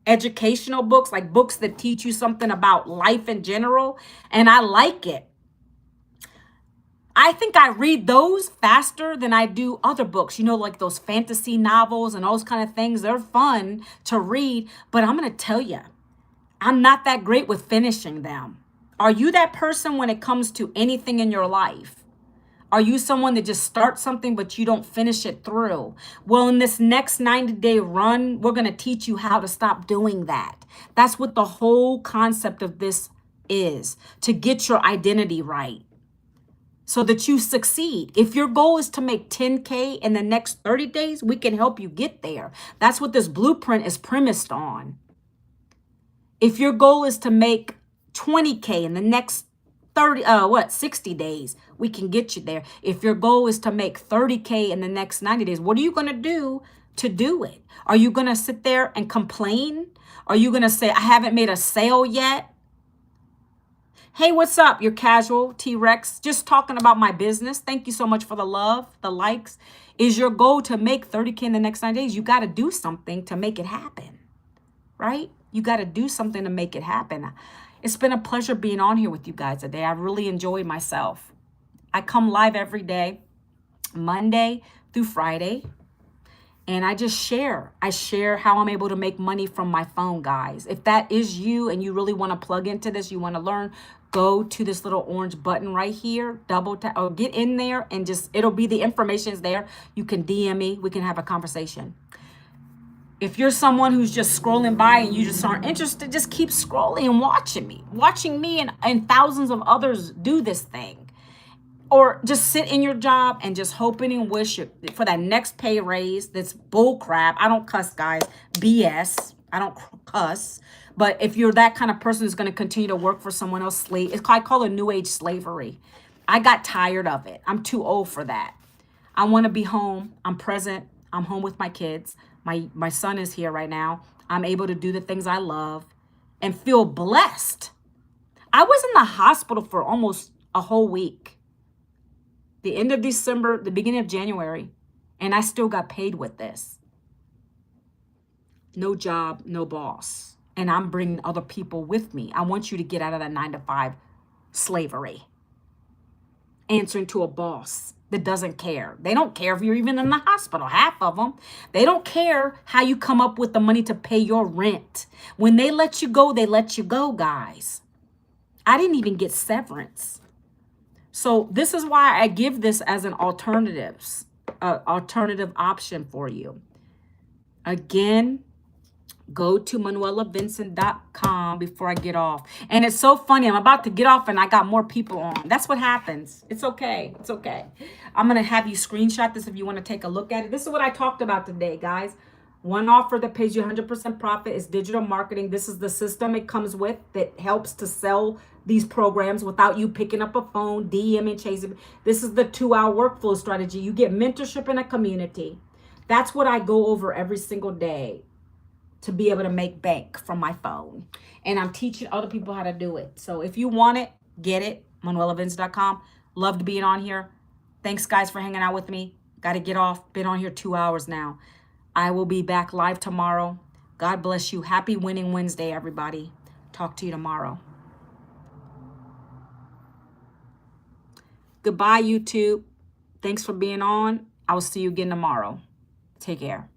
educational books, like books that teach you something about life in general. And I like it. I think I read those faster than I do other books, like those fantasy novels and those kind of things. They're fun to read, but I'm going to tell you, I'm not that great with finishing them. Are you that person when it comes to anything in your life? Are you someone that just starts something, but you don't finish it through? Well, in this next 90-day run, we're going to teach you how to stop doing that. That's what the whole concept of this is, to get your identity right, so that you succeed. If your goal is to make 10K in the next 30 days, we can help you get there. That's what this blueprint is premised on. If your goal is to make 20K in the next 60 days, we can get you there. If your goal is to make 30K in the next 90 days, what are you going to do to do it? Are you going to sit there and complain? Are you going to say, I haven't made a sale yet? Hey, what's up? You're casual, T-Rex. Just talking about my business. Thank you so much for the love, the likes. Is your goal to make 30K in the next 9 days? You got to do something to make it happen, right? You got to do something to make it happen. It's been a pleasure being on here with you guys today. I really enjoyed myself. I come live every day, Monday through Friday. And I just share. I share how I'm able to make money from my phone, guys. If that is you and you really want to plug into this, you want to learn, go to this little orange button right here, double tap, or get in there and it'll be the information's there. You can DM me. We can have a conversation. If you're someone who's just scrolling by and you just aren't interested, just keep scrolling and watching me and thousands of others do this thing. Or just sit in your job and just hoping and wish for that next pay raise. That's bull crap. I don't cuss, guys. BS. I don't cuss. But if you're that kind of person who's going to continue to work for someone else, I call it new age slavery. I got tired of it. I'm too old for that. I want to be home. I'm present. I'm home with my kids. My son is here right now. I'm able to do the things I love and feel blessed. I was in the hospital for almost a whole week. The end of December, the beginning of January, and I still got paid with this. No job, no boss. And I'm bringing other people with me. I want you to get out of that 9-to-5 slavery. Answering to a boss that doesn't care. They don't care if you're even in the hospital, half of them. They don't care how you come up with the money to pay your rent. When they let you go, guys. I didn't even get severance. So this is why I give this as an alternative option for you. Again, go to ManuelaVincent.com before I get off. And it's so funny. I'm about to get off and I got more people on. That's what happens. It's okay. It's okay. I'm going to have you screenshot this if you want to take a look at it. This is what I talked about today, guys. One offer that pays you 100% profit is digital marketing. This is the system it comes with that helps to sell these programs without you picking up a phone, DMing, chasing. This is the 2-hour workflow strategy. You get mentorship in a community. That's what I go over every single day to be able to make bank from my phone. And I'm teaching other people how to do it. So if you want it, get it. ManuelaVince.com. Loved being on here. Thanks, guys, for hanging out with me. Got to get off. Been on here 2 hours now. I will be back live tomorrow. God bless you. Happy Winning Wednesday, everybody. Talk to you tomorrow. Goodbye, YouTube. Thanks for being on. I will see you again tomorrow. Take care.